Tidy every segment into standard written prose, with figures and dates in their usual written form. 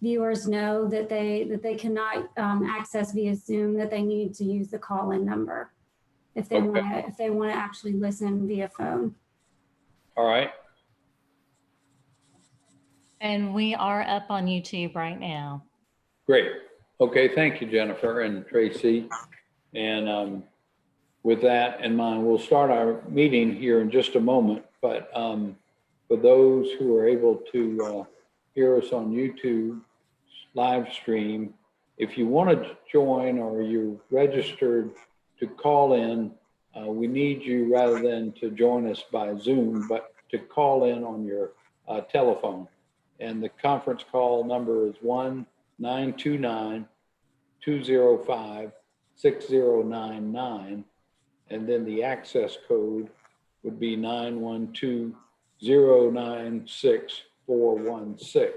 viewers know that they cannot access via Zoom, that they need to use the call-in number if they want to actually listen via phone. All right. And we are up on YouTube right now. Great. Okay, thank you, Jennifer and Tracy. And with that in mind, we'll start our meeting here in just a moment. But for those who are able to hear us on YouTube live stream, if you want to join or you're registered to call in, we need you rather than to join us by Zoom, but to call in on your telephone. And the conference call number is 1-929-205-6099. And then the access code would be 912-096-416.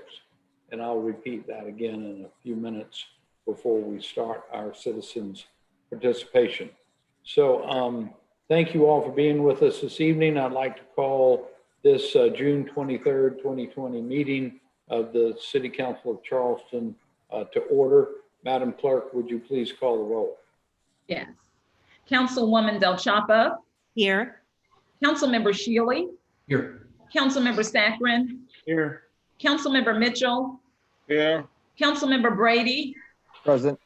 And I'll repeat that again in a few minutes before we start our citizens' participation. So thank you all for being with us this evening. I'd like to call this June 23rd, 2020 meeting of the City Council of Charleston to order. Madam Clerk, would you please call the roll? Yes. Councilwoman Del Chapo. Here. Councilmember Shealy. Here. Councilmember Saccharin. Here. Councilmember Mitchell. Here. Councilmember Brady. Present.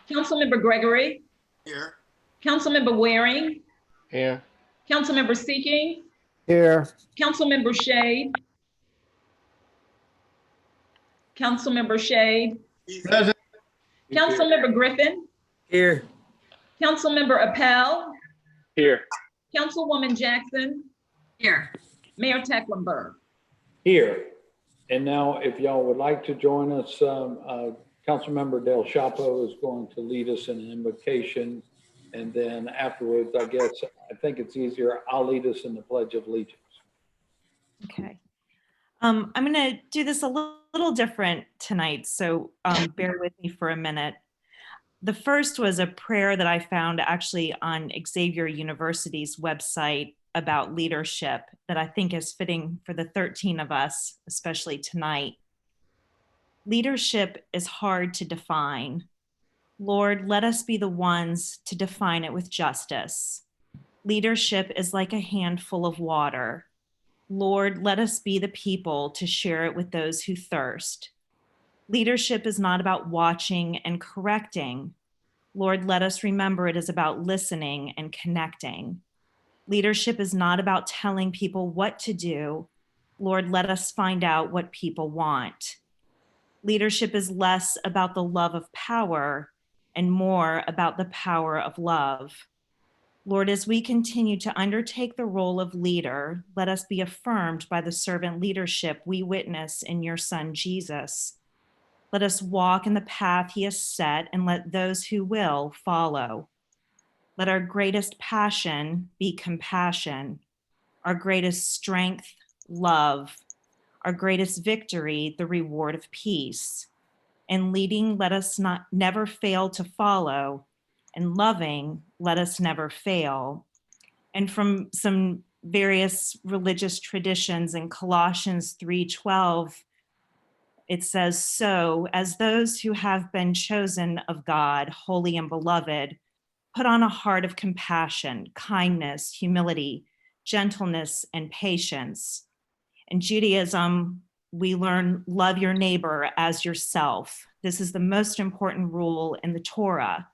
Councilmember Gregory. Here. Councilmember Waring. Here. Councilmember Seeking. Here. Councilmember Shade. Councilmember Shade. Present. Councilmember Griffin. Here. Councilmember Appel. Here. Councilwoman Jackson. Here. Mayor Tecklenburg. Here. And now if y'all would like to join us, Councilmember Del Chapo is going to lead us in an invocation. And then afterwards, I think it's easier, I'll lead us in the Pledge of Allegiance. Okay. I'm going to do this a little different tonight, so bear with me for a minute. The first was a prayer that I found actually on Xavier University's website about leadership that I think is fitting for the 13 of us, especially tonight. Leadership is hard to define. Lord, let us be the ones to define it with justice. Leadership is like a handful of water. Lord, let us be the people to share it with those who thirst. Leadership is not about watching and correcting. Lord, let us remember it is about listening and connecting. Leadership is not about telling people what to do. Lord, let us find out what people want. Leadership is less about the love of power and more about the power of love. Lord, as we continue to undertake the role of leader, let us be affirmed by the servant leadership we witness in your Son, Jesus. Let us walk in the path he has set and let those who will follow. Let our greatest passion be compassion, our greatest strength, love, our greatest victory, the reward of peace. In leading, let us never fail to follow. And loving, let us never fail. And from some various religious traditions in Colossians 3:12, it says, so as those who have been chosen of God, holy and beloved, put on a heart of compassion, kindness, humility, gentleness, and patience. In Judaism, we learn love your neighbor as yourself. This is the most important rule in the Torah.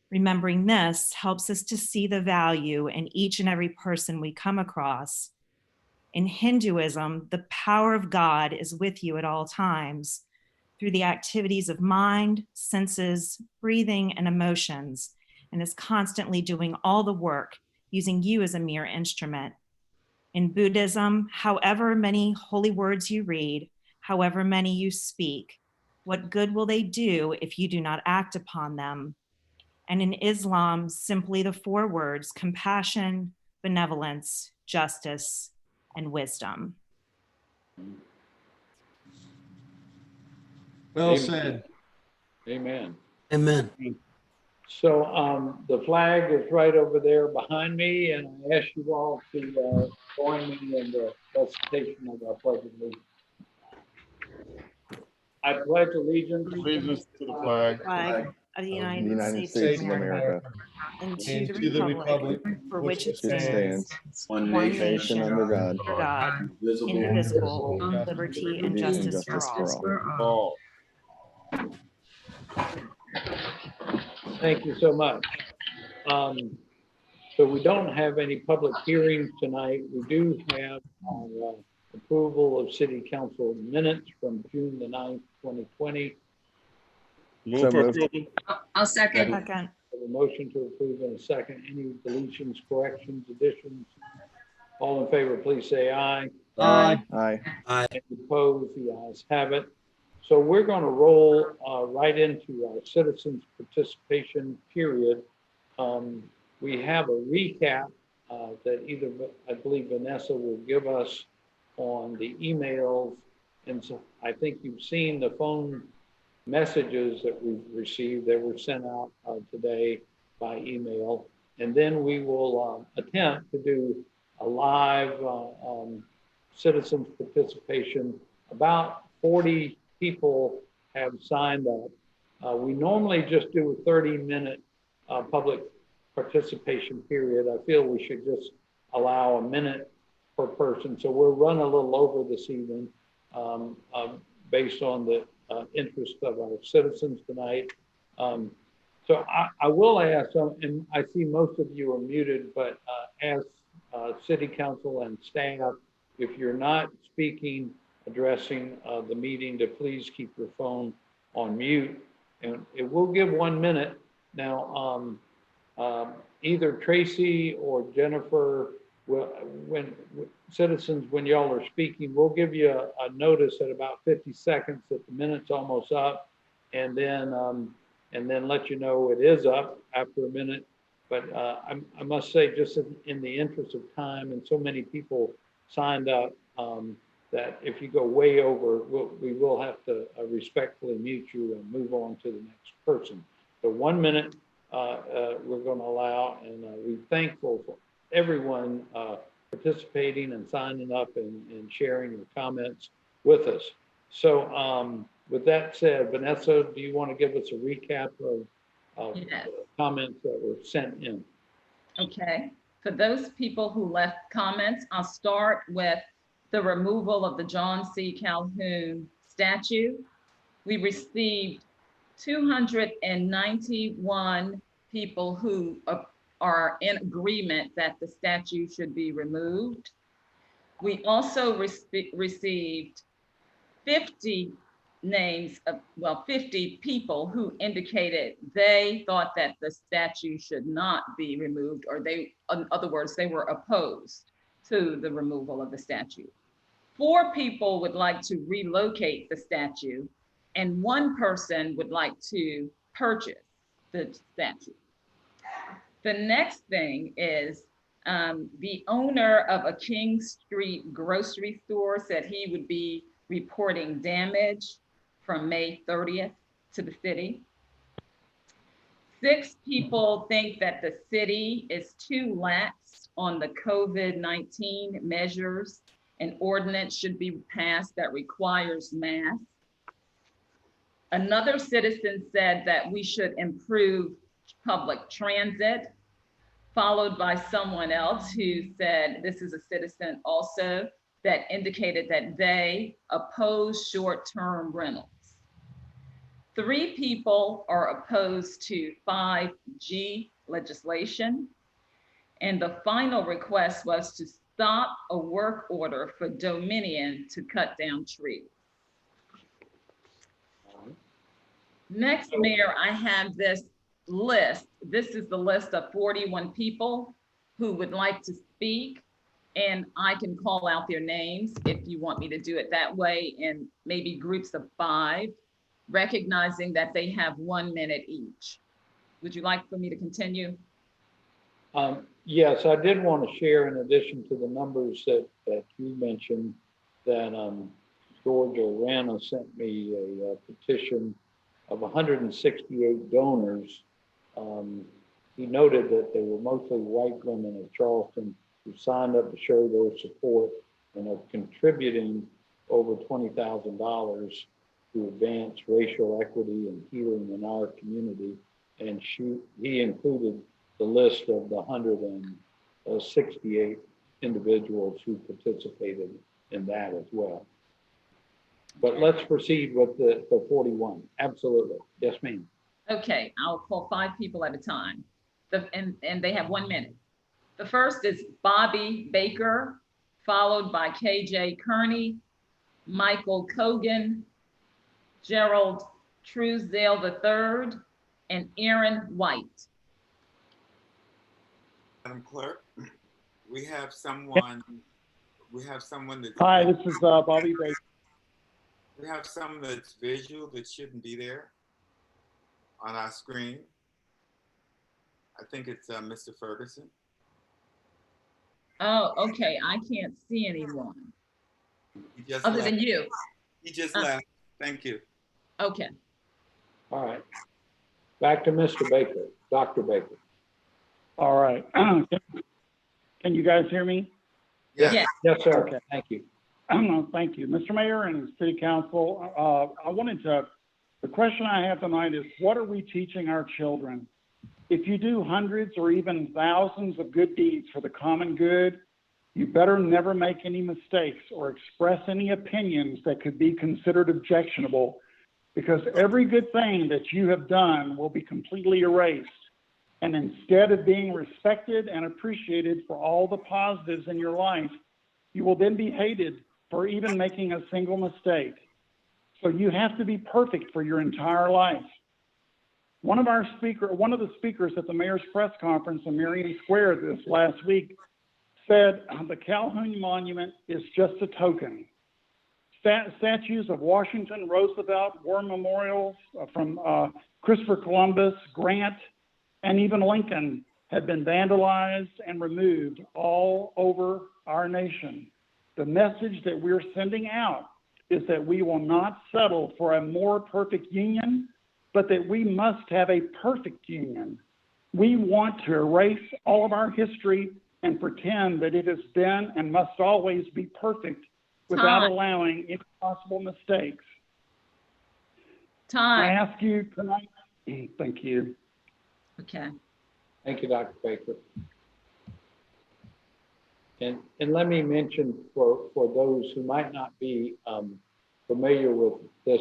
Remembering this helps us to see the value in each and every person we come across. In Hinduism, the power of God is with you at all times through the activities of mind, senses, breathing, and emotions, and is constantly doing all the work, using you as a mere instrument. In Buddhism, however many holy words you read, however many you speak, what good will they do if you do not act upon them? And in Islam, simply the 4 words, compassion, benevolence, justice, and wisdom. Well Amen. said. Amen. Amen. So the flag is right over there behind me, and I ask you all to join me in the recitation of our Pledge of Allegiance. I pledge allegiance Allegiance to the flag Flag of the United United States of America and and to the republic for which it stands, one one nation nation under God, under God, indivisible, liberty and justice for all. all. Thank you so much. So we don't have any public hearings tonight. We do have our approval of city council minutes from June the 9th, 2020. Move So for moved. approval. I'll second. Second. Have a motion to approve in a second. Any deletions, corrections, additions? All in favor, please say aye. Aye. Aye. Any opposed? The ayes have it. So we're going to roll right into our citizens participation period. We have a recap that either, I believe Vanessa will give us on the emails. And so I think you've seen the phone messages that we've received that were sent out today by email. And then we will attempt to do a live citizens participation. About 40 people have signed up. We normally just do a 30-minute public participation period. I feel we should just allow a minute per person. So we'll run a little over this evening based on the interest of our citizens tonight. So I will ask, and I see most of you are muted, but ask city council and staff, if you're not speaking, addressing the meeting, to please keep your phone on mute. And it will give 1 minute. Now, either Tracy or Jennifer, when y'all are speaking, we'll give you a notice at about 50 seconds that the minute's almost up, and then let you know it is up after a minute. But I must say, just in the interest of time, and so many people signed up, that if you go way over, we will have to respectfully mute you and move on to the next person. So 1 minute we're going to allow, and we're thankful for everyone participating and signing up and sharing your comments with us. So with that said, Vanessa, do you want to give us a recap of Yes. comments that were sent in? Okay. For those people who left comments, I'll start with the removal of the John C. Calhoun statue. We received 291 people who are in agreement that the statue should be removed. We also received 50 names of, 50 people who indicated they thought that the statue should not be removed, or they, in other words, they were opposed to the removal of the statue. 4 people would like to relocate the statue, and 1 person would like to purchase the statue. The next thing is the owner of a King Street grocery store said he would be reporting damage from May 30th to the city. 6 people think that the city is too lax on the COVID-19 measures. An ordinance should be passed that requires masks. Another citizen said that we should improve public transit, followed by someone else who said, this is a citizen also, that indicated that they oppose short-term rentals. 3 people are opposed to 5G legislation. And the final request was to stop a work order for Dominion to cut down trees. Next, Mayor, I have this list. This is the list of 41 people who would like to speak, and I can call out their names if you want me to do it that way, in maybe groups of 5, recognizing that they have 1 minute each. Would you like for me to continue? Yes, I did want to share, in addition to the numbers that you mentioned, that George Orana sent me a petition of 168 donors. He noted that they were mostly white women of Charleston who signed up to show their support and are contributing over $20,000 to to advance racial equity and healing in our community. And he included the list of the 168 individuals who participated in that as well. But let's proceed with the 41. Absolutely. Yes, ma'am. Okay, I'll call 5 people at a time. And they have 1 minute. The first is Bobby Baker, followed by KJ Kearney, Michael Cogan, Gerald Truesdale III, and Aaron White. Madam Clerk, we have someone that's. Hi, this is Bobby Baker. We have someone that's visual that shouldn't be there on our screen. I think it's Mr. Ferguson. Oh, okay, I can't see anyone He just other left. than you. He just left. Thank you. Okay, All right. Back to Mr. Baker, Dr. Baker. All right. Can you guys hear me? Yes. yeah, Yes, sir. Okay. Thank you. Thank you. Mr. Mayor and City Council, the question I have tonight is, what are we teaching our children? If you do hundreds or even thousands of good deeds for the common good, you better never make any mistakes or express any opinions that could be considered objectionable, because every good thing that you have done will be completely erased. And instead of being respected and appreciated for all the positives in your life, you will then be hated for even making a single mistake. So you have to be perfect for your entire life. One of the speakers at the mayor's press conference in Merriam Square this last week said the Calhoun Monument is just a token. Statues of Washington, Roosevelt, war memorials from Christopher Columbus, Grant, and even Lincoln have been vandalized and removed all over our nation. The message that we're sending out is that we will not settle for a more perfect union, but that we must have a perfect union. We want to erase all of our history and pretend that it has been and must always be perfect without allowing any possible mistakes. I time. ask you tonight, thank you. Okay, Thank you, Dr. Baker. And let me mention for those who might not be familiar with this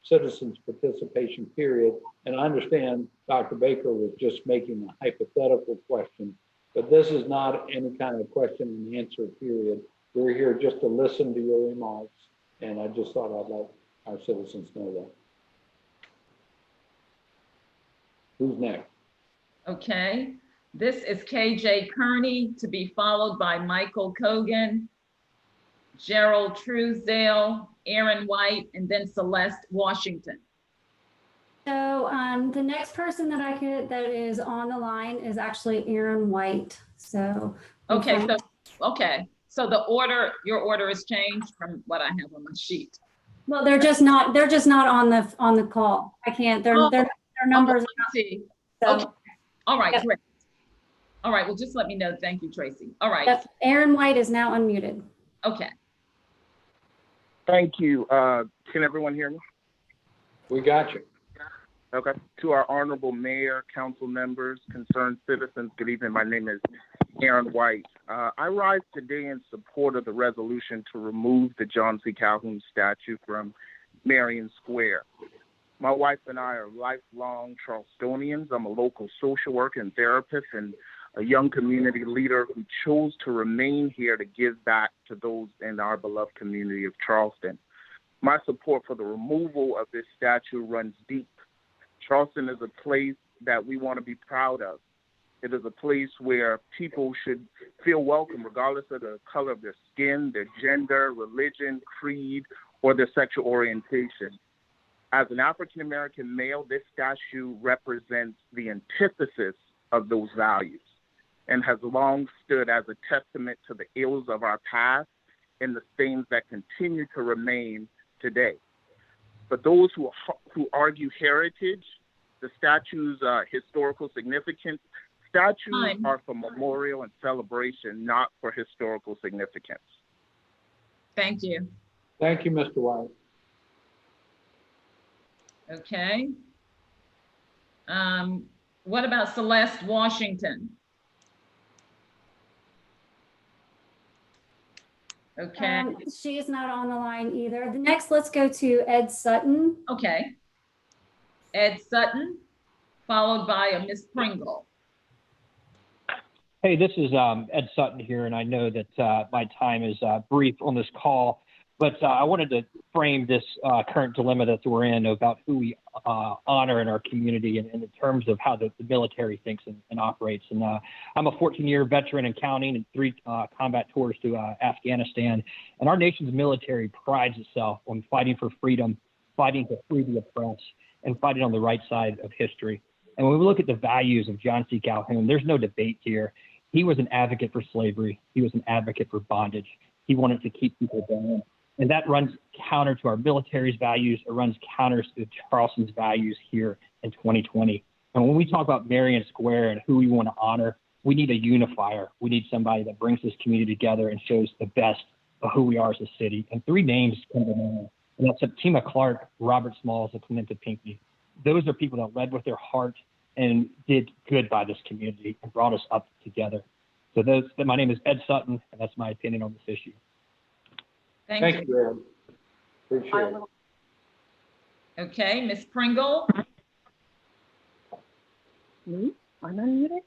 citizens participation period, and I understand Dr. Baker was just making a hypothetical question, but this is not any kind of question and answer period. We're here just to listen to your remarks, and I just thought I'd let our citizens know that. Who's next? okay. This is KJ Kearney, to be followed by Michael Cogan, Gerald Truesdale, Aaron White, and then Celeste Washington. So the next person that is on the line is actually Aaron White. So Okay, so your order is changed from what I have on my sheet. well, they're just not on the call. I can't. Their numbers. Oh, I see. So, Okay. All right, Yep. great. All right, well, just let me know. Thank you, Tracy. All right, yep, Aaron White is now unmuted. okay. Thank you. Can everyone hear me? We got you. Okay. To our honorable mayor, council members, concerned citizens, good evening. My name is Aaron White. I rise today in support of the resolution to remove the John C. Calhoun statue from Merriam Square. My wife and I are lifelong Charlestonians. I'm a local social worker and therapist and a young community leader who chose to remain here to give back to those in our beloved community of Charleston. My support for the removal of this statue runs deep. Charleston is a place that we want to be proud of. It is a place where people should feel welcome regardless of the color of their skin, their gender, religion, creed, or their sexual orientation. As an African-American male, this statue represents the antithesis of those values and has long stood as a testament to the ills of our past and the stains that continue to remain today. But those who argue heritage, the statue's historical significance, statues are for memorial and celebration, not for historical significance. Thank you. Thank you, Mr. White. Okay. What about Celeste Washington? Okay. She is not on the line either. The next, let's go to Ed Sutton. Okay. Ed Sutton, followed by a Miss Pringle. Hey, this is Ed Sutton here, and I know that my time is brief on this call, but I wanted to frame this current dilemma that we're in about who we honor in our community and in terms of how the military thinks and operates. And I'm a 14-year veteran in counting and 3 combat tours to Afghanistan. And our nation's military prides itself on fighting for freedom, fighting to free the oppressed, and fighting on the right side of history. And when we look at the values of John C. Calhoun, there's no debate here. He was an advocate for slavery. He was an advocate for bondage. He wanted to keep people down. And that runs counter to our military's values. It runs counter to Charleston's values here in 2020. And when we talk about Merriam Square and who we want to honor, we need a unifier. We need somebody that brings this community together and shows the best of who we are as a city. And 3 names come to mind. And that's Septima Clark, Robert Smalls, and Clementa Pinckney. Those are people that led with their heart and did good by this community and brought us up together. So my name is Ed Sutton, and that's my opinion on this issue. Thank you. Ed. Appreciate it. Okay, Miss Pringle. Me? I'm unmuted.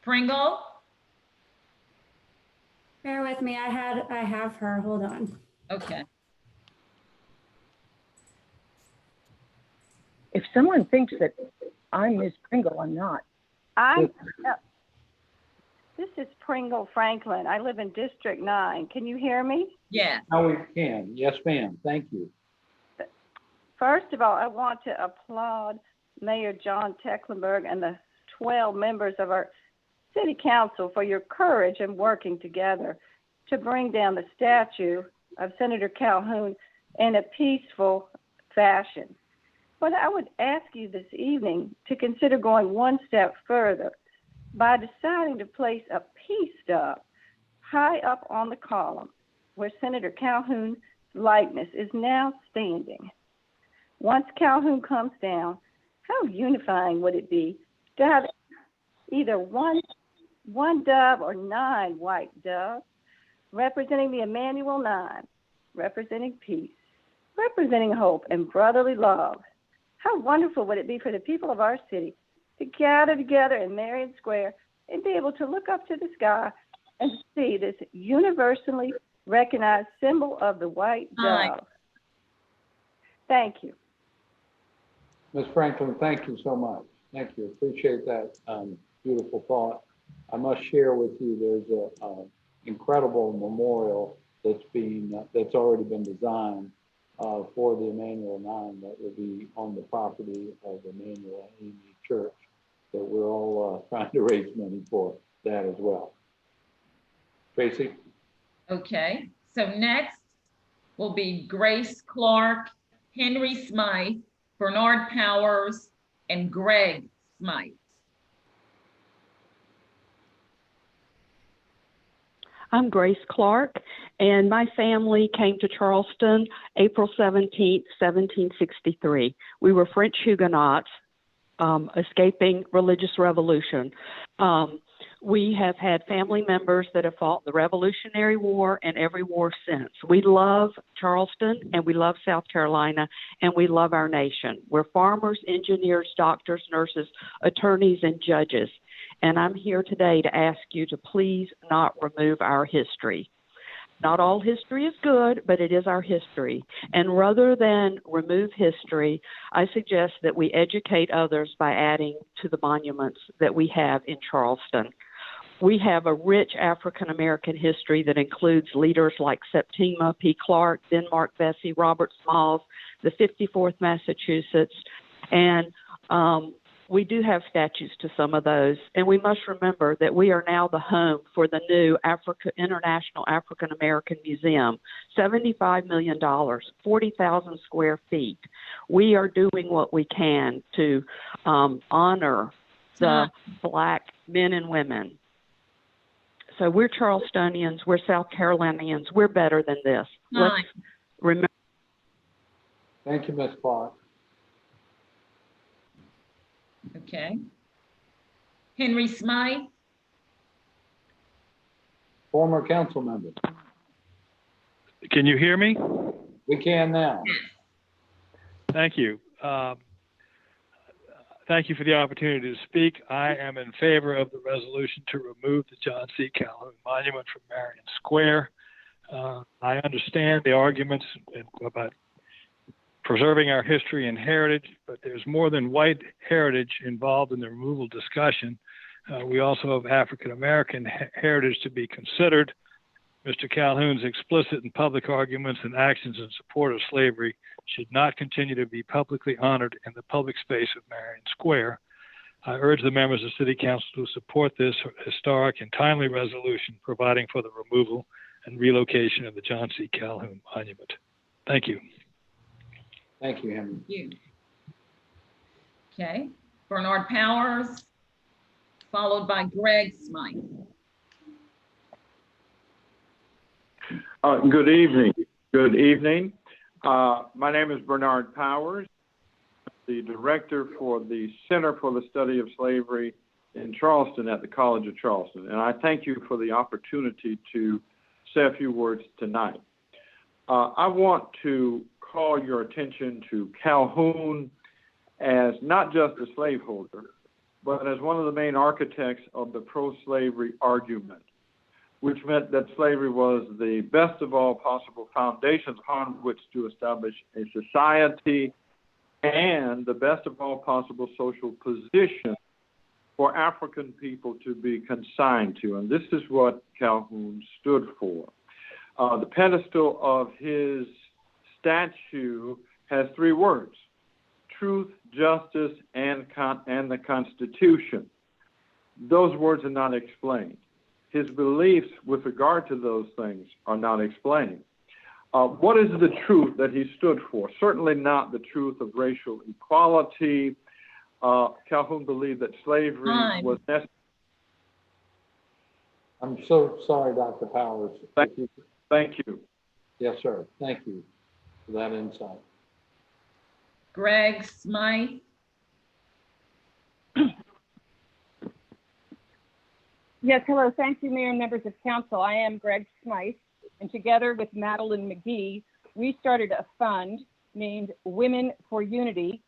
Pringle. Bear with me. I have her. Hold on. Okay. If someone thinks that I'm Ms. Pringle, I'm not. This is Pringle Franklin. I live in District 9. Can you hear me? Yeah. Now we can. Yes, ma'am. Thank you. First of all, I want to applaud Mayor John Tecklenburg and the 12 members of our City Council for your courage in working together to bring down the statue of Senator Calhoun in a peaceful fashion. But I would ask you this evening to consider going one step further by deciding to place a peace stub high up on the column where Senator Calhoun's likeness is now standing. Once Calhoun comes down, how unifying would it be to have either one dove or 9 white doves representing the Emmanuel 9, representing peace, representing hope and brotherly love. How wonderful would it be for the people of our city to gather together in Merriam Square and be able to look up to the sky and see this universally recognized symbol of the white dove. Thank you. Ms. Franklin, thank you so much. Thank you. Appreciate that beautiful thought. I must share with you, there's an incredible memorial that's already been designed for the Emmanuel 9 that will be on the property of Emmanuel AME Church that we're all trying to raise money for that as well. Tracy? Okay, so next will be Grace Clark, Henry Smythe, Bernard Powers, and Greg Smythe. I'm Grace Clark, and my family came to Charleston April 17th, 1763. We were French Huguenots escaping religious revolution. We have had family members that have fought the Revolutionary War and every war since. We love Charleston, and we love South Carolina, and we love our nation. We're farmers, engineers, doctors, nurses, attorneys, and judges. And I'm here today to ask you to please not remove our history. Not all history is good, but it is our history. And rather than remove history, I suggest that we educate others by adding to the monuments that we have in Charleston. We have a rich African-American history that includes leaders like Septima P. Clark, Denmark Vesey, Robert Smalls, the 54th Massachusetts, and we do have statues to some of those, and we must remember that we are now the home for the new International African American Museum, $75 million, 40,000 square feet. We are doing what we can to honor the Black men and women. So we're Charlestonians, we're South Carolinians, we're better than this. Let's remember. Thank you, Ms. Clark. Okay. Henry Smythe, Former council member. Can you hear me? We can now. Thank you. Thank you for the opportunity to speak. I am in favor of the resolution to remove the John C. Calhoun Monument from Merriam Square. I understand the arguments about preserving our history and heritage, but there's more than white heritage involved in the removal discussion. We also have African American heritage to be considered. Mr. Calhoun's explicit and public arguments and actions in support of slavery should not continue to be publicly honored in the public space of Merriam Square. I urge the members of City Council to support this historic and timely resolution providing for the removal and relocation of the John C. Calhoun Monument. Thank you. Thank you, Henry. thank you. Okay, Bernard Powers, followed by Greg Smythe. Good evening. Good evening. My name is Bernard Powers, the director for the Center for the Study of Slavery in Charleston at the College of Charleston. And I thank you for the opportunity to say a few words tonight. I want to call your attention to Calhoun as not just a slaveholder, but as one of the main architects of the pro-slavery argument, which meant that slavery was the best of all possible foundations upon which to establish a society and the best of all possible social position for African people to be consigned to. And this is what Calhoun stood for. The pedestal of his statue has three words: truth, justice, and the Constitution. Those words are not explained. His beliefs with regard to those things are not explained. What is the truth that he stood for? Certainly not the truth of racial equality. Calhoun believed that slavery was necessary. I'm so sorry, Dr. Powers. Thank you. Yes, sir. Thank you for that insight. Greg Smythe. Yes, hello. Thank you, Mayor and members of council. I am Greg Smythe, and together with Madeline McGee, we started a fund named Women for Unity,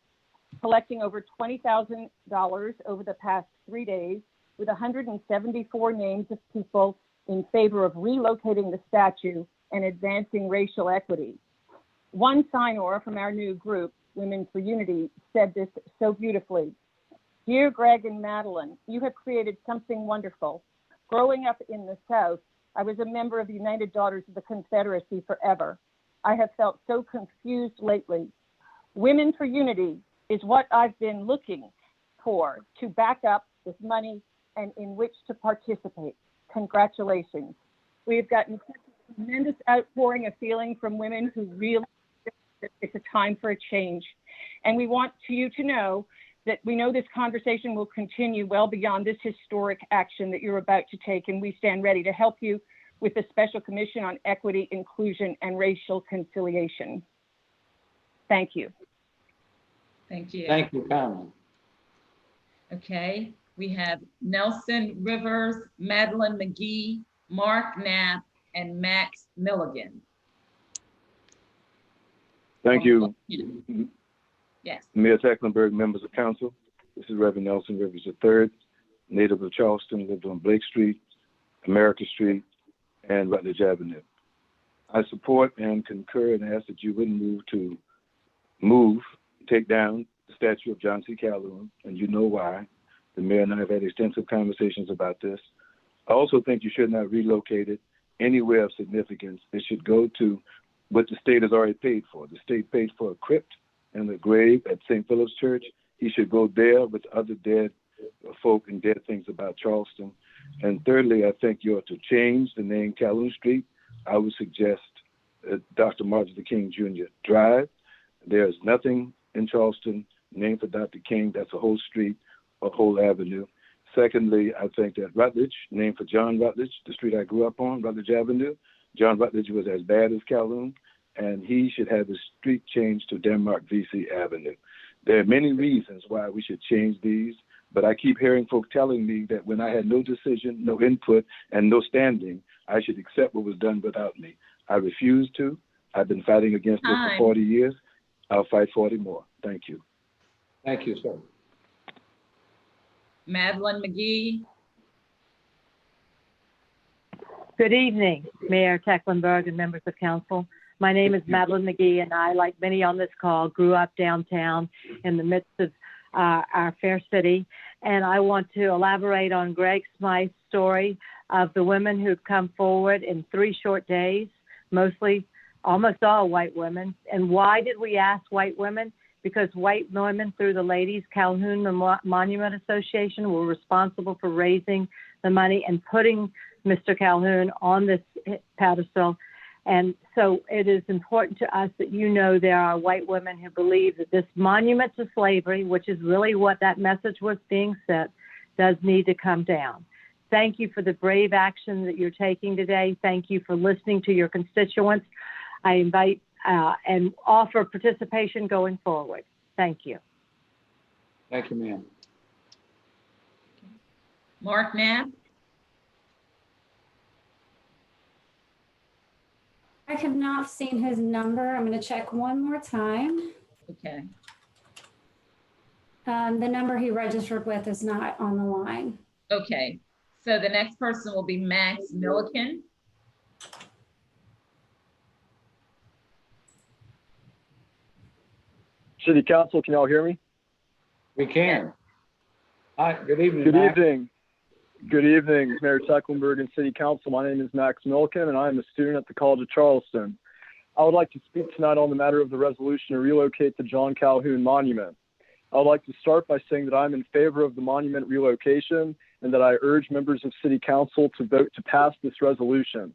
collecting over $20,000 over the past 3 days with 174 names of people in favor of relocating the statue and advancing racial equity. One signer from our new group, Women for Unity, said this so beautifully. Dear Greg and Madeline, you have created something wonderful. Growing up in the South, I was a member of the United Daughters of the Confederacy forever. I have felt so confused lately. Women for Unity is what I've been looking for to back up with money and in which to participate. Congratulations. We have gotten such a tremendous outpouring of feeling from women who realize that it's a time for a change. And we want you to know that we know this conversation will continue well beyond this historic action that you're about to take, and we stand ready to help you with the Special Commission on Equity, Inclusion, and Racial Conciliation. Thank you. Thank you. Thank you, Pamela. Okay, we have Nelson Rivers, Madeline McGee, Mark Knapp, and Max Milligan. Thank you. Yes. Mayor Tecklenburg, members of council. This is Reverend Nelson Rivers III, native of Charleston, lived on Blake Street, America Street, and Rutledge Avenue. I support and concur and ask that you wouldn't take down the statue of John C. Calhoun, and you know why. The mayor and I have had extensive conversations about this. I also think you should not relocate it anywhere of significance. It should go to what the state has already paid for. The state paid for a crypt and the grave at St. Philip's Church. He should go there with other dead folk and dead things about Charleston. And thirdly, I think you ought to change the name Calhoun Street. I would suggest Dr. Martin Luther King Jr. Drive. There's nothing in Charleston named for Dr. King. That's a whole street, a whole avenue. Secondly, I think that Rutledge, named for John Rutledge, the street I grew up on, Rutledge Avenue. John Rutledge was as bad as Calhoun. and he should have his street changed to Denmark VC Avenue. There are many reasons why we should change these, but I keep hearing folk telling me that when I had no decision, no input, and no standing, I should accept what was done without me. I refuse to. I've been fighting against this for 40 years. I'll fight 40 more. Thank you. Thank you, sir. Madeline McGee. Good evening, Mayor Tecklenburg and members of council. My name is Madeline McGee, and I, like many on this call, grew up downtown in the midst of our fair city. And I want to elaborate on Greg Smythe's story of the women who've come forward in 3 short days, almost all white women. And why did we ask white women? Because white women, through the Ladies Calhoun Monument Association, were responsible for raising the money and putting Mr. Calhoun on this pedestal. And so it is important to us that you know there are white women who believe that this monument to slavery, which is really what that message was being sent, does need to come down. Thank you for the brave action that you're taking today. Thank you for listening to your constituents. I invite and offer participation going forward. Thank you. Thank you, ma'am. Mark Knapp. I have not seen his number. I'm going to check one more time. Okay. The number he registered with is not on the line. Okay. So the next person will be Max Milliken. City Council, can y'all hear me? We can. Hi, good evening, Good Max. evening. Good evening, Mayor Tecklenburg and City Council. My name is Max Milliken, and I am a student at the College of Charleston. I would like to speak tonight on the matter of the resolution to relocate the John Calhoun Monument. I would like to start by saying that I'm in favor of the monument relocation and that I urge members of City Council to vote to pass this resolution.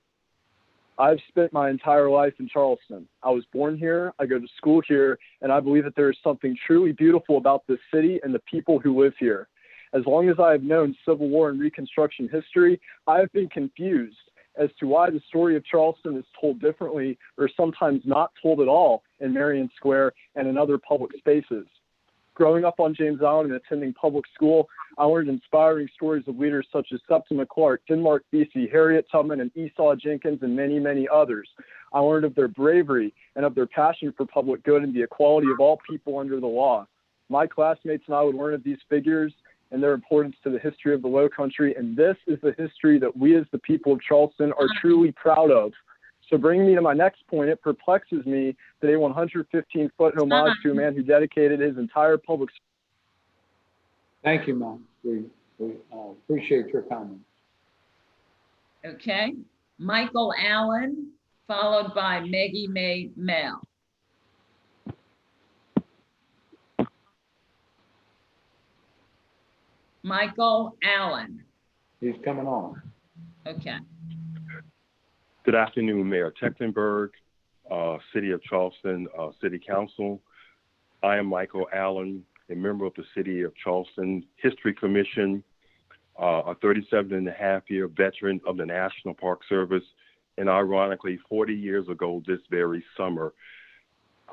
I've spent my entire life in Charleston. I was born here, I go to school here, and I believe that there is something truly beautiful about this city and the people who live here. As long as I have known Civil War and Reconstruction history, I have been confused as to why the story of Charleston is told differently or sometimes not told at all in Merriam Square and in other public spaces. Growing up on James Island and attending public school, I learned inspiring stories of leaders such as Sutton McClark, Denmark VC, Harriet Tubman, and Esau Jenkins, and many, many others. I learned of their bravery and of their passion for public good and the equality of all people under the law. My classmates and I would learn of these figures and their importance to the history of the Low Country, and this is the history that we as the people of Charleston are truly proud of. So bringing me to my next point, it perplexes me that a 115-foot homage to a man who dedicated his entire public. Thank you, Mom. We appreciate your comments. Okay. Michael Allen, followed by Maggie Mae Mel. Michael Allen. He's coming on. Okay. Good afternoon, Mayor Tecklenburg, City of Charleston, City Council. I am Michael Allen, a member of the City of Charleston History Commission, a 37-and-a-half-year veteran of the National Park Service, and ironically, 40 years ago this very summer,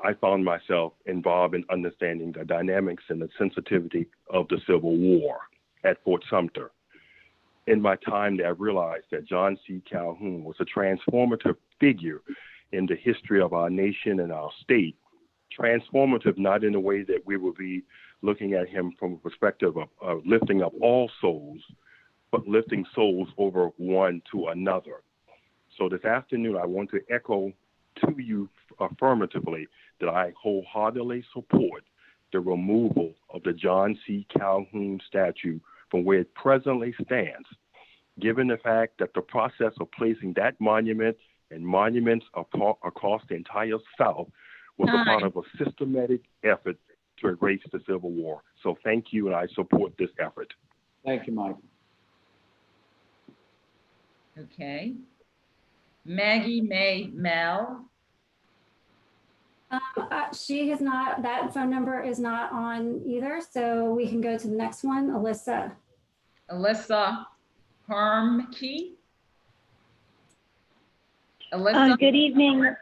I found myself involved in understanding the dynamics and the sensitivity of the Civil War at Fort Sumter. In my time there, I realized that John C. Calhoun was a transformative figure in the history of our nation and our state. Transformative not in a way that we will be looking at him from a perspective of lifting up all souls, but lifting souls over one to another. So this afternoon, I want to echo to you affirmatively that I wholeheartedly support the removal of the John C. Calhoun statue from where it presently stands, given the fact that the process of placing that monument and monuments across the entire South was a part of a systematic effort to erase the Civil War. So thank you, and I support this effort. Thank you, Mike. Okay. Maggie Mae Mel. She has not, that phone number is not on either, so we can go to the next one, Alyssa. Alyssa Hermke. Alyssa. Good evening.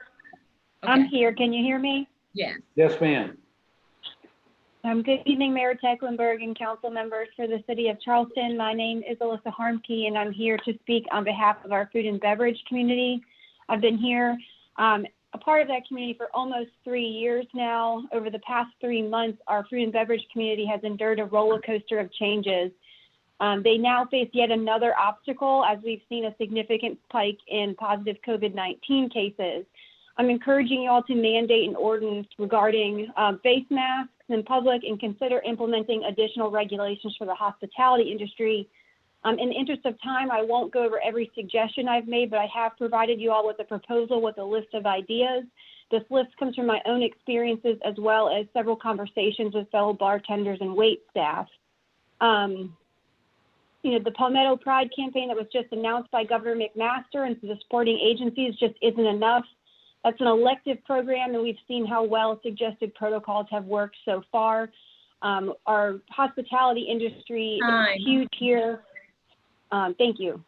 I'm here. Can you hear me? Yes. Yes, ma'am. Good evening, Mayor Tecklenburg and council members for the city of Charleston. My name is Alyssa Harmke, and I'm here to speak on behalf of our food and beverage community. I've been here, a part of that community for almost 3 years now. Over the past 3 months, our food and beverage community has endured a roller coaster of changes. They now face yet another obstacle as we've seen a significant spike in positive COVID-19 cases. I'm encouraging you all to mandate an ordinance regarding face masks in public and consider implementing additional regulations for the hospitality industry. In the interest of time, I won't go over every suggestion I've made, but I have provided you all with a proposal with a list of ideas. This list comes from my own experiences as well as several conversations with fellow bartenders and wait staff. The Palmetto Pride campaign that was just announced by Governor McMaster and the supporting agencies just isn't enough. That's an elective program, and we've seen how well suggested protocols have worked so far. Our hospitality industry is huge here. Thank you.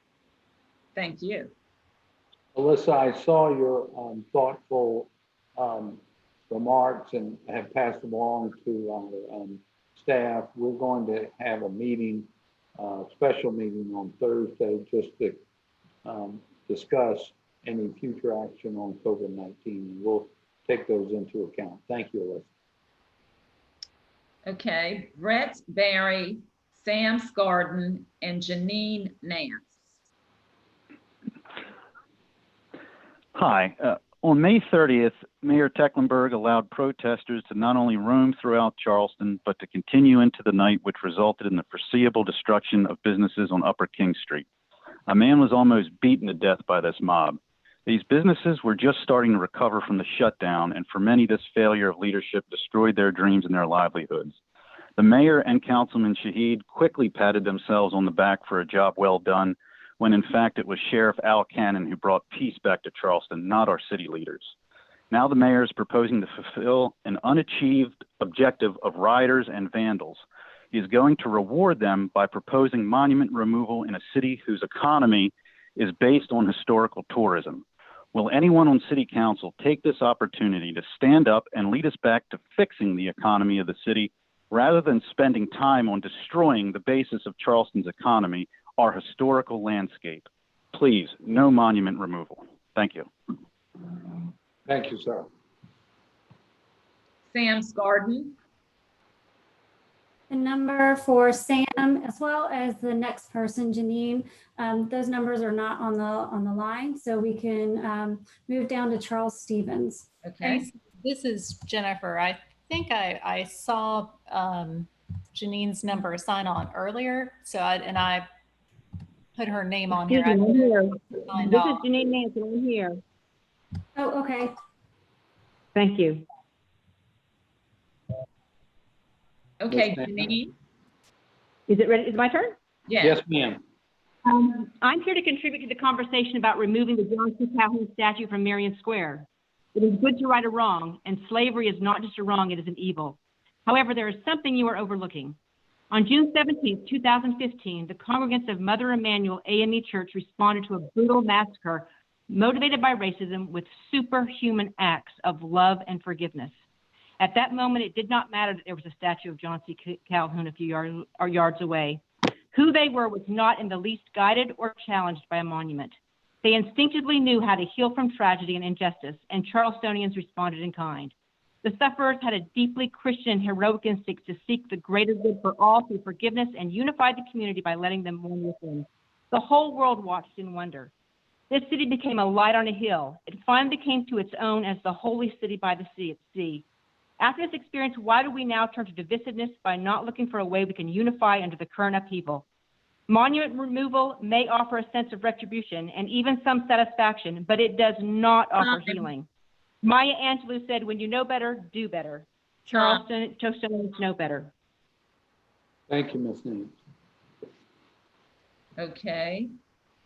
Thank you. Alyssa, I saw your thoughtful remarks and have passed them along to our staff. We're going to have a meeting, special meeting on Thursday, just to discuss any future action on COVID-19. We'll take those into account. Thank you, Alyssa. Okay, Brett Barry, Sam Scarden, and Janine Nance. Hi. On May 30th, Mayor Tecklenburg allowed protesters to not only roam throughout Charleston, but to continue into the night, which resulted in the foreseeable destruction of businesses on Upper King Street. A man was almost beaten to death by this mob. These businesses were just starting to recover from the shutdown, and for many, this failure of leadership destroyed their dreams and their livelihoods. The mayor and Councilman Shaheed quickly patted themselves on the back for a job well done, when in fact it was Sheriff Al Cannon who brought peace back to Charleston, not our city leaders. Now the mayor is proposing to fulfill an unachieved objective of rioters and vandals. He is going to reward them by proposing monument removal in a city whose economy is based on historical tourism. Will anyone on city council take this opportunity to stand up and lead us back to fixing the economy of the city rather than spending time on destroying the basis of Charleston's economy, our historical landscape? Please, no monument removal. Thank you. Thank you, sir. Sam Scarden. The number for Sam, as well as the next person, Janine, those numbers are not on the line, so we can move down to Charles Stevens. Okay. This is Jennifer. I think I saw Janine's number sign on earlier, so I put her name on here. This is Janine Nancy. I'm here. Oh, okay. Thank you. Okay, Janine. Is it ready? Is it my turn? Yes. Yes, ma'am. I'm here to contribute to the conversation about removing the John C. Calhoun statue from Merriam Square. It is good to right a wrong, and slavery is not just a wrong, it is an evil. However, there is something you are overlooking. On June 17, 2015, the congregants of Mother Emanuel AME Church responded to a brutal massacre motivated by racism with superhuman acts of love and forgiveness. At that moment, it did not matter that there was a statue of John C. Calhoun a few yards away. Who they were was not in the least guided or challenged by a monument. They instinctively knew how to heal from tragedy and injustice, and Charlestonians responded in kind. The sufferers had a deeply Christian and heroic instinct to seek the greater good for all through forgiveness and unified the community by letting them mourn with them. The whole world watched in wonder. This city became a light on a hill. It finally came to its own as the holy city by the sea. After this experience, why do we now turn to divisiveness by not looking for a way we can unify under the current upheaval? Monument removal may offer a sense of retribution and even some satisfaction, but it does not offer healing. Maya Angelou said, when you know better, do better. Charlestonians know better. Thank you, Ms. Nance. Okay.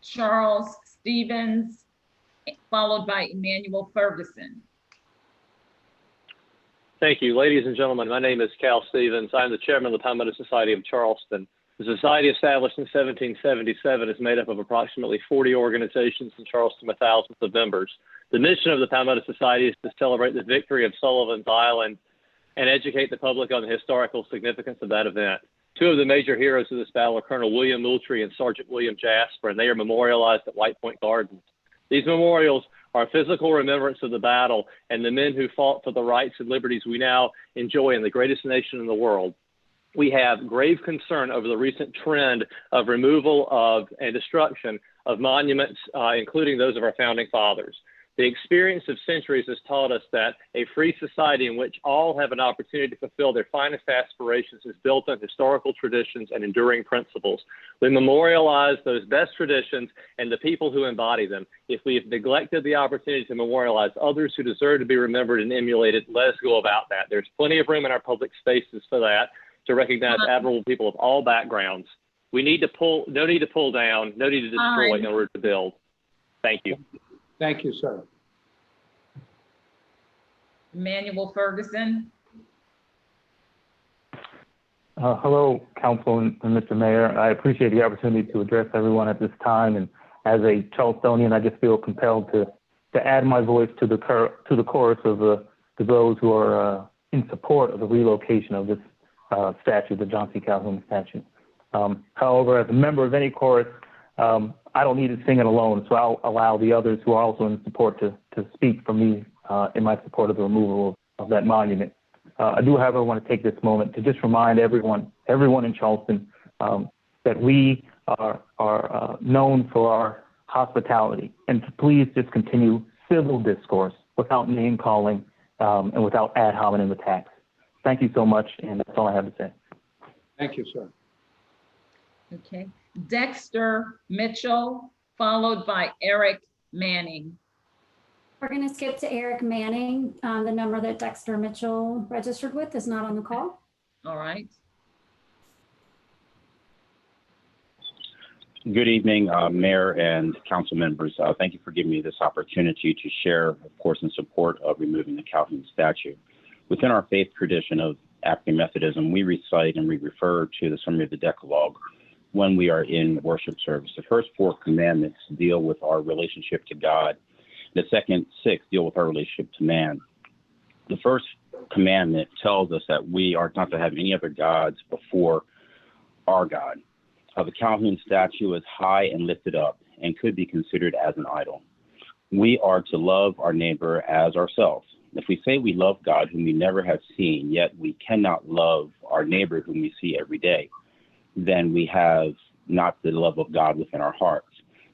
Charles Stevens, followed by Emmanuel Ferguson. Thank you. Ladies and gentlemen, my name is Cal Stevens. I'm the chairman of the Palmetto Society of Charleston. The society, established in 1777, is made up of approximately 40 organizations in Charleston with thousands of members. The mission of the Palmetto Society is to celebrate the victory of Sullivan's Island and educate the public on the historical significance of that event. Two of the major heroes of this battle are Colonel William Moultrie and Sergeant William Jasper, and they are memorialized at White Point Gardens. These memorials are a physical remembrance of the battle and the men who fought for the rights and liberties we now enjoy in the greatest nation in the world. We have grave concern over the recent trend of removal of and destruction of monuments, including those of our founding fathers. The experience of centuries has taught us that a free society in which all have an opportunity to fulfill their finest aspirations is built on historical traditions and enduring principles. We memorialize those best traditions and the people who embody them. If we have neglected the opportunity to memorialize others who deserve to be remembered and emulated, let us go about that. There's plenty of room in our public spaces for that, to recognize admirable people of all backgrounds. We need to no need to pull down, no need to destroy in order to build. Thank you. Thank you, sir. Emmanuel Ferguson. Hello, Council and Mr. Mayor. I appreciate the opportunity to address everyone at this time. And as a Charlestonian, I just feel compelled to add my voice to the chorus of to those who are in support of the relocation of this statue, the John C. Calhoun statue. However, as a member of any chorus, I don't need to sing it alone, so I'll allow the others who are also in support to speak for me in my support of the removal of that monument. I do, however, want to take this moment to just remind everyone in Charleston that we are known for our hospitality, and to please just continue civil discourse without name calling and without ad hominem attacks. Thank you so much, and that's all I have to say. Thank you, sir. Okay. Dexter Mitchell, followed by Eric Manning. We're going to skip to Eric Manning. The number that Dexter Mitchell registered with is not on the call. All right. Good evening, Mayor and council members. Thank you for giving me this opportunity to share, of course, in support of removing the Calhoun statue. Within our faith tradition of African Methodism, we recite and we refer to the summary of the Decalogue when we are in worship service. The first 4 commandments deal with our relationship to God. The second 6 deal with our relationship to man. The first commandment tells us that we are not to have any other gods before our God. The Calhoun statue is high and lifted up and could be considered as an idol. We are to love our neighbor as ourselves. If we say we love God whom we never have seen, yet we cannot love our neighbor whom we see every day, then we have not the love of God within our hearts.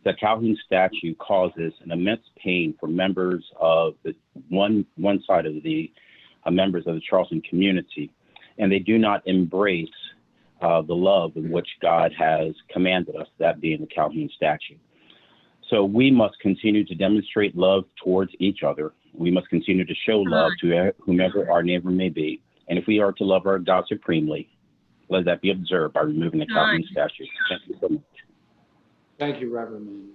The Calhoun statue causes an immense pain for members of the one side of the members of the Charleston community, and they do not embrace the love in which God has commanded us, that being the Calhoun statue. So we must continue to demonstrate love towards each other. We must continue to show love to whomever our neighbor may be. And if we are to love our God supremely, let that be observed by removing the Calhoun statue. Thank you so much. Thank you, Reverend Manning.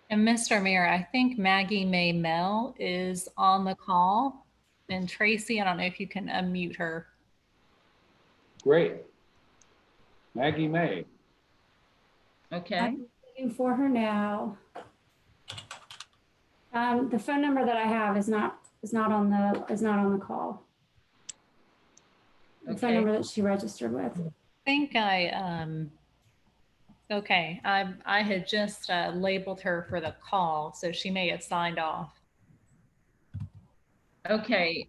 And Mr. Mayor, I think Maggie May Mel is on the call. And Tracy, I don't know if you can unmute her. Great. Maggie May. Okay. I'm looking for her now. The phone number that I have is not on the call. The phone number that she registered with. I think okay. I had just labeled her for the call, so she may have signed off. Okay.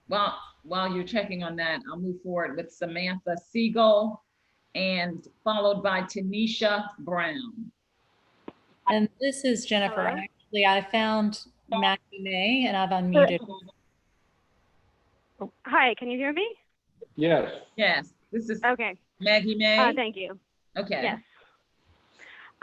While you're checking on that, I'll move forward with Samantha Siegel and followed by Tanisha Brown. And this is Jennifer. Actually, I found Maggie May and I've unmuted. Hi, can you hear me? Yes. Yes, this is okay. Maggie May. Thank you. Okay. Yes.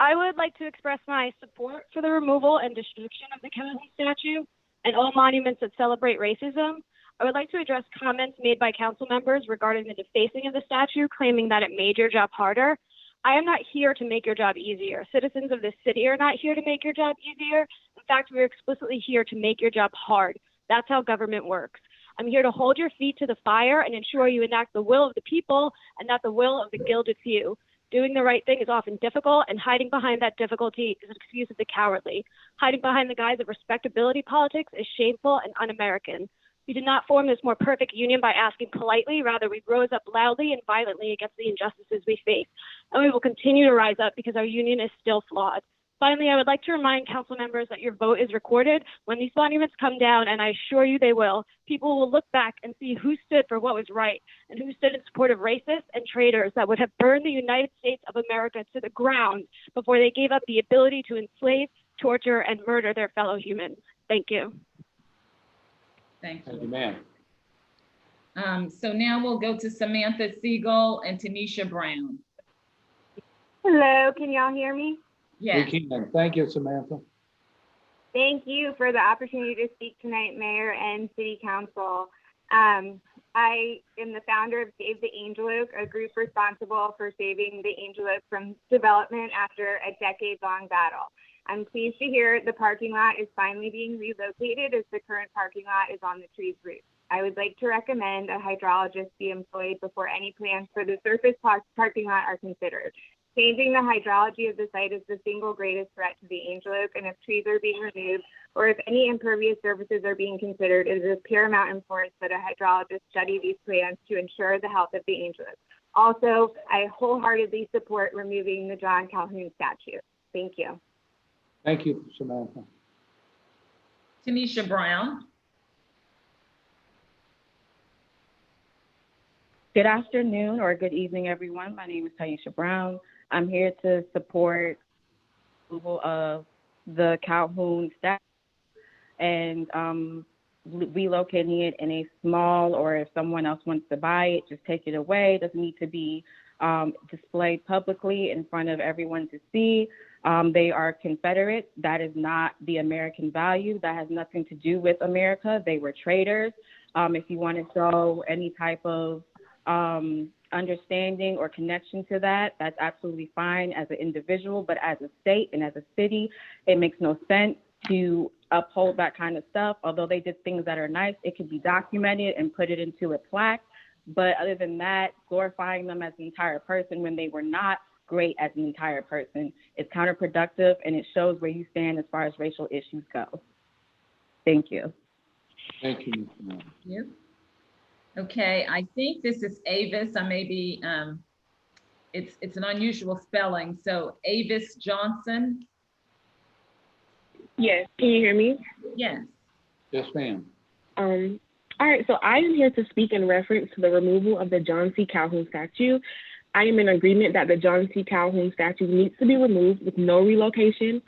I would like to express my support for the removal and destruction of the Calhoun statue and all monuments that celebrate racism. I would like to address comments made by council members regarding the defacing of the statue, claiming that it made your job harder. I am not here to make your job easier. Citizens of this city are not here to make your job easier. In fact, we're explicitly here to make your job hard. That's how government works. I'm here to hold your feet to the fire and ensure you enact the will of the people and not the will of the gilded few. Doing the right thing is often difficult, and hiding behind that difficulty is an excuse of the cowardly. Hiding behind the guise of respectability politics is shameful and un-American. We did not form this more perfect union by asking politely. Rather, we rose up loudly and violently against the injustices we face. And we will continue to rise up because our union is still flawed. Finally, I would like to remind council members that your vote is recorded. When these monuments come down, and I assure you they will, people will look back and see who stood for what was right and who stood in support of racists and traitors that would have burned the United States of America to the ground before they gave up the ability to enslave, torture, and murder their fellow humans. Thank you. Thank you. Thank you, ma'am. So now we'll go to Samantha Siegel and Tanisha Brown. Hello, can y'all hear me? Yes. We can. Thank you, Samantha. Thank you for the opportunity to speak tonight, Mayor and City Council. I am the founder of Save the Angel Oak, a group responsible for saving the Angel Oak from development after a decade-long battle. I'm pleased to hear the parking lot is finally being relocated as the current parking lot is on the tree's roots. I would like to recommend a hydrologist be employed before any plans for the surface parking lot are considered. Changing the hydrology of the site is the single greatest threat to the Angel Oak, and if trees are being removed or if any impervious surfaces are being considered, it is of paramount importance that a hydrologist study these plans to ensure the health of the Angel Oak. Also, I wholeheartedly support removing the John Calhoun statue. Thank you. Thank you, Samantha. Tanisha Brown. Good afternoon or good evening, everyone. My name is Tanisha Brown. I'm here to support approval of the Calhoun statue and relocating it in a small, or if someone else wants to buy it, just take it away. It doesn't need to be displayed publicly in front of everyone to see. They are Confederate. That is not the American value. That has nothing to do with America. They were traitors. If you want to show any type of understanding or connection to that, that's absolutely fine as an individual, but as a state and as a city, it makes no sense to uphold that kind of stuff. Although they did things that are nice, it could be documented and put it into a plaque. But other than that, glorifying them as an entire person when they were not great as an entire person is counterproductive, and it shows where you stand as far as racial issues go. Thank you. Thank you. Thank you. Okay, I think this is Avis. I may be, it's an unusual spelling. So Avis Johnson. Yes, can you hear me? Yes. Yes, ma'am. All right, so I am here to speak in reference to the removal of the John C. Calhoun statue. I am in agreement that the John C. Calhoun statue needs to be removed with no relocation.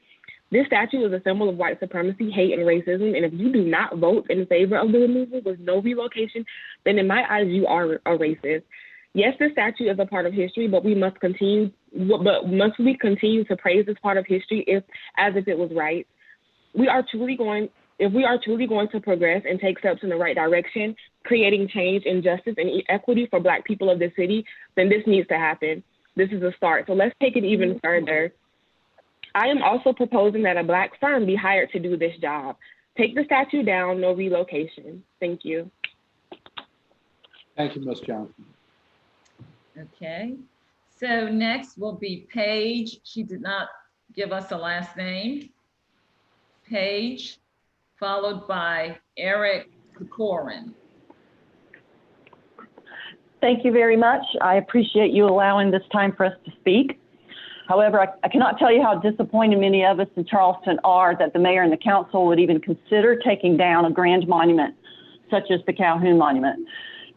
This statue is a symbol of white supremacy, hate, and racism, and if you do not vote in favor of the removal with no relocation, then in my eyes, you are a racist. Yes, this statue is a part of history, but must we continue to praise this part of history as if it was right? If we are truly going to progress and take steps in the right direction, creating change and justice and equity for Black people of the city, then this needs to happen. This is a start. So let's take it even further. I am also proposing that a Black firm be hired to do this job. Take the statue down, no relocation. Thank you. Thank you, Ms. Johnson. Okay. So next will be Paige. She did not give us a last name. Paige, followed by Eric Kokorin. Thank you very much. I appreciate you allowing this time for us to speak. However, I cannot tell you how disappointed many of us in Charleston are that the mayor and the council would even consider taking down a grand monument, such as the Calhoun Monument.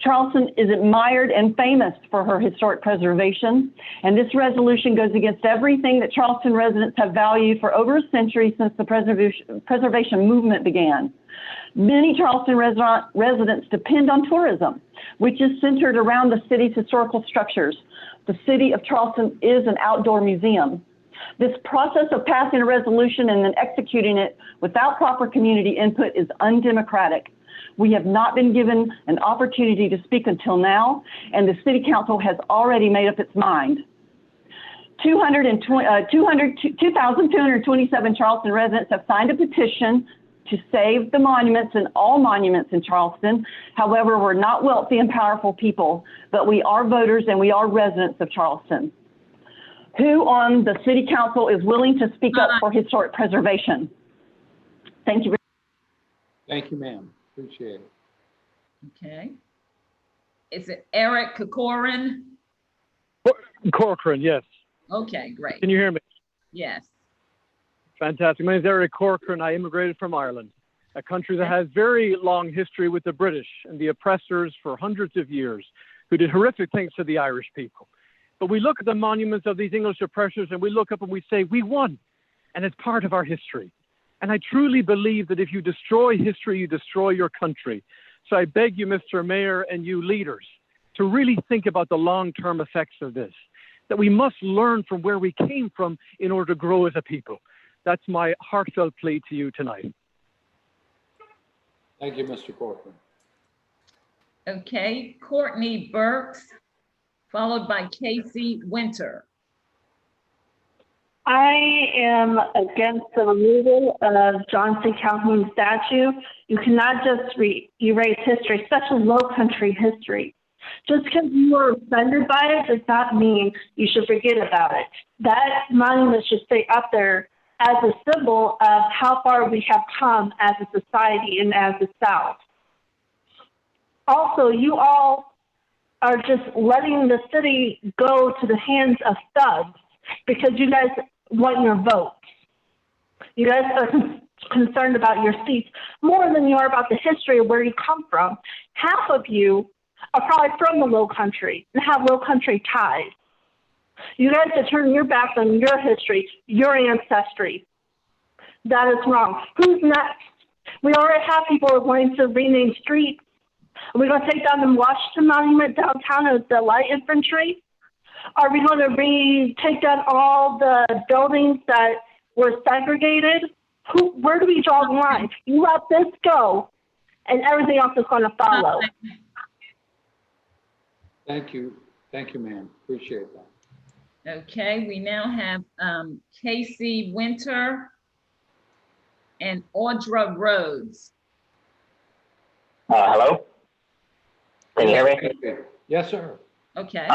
Charleston is admired and famous for her historic preservation, and this resolution goes against everything that Charleston residents have valued for over a century since the preservation movement began. Many Charleston residents depend on tourism, which is centered around the city's historical structures. The city of Charleston is an outdoor museum. This process of passing a resolution and then executing it without proper community input is undemocratic. We have not been given an opportunity to speak until now, and the City Council has already made up its mind. 2,227 Charleston residents have signed a petition to save the monuments and all monuments in Charleston. However, we're not wealthy and powerful people, but we are voters and we are residents of Charleston. Who on the city council is willing to speak up for historic preservation? Thank you. Thank you, ma'am. Appreciate it. Okay. Is it Eric Corcoran? Corcoran, yes. Okay, great. Can you hear me? Yes. Fantastic. My name is Eric Corcoran. I immigrated from Ireland, a country that has very long history with the British and the oppressors for hundreds of years, who did horrific things to the Irish people. But we look at the monuments of these English oppressors and we look up and we say, we won, and it's part of our history. And I truly believe that if you destroy history, you destroy your country. So I beg you, Mr. Mayor, and you leaders, to really think about the long-term effects of this, that we must learn from where we came from in order to grow as a people. That's my heartfelt plea to you tonight. Thank you, Mr. Corcoran. Okay, Courtney Burks, followed by Casey Winter. I am against the removal of John C. Calhoun statue. You cannot just erase history, especially low country history. Just because you were offended by it does not mean you should forget about it. That monument should stay up there as a symbol of how far we have come as a society and as the South. Also, you all are just letting the city go to the hands of thugs because you guys want your votes. You guys are concerned about your seats more than you are about the history of where you come from. Half of you are probably from the Low Country and have Low Country ties. You guys are turning your backs on your history, your ancestry. That is wrong. Who's next? We already have people wanting to rename streets. Are we going to take down the Washington Monument downtown as the light infantry? Are we going to take down all the buildings that were segregated? Where do we draw the line? You let this go, and everything else is going to follow. Thank you. Thank you, ma'am. Appreciate that. Okay, we now have Casey Winter and Audra Rhodes. Hello? Can you hear me? Yes, sir. Okay.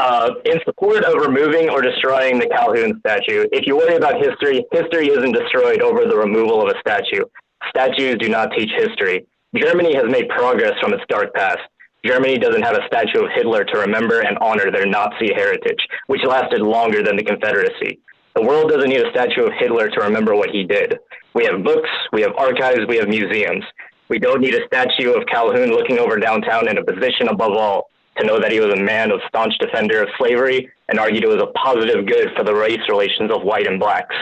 In support of removing or destroying the Calhoun statue, if you worry about history, history isn't destroyed over the removal of a statue. Statues do not teach history. Germany has made progress from its dark past. Germany doesn't have a statue of Hitler to remember and honor their Nazi heritage, which lasted longer than the Confederacy. The world doesn't need a statue of Hitler to remember what he did. We have books, we have archives, we have museums. We don't need a statue of Calhoun looking over downtown in a position above all to know that he was a man of staunch defender of slavery and argued it was a positive good for the race relations of white and blacks.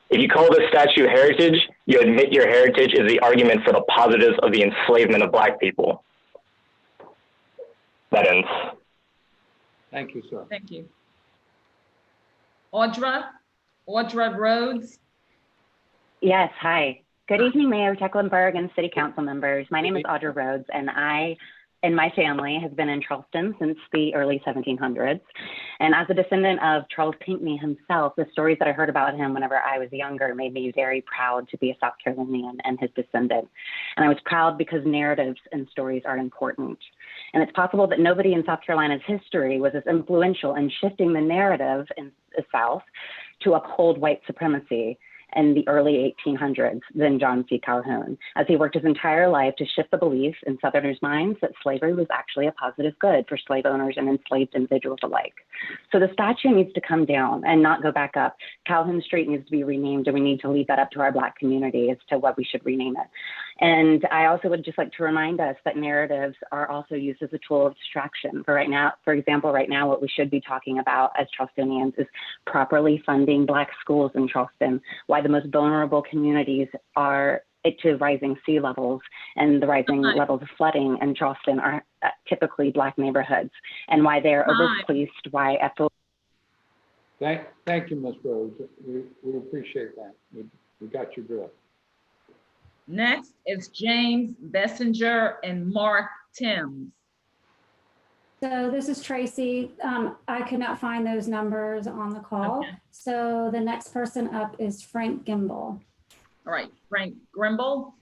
If you call this statue heritage, you admit your heritage is the argument for the positives of the enslavement of black people. That ends. Thank you, sir. Thank you. Audra Rhodes. Yes, hi. Good evening, Mayor Tecklenburg and City Council members. My name is Audra Rhodes, and I and my family has been in Charleston since the early 1700s. And as a descendant of Charles Pinckney himself, the stories that I heard about him whenever I was younger made me very proud to be a South Carolinian and his descendant. And I was proud because narratives and stories are important. And it's possible that nobody in South Carolina's history was as influential in shifting the narrative in the South to uphold white supremacy in the early 1800s than John C. Calhoun, as he worked his entire life to shift the belief in Southerners' minds that slavery was actually a positive good for slave owners and enslaved individuals alike. So the statue needs to come down and not go back up. Calhoun Street needs to be renamed, and we need to leave that up to our Black community as to what we should rename it. And I also would just like to remind us that narratives are also used as a tool of distraction. For example, right now, what we should be talking about as Charlestonians is properly funding Black schools in Charleston, why the most vulnerable communities are to rising sea levels and the rising levels of flooding in Charleston are typically Black neighborhoods, and why they're overpoliced, why Thank you, Ms. Rhodes. We appreciate that. We got your drift. Next is James Bessinger and Mark Timms. So this is Tracy. I could not find those numbers on the call. Okay. So the next person up is Frank Gimble. All right, Frank Grimble.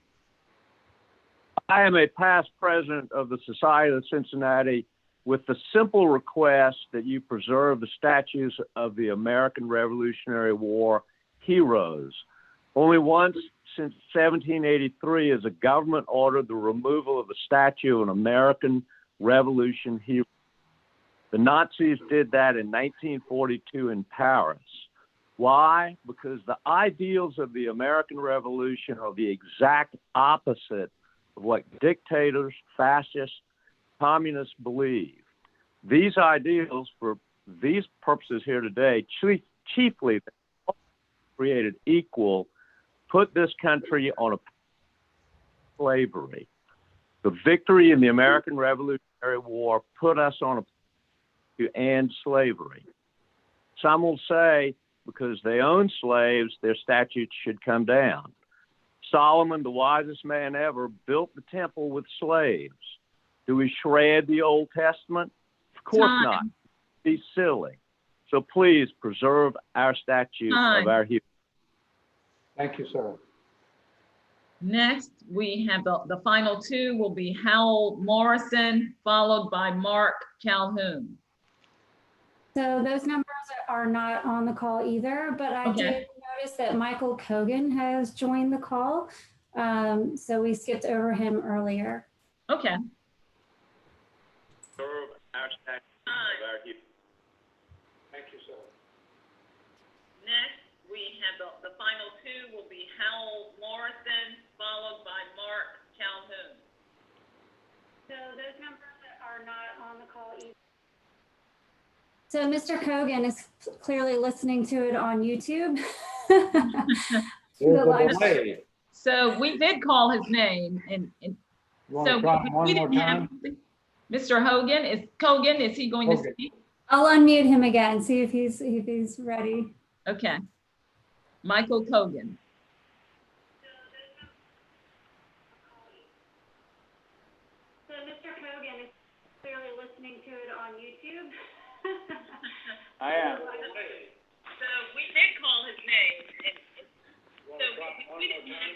I am a past president of the Society of Cincinnati with the simple request that you preserve the statues of the American Revolutionary War heroes. Only once since 1783 has a government ordered the removal of a statue of an American Revolution hero. The Nazis did that in 1942 in Paris. Why? Because the ideals of the American Revolution are the exact opposite of what dictators, fascists, communists believe. These ideals, for these purposes here today, chiefly created equal, put this country on a slavery. The victory in the American Revolutionary War put us on a to end slavery. Some will say because they own slaves, their statutes should come down. Solomon, the wisest man ever, built the temple with slaves. Do we shred the Old Testament? Of course not. Be silly. So please preserve our statues of our heroes. Thank you, sir. Next, we have the final two will be Howell Morrison, followed by Mark Calhoun. So those numbers are not on the call either, but I did notice that Michael Kogan has joined the call. So we skipped over him earlier. Okay. Preserve our statues of our heroes. Thank you, sir. Next, we have the final two will be Howell Morrison, followed by Mark Calhoun. So those numbers are not on the call either. So Mr. Kogan is clearly listening to it on YouTube. So we did call his name, and so we didn't have Mr. Kogan. Is he going to speak? I'll unmute him again. See if he's ready. Okay. Michael Kogan. So Mr. Kogan is clearly listening to it on YouTube. I am. So we did call his name, and so we didn't have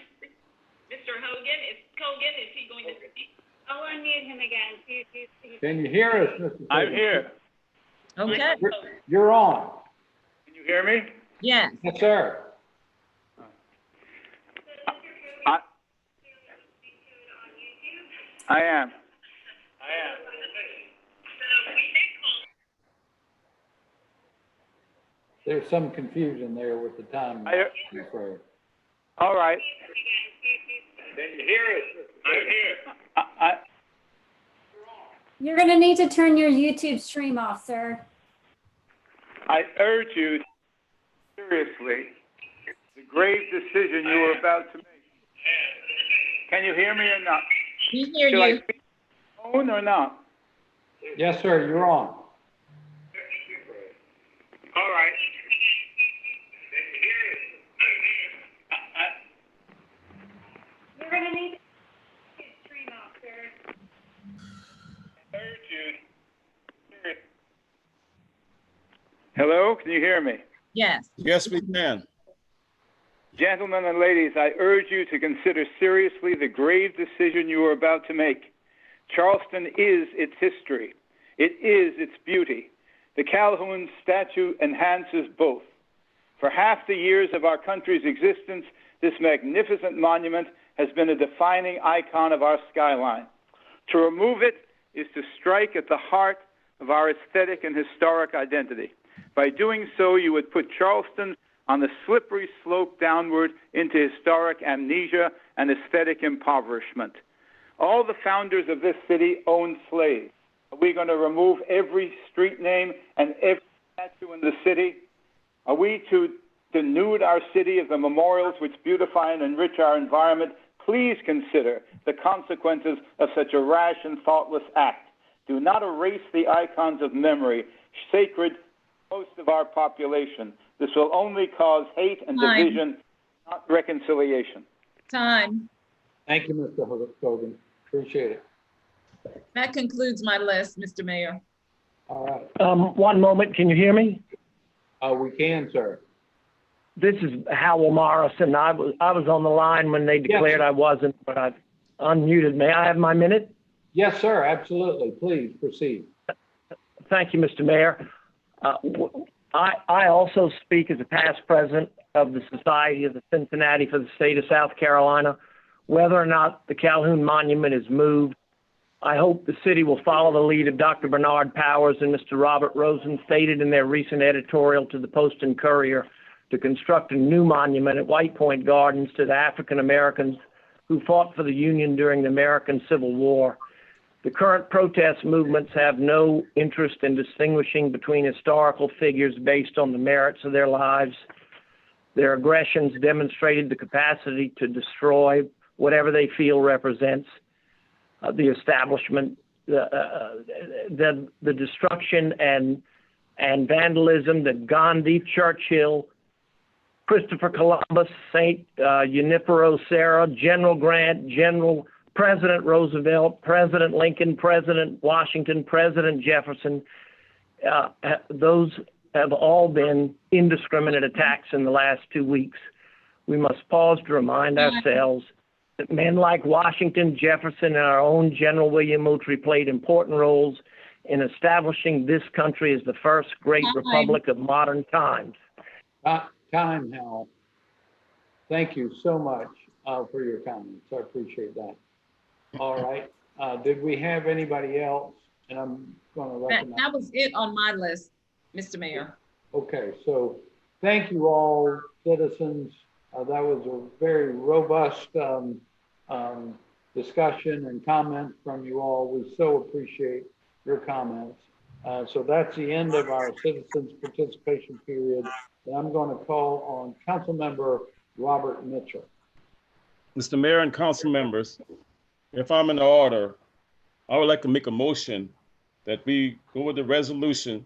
Mr. Kogan. Is he going to speak? I'll unmute him again. See if he's Can you hear us, Mr. Kogan? I'm here. Okay. You're on. Can you hear me? Yes. Yes, sir. I am. There's some confusion there with the time. All right. Can you hear us? I'm here. You're going to need to turn your YouTube stream off, sir. I urge you, seriously, the grave decision you are about to make. Can you hear me or not? We hear Should you. I speak on the phone or not? Yes, sir, you're on. All right. You're going to need to turn your stream off, sir. I urge you, seriously. Hello, can you hear me? Yes. Yes, we can. Gentlemen and ladies, I urge you to consider seriously the grave decision you are about to make. Charleston is its history. It is its beauty. The Calhoun statue enhances both. For half the years of our country's existence, this magnificent monument has been a defining icon of our skyline. To remove it is to strike at the heart of our aesthetic and historic identity. By doing so, you would put Charleston on the slippery slope downward into historic amnesia and aesthetic impoverishment. All the founders of this city owned slaves. Are we going to remove every street name and every statue in the city? Are we to denude our city of the memorials which beautify and enrich our environment? Please consider the consequences of such a rash and thoughtless act. Do not erase the icons of memory, sacred to most of our population. This will only cause hate and division, not reconciliation. Time. Thank you, Mr. Kogan. Appreciate it. That concludes my list, Mr. Mayor. All right. One moment, can you hear me? We can, sir. This is Howell Morrison. I was on the line when they declared I wasn't, but I unmuted. May I have my minute? Yes, sir, absolutely. Please proceed. Thank you, Mr. Mayor. I also speak as a past president of the Society of the Cincinnati for the state of South Carolina. Whether or not the Calhoun Monument is moved, I hope the city will follow the lead of Dr. Bernard Powers and Mr. Robert Rosen stated in their recent editorial to the Post and Courier to construct a new monument at White Point Gardens to the African Americans who fought for the Union during the American Civil War. The current protest movements have no interest in distinguishing between historical figures based on the merits of their lives. Their aggressions demonstrated the capacity to destroy whatever they feel represents the establishment, the destruction and vandalism that Gandhi, Churchill, Christopher Columbus, St. Junipero Serra, General Grant, President Roosevelt, President Lincoln, President Washington, President Jefferson, those have all been indiscriminate attacks in the last 2 weeks. We must pause to remind ourselves that men like Washington, Jefferson, and our own General William Moultrie played important roles in establishing this country as the first great republic of modern times. Time, Hal. Thank you so much for your comments. I appreciate that. All right. Did we have anybody else? And I'm going to recognize. That was it on my list, Mr. Mayor. Okay, so thank you all, citizens. That was a very robust discussion and comment from you all. We so appreciate your comments. So that's the end of our citizens participation period. And I'm going to call on Councilmember Robert Mitchell. Mr. Mayor and council members, if I'm in order, I would like to make a motion that we go with the resolution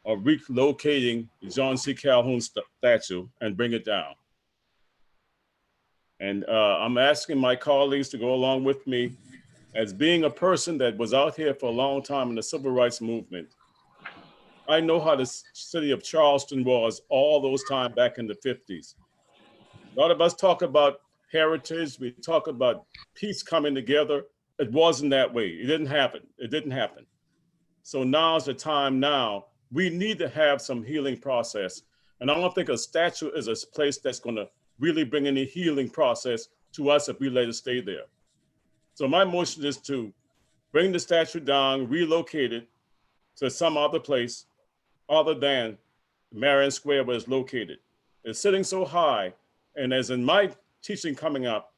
of relocating the John C. Calhoun statue and bring it down. And I'm asking my colleagues to go along with me. As being a person that was out here for a long time in the civil rights movement, I know how the city of Charleston was all those time back in the 50s. A lot of us talk about heritage, we talk about peace coming together. It wasn't that way. It didn't happen. It didn't happen. So now's the time now. We need to have some healing process. And I don't think a statue is a place that's gonna really bring any healing process to us if we let it stay there. So my motion is to bring the statue down, relocate it to some other place other than Merriam Square where it's located. It's sitting so high, and as in my teaching coming up,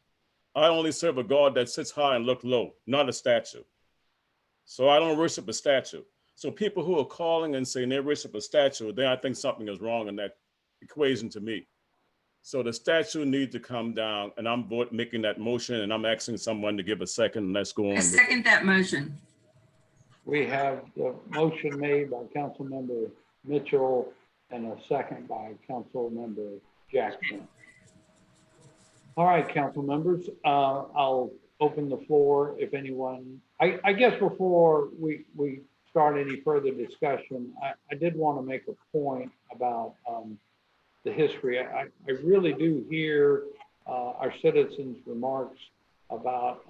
I only serve a God that sits high and look low, not a statue. So I don't worship a statue. So people who are calling and saying they worship a statue, then I think something is wrong in that equation to me. So the statue needs to come down, and I'm making that motion, and I'm asking someone to give a second, and let's go on. I second that motion. We have the motion made by Councilmember Mitchell and a second by Councilmember Jackson. All right, council members, I'll open the floor if anyone, I guess before we start any further discussion, I did want to make a point about the history. I really do hear our citizens' remarks about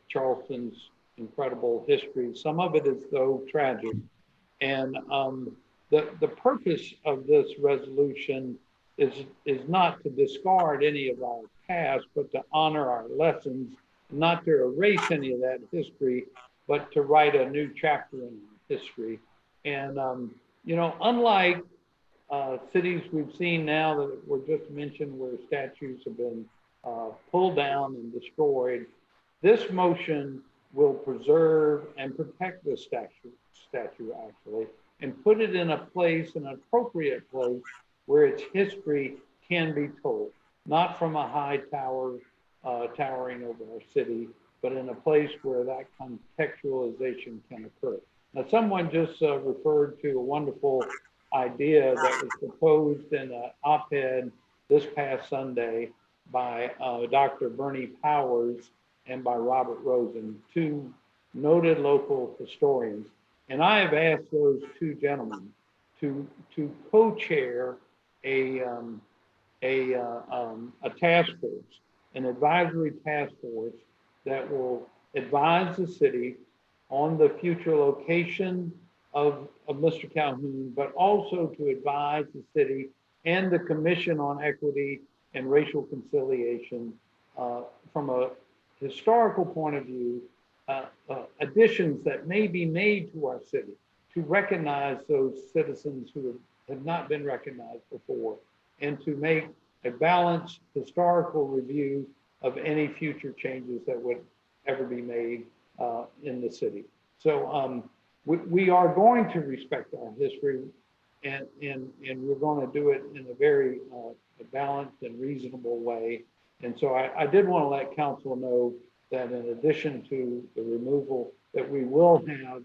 Charleston's incredible history. Some of it is though tragic. And the purpose of this resolution is not to discard any of our past, but to honor our lessons, not to erase any of that history, but to write a new chapter in history. And, you know, unlike cities we've seen now that were just mentioned where statues have been pulled down and destroyed, this motion will preserve and protect the statue actually, and put it in a place, an appropriate place where its history can be told, not from a high tower towering over our city, but in a place where that contextualization can occur. Now, someone just referred to a wonderful idea that was proposed in an op-ed this past Sunday by Dr. Bernie Powers and by Robert Rosen, two noted local historians. And I have asked those two gentlemen to co-chair a task force, an advisory task force that will advise the city on the future location of Mr. Calhoun, but also to advise the city and the Commission on Equity and Racial Conciliation from a historical point of view, additions that may be made to our city to recognize those citizens who have not been recognized before, and to make a balanced historical review of any future changes that would ever be made in the city. So we are going to respect our history, and we're going to do it in a very balanced and reasonable way. And so I did want to let council know that in addition to the removal, that we will have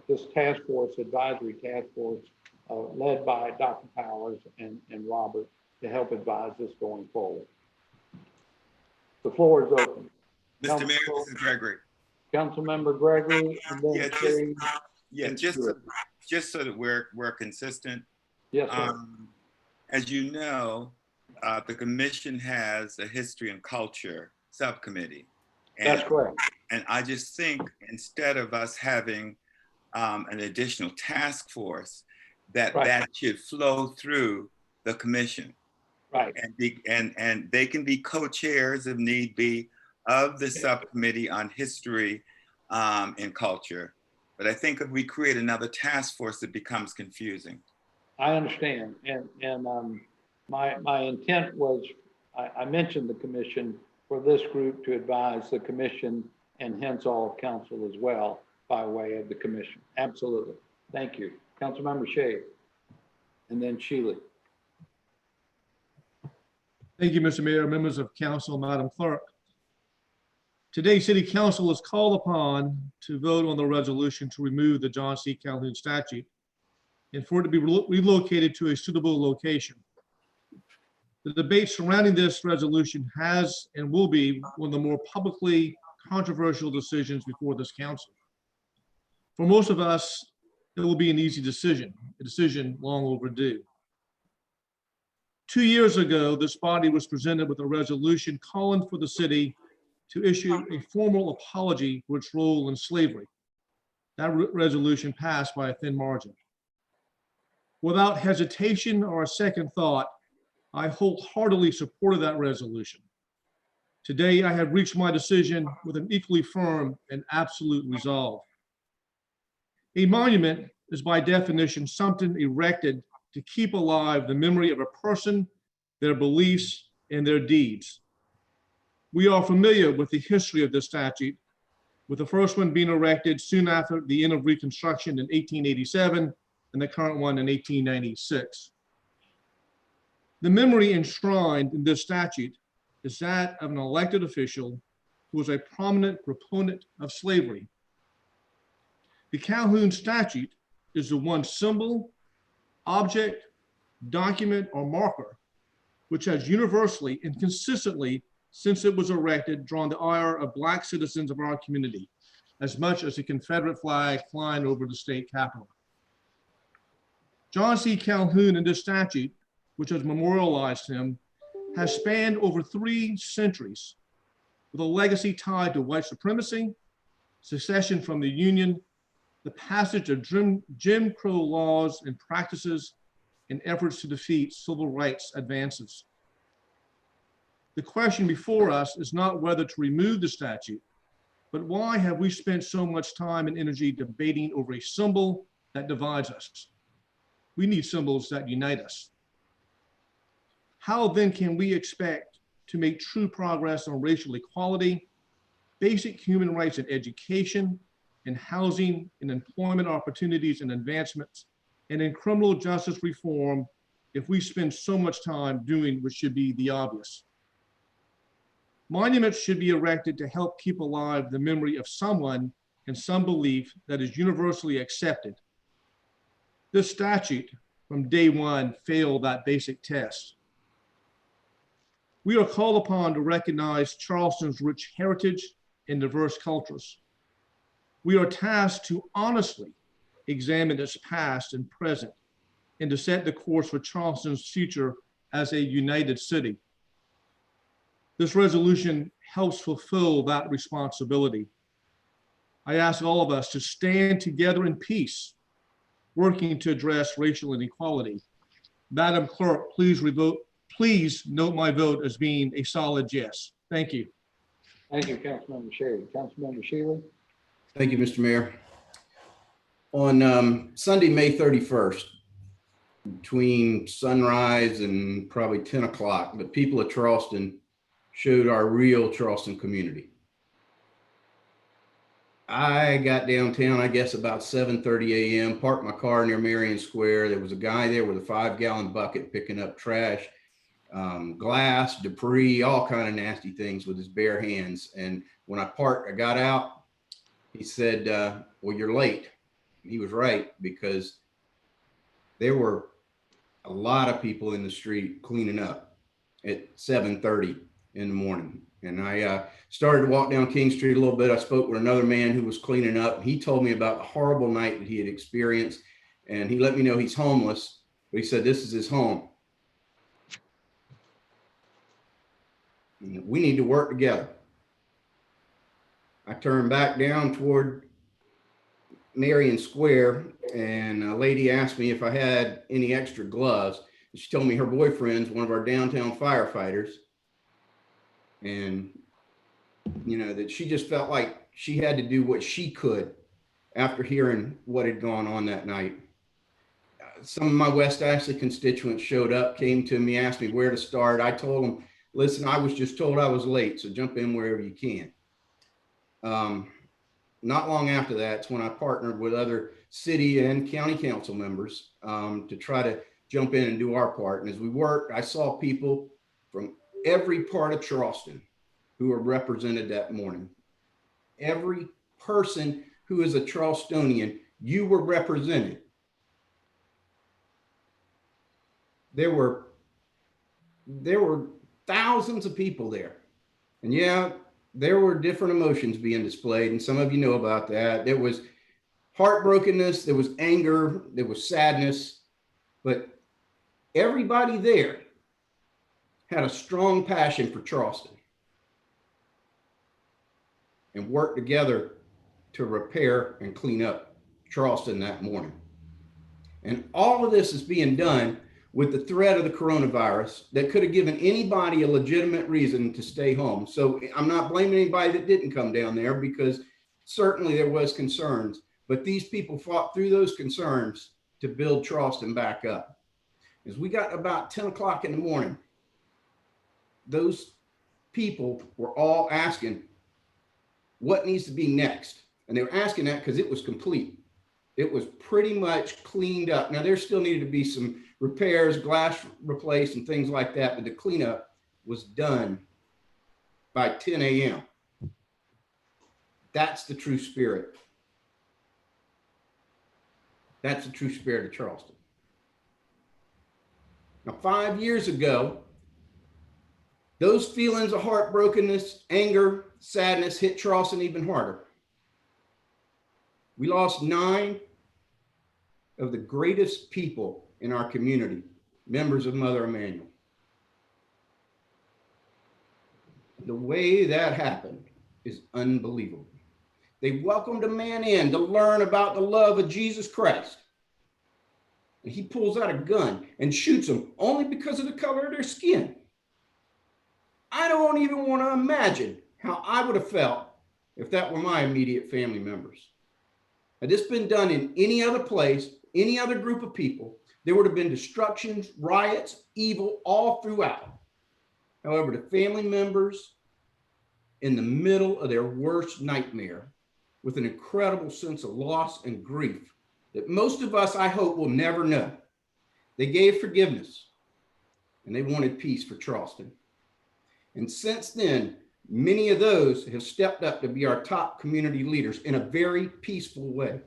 this task force, advisory task force, led by Dr. Powers and Robert to help advise us going forward. The floor is open. Mr. Mayor, this is Gregory. Councilmember Gregory, and then just so that we're consistent. Yes, sir. As you know, the commission has a history and culture subcommittee. That's correct. And I just think instead of us having an additional task force, that should flow through the commission. Right. And they can be co-chairs if need be of the subcommittee on history and culture. But I think if we create another task force, it becomes confusing. I understand. And my intent was, I mentioned the commission for this group to advise the commission and hence all of council as well by way of the commission. Absolutely. Thank you. Councilmember Shea, and then Shealy. Thank you, Mr. Mayor, members of council, Madam Clerk. Today, City Council is called upon to vote on the resolution to remove the John C. Calhoun statue and for it to be relocated to a suitable location. The debate surrounding this resolution has and will be one of the more publicly controversial decisions before this council. For most of us, it will be an easy decision, a decision long overdue. 2 years ago, this body was presented with a resolution calling for the city to issue a formal apology for its role in slavery. That resolution passed by a thin margin. Without hesitation or a second thought, I wholeheartedly supported that resolution. Today, I have reached my decision with an equally firm and absolute resolve. A monument is by definition something erected to keep alive the memory of a person, their beliefs, and their deeds. We are familiar with the history of this statute, with the first one being erected soon after the end of Reconstruction in 1887 and the current one in 1896. The memory enshrined in this statute is that of an elected official who was a prominent proponent of slavery. The Calhoun statute is the one symbol, object, document, or marker which has universally and consistently, since it was erected, drawn the ire of Black citizens of our community, as much as the Confederate flag flying over the state capitol. John C. Calhoun in this statute, which has memorialized him, has spanned over 3 centuries with a legacy tied to white supremacy, secession from the Union, the passage of Jim Crow laws and practices, and efforts to defeat civil rights advances. The question before us is not whether to remove the statute, but why have we spent so much time and energy debating over a symbol that divides us? We need symbols that unite us. How then can we expect to make true progress on racial equality, basic human rights in education, in housing, in employment opportunities and advancements, and in criminal justice reform if we spend so much time doing what should be the obvious? Monuments should be erected to help keep alive the memory of someone and some belief that is universally accepted. This statute, from day one, failed that basic test. We are called upon to recognize Charleston's rich heritage and diverse cultures. We are tasked to honestly examine its past and present and to set the course for Charleston's future as a united city. This resolution helps fulfill that responsibility. I ask all of us to stand together in peace, working to address racial inequality. Madam Clerk, please note my vote as being a solid yes. Thank you. Thank you, Councilmember Sherry. Councilmember Shealy? Thank you, Mr. Mayor. On Sunday, May 31st, between sunrise and probably 10 o'clock, the people of Charleston showed our real Charleston community. I got downtown, I guess about 7:30 a.m., parked my car near Merriam Square. There was a guy there with a 5-gallon bucket picking up trash, glass, debris, all kind of nasty things with his bare hands. And when I parked, I got out, he said, well, you're late. He was right, because there were a lot of people in the street cleaning up at 7:30 in the morning. And I started to walk down King Street a little bit. I spoke with another man who was cleaning up. He told me about the horrible night that he had experienced. And he let me know he's homeless, but he said this is his home. We need to work together. I turned back down toward Merriam Square, and a lady asked me if I had any extra gloves. She told me her boyfriend's one of our downtown firefighters, and you know, that she just felt like she had to do what she could after hearing what had gone on that night. Some of my West Ashley constituents showed up, came to me, asked me where to start. I told them, listen, I was just told I was late, so jump in wherever you can. Not long after that, it's when I partnered with other city and county council members to try to jump in and do our part. And as we worked, I saw people from every part of Charleston who were represented that morning. Every person who is a Charlestonian, you were represented. There were thousands of people there. And yeah, there were different emotions being displayed, and some of you know about that. There was heartbrokenness, there was anger, there was sadness, but everybody there had a strong passion for Charleston and worked together to repair and clean up Charleston that morning. And all of this is being done with the threat of the coronavirus that could have given anybody a legitimate reason to stay home. So I'm not blaming anybody that didn't come down there, because certainly there was concerns, but these people fought through those concerns to build Charleston back up. As we got about 10 o'clock in the morning, those people were all asking what needs to be next. And they were asking that because it was complete. It was pretty much cleaned up. Now there still needed to be some repairs, glass replaced and things like that, but the cleanup was done by 10 a.m. That's the true spirit. That's the true spirit of Charleston. Now, 5 years ago, those feelings of heartbrokenness, anger, sadness hit Charleston even harder. We lost 9 of the greatest people in our community, members of Mother Emanuel. The way that happened is unbelievable. They welcomed a man in to learn about the love of Jesus Christ. And he pulls out a gun and shoots them only because of the color of their skin. I don't even want to imagine how I would have felt if that were my immediate family members. Had this been done in any other place, any other group of people, there would have been destructions, riots, evil all throughout. However, the family members in the middle of their worst nightmare, with an incredible sense of loss and grief that most of us, I hope, will never know, they gave forgiveness and they wanted peace for Charleston. And since then, many of those have stepped up to be our top community leaders in a very peaceful way.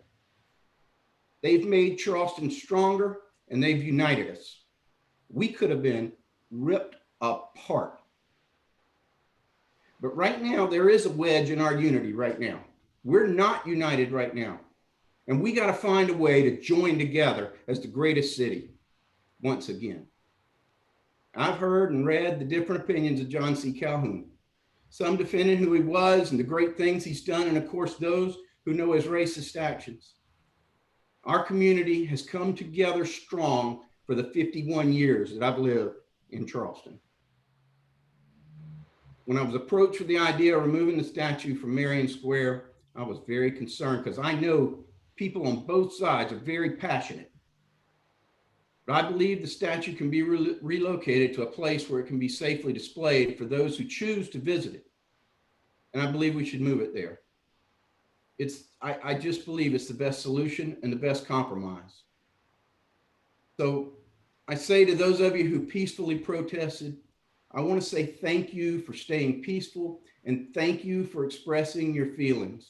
They've made Charleston stronger and they've united us. We could have been ripped apart. But right now, there is a wedge in our unity right now. We're not united right now. And we got to find a way to join together as the greatest city once again. I've heard and read the different opinions of John C. Calhoun. Some defending who he was and the great things he's done, and of course those who know his racist actions. Our community has come together strong for the 51 years that I've lived in Charleston. When I was approached with the idea of removing the statue from Merriam Square, I was very concerned because I know people on both sides are very passionate. But I believe the statue can be relocated to a place where it can be safely displayed for those who choose to visit it. And I believe we should move it there. I just believe it's the best solution and the best compromise. So I say to those of you who peacefully protested, I want to say thank you for staying peaceful and thank you for expressing your feelings.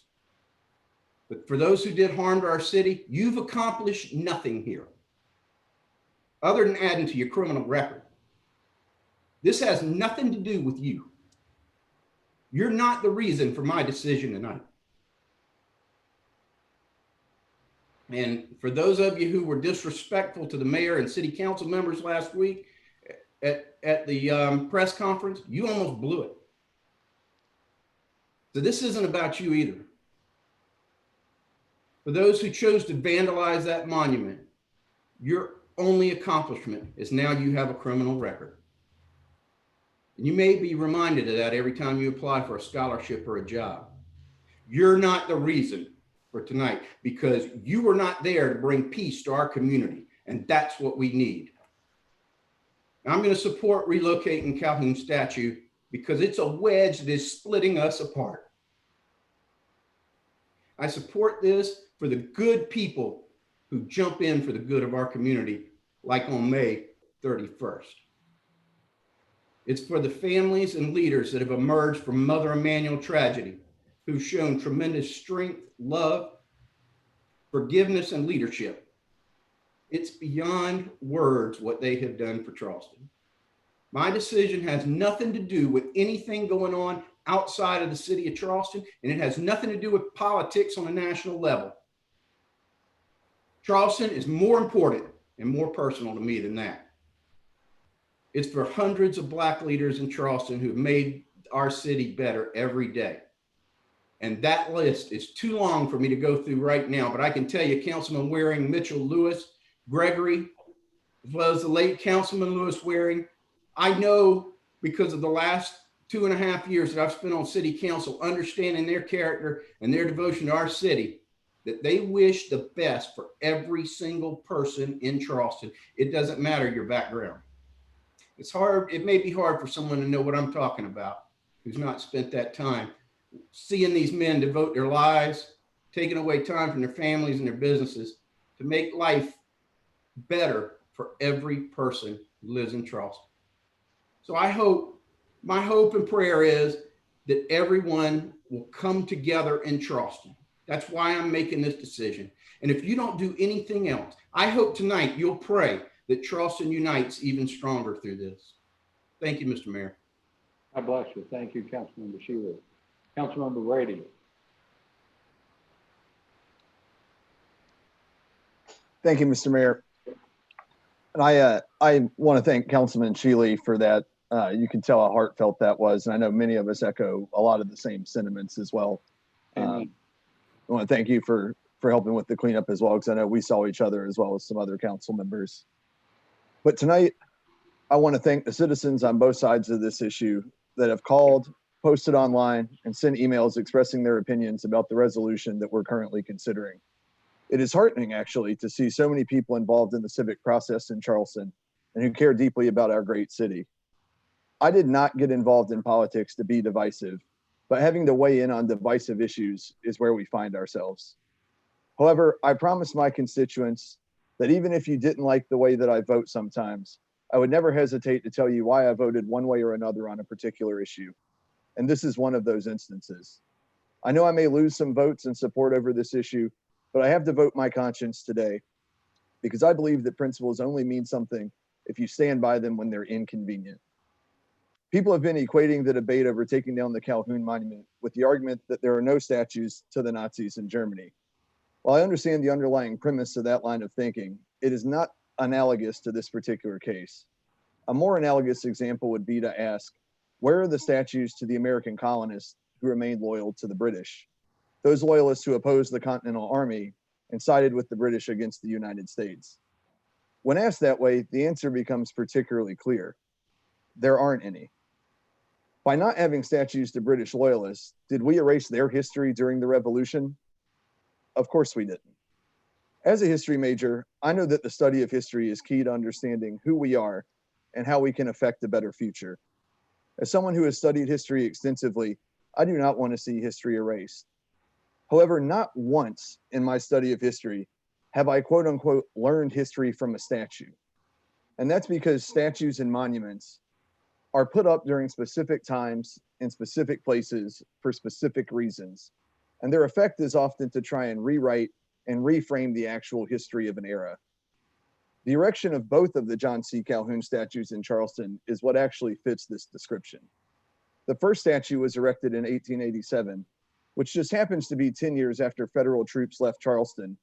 But for those who did harm to our city, you've accomplished nothing here other than adding to your criminal record. This has nothing to do with you. You're not the reason for my decision tonight. And for those of you who were disrespectful to the mayor and city council members last week at the press conference, you almost blew it. So this isn't about you either. For those who chose to vandalize that monument, your only accomplishment is now you have a criminal record. And you may be reminded of that every time you apply for a scholarship or a job. You're not the reason for tonight because you were not there to bring peace to our community. And that's what we need. I'm going to support relocating Calhoun statue because it's a wedge that is splitting us apart. I support this for the good people who jump in for the good of our community, like on May 31st. It's for the families and leaders that have emerged from Mother Emanuel tragedy, who've shown tremendous strength, love, forgiveness, and leadership. It's beyond words what they have done for Charleston. My decision has nothing to do with anything going on outside of the city of Charleston, and it has nothing to do with politics on a national level. Charleston is more important and more personal to me than that. It's for hundreds of Black leaders in Charleston who've made our city better every day. And that list is too long for me to go through right now, but I can tell you Councilman Waring, Mitchell, Lewis, Gregory, as well as the late Councilman Lewis Waring. I know because of the last 2.5 years that I've spent on city council, understanding their character and their devotion to our city, that they wish the best for every single person in Charleston. It doesn't matter your background. It's hard, it may be hard for someone to know what I'm talking about who's not spent that time seeing these men devote their lives, taking away time from their families and their businesses to make life better for every person who lives in Charleston. So my hope and prayer is that everyone will come together in Charleston. That's why I'm making this decision. And if you don't do anything else, I hope tonight you'll pray that Charleston unites even stronger through this. Thank you, Mr. Mayor. God bless you. Thank you, Councilmember Shealy. Councilmember Brady. Thank you, Mr. Mayor. And I want to thank Councilman Shealy for that. You can tell how heartfelt that was. And I know many of us echo a lot of the same sentiments as well. I want to thank you for helping with the cleanup as well, because I know we saw each other as well as some other council members. But tonight, I want to thank the citizens on both sides of this issue that have called, posted online, and sent emails expressing their opinions about the resolution that we're currently considering. It is heartening, actually, to see so many people involved in the civic process in Charleston and who care deeply about our great city. I did not get involved in politics to be divisive, but having to weigh in on divisive issues is where we find ourselves. However, I promised my constituents that even if you didn't like the way that I vote sometimes, I would never hesitate to tell you why I voted one way or another on a particular issue. And this is one of those instances. I know I may lose some votes and support over this issue, but I have to vote my conscience today because I believe that principles only mean something if you stand by them when they're inconvenient. People have been equating the debate over taking down the Calhoun Monument with the argument that there are no statues to the Nazis in Germany. While I understand the underlying premise of that line of thinking, it is not analogous to this particular case. A more analogous example would be to ask, where are the statues to the American colonists who remained loyal to the British? those loyalists who opposed the Continental Army and sided with the British against the United States. When asked that way, the answer becomes particularly clear. There aren't any. By not having statues to British loyalists, did we erase their history during the Revolution? Of course we didn't. As a history major, I know that the study of history is key to understanding who we are and how we can affect a better future. As someone who has studied history extensively, I do not want to see history erased. However, not once in my study of history have I quote unquote learned history from a statue. And that's because statues and monuments are put up during specific times in specific places for specific reasons. And their effect is often to try and rewrite and reframe the actual history of an era. The erection of both of the John C. Calhoun statues in Charleston is what actually fits this description. The first statue was erected in 1887, which just happens to be 10 years after federal troops left Charleston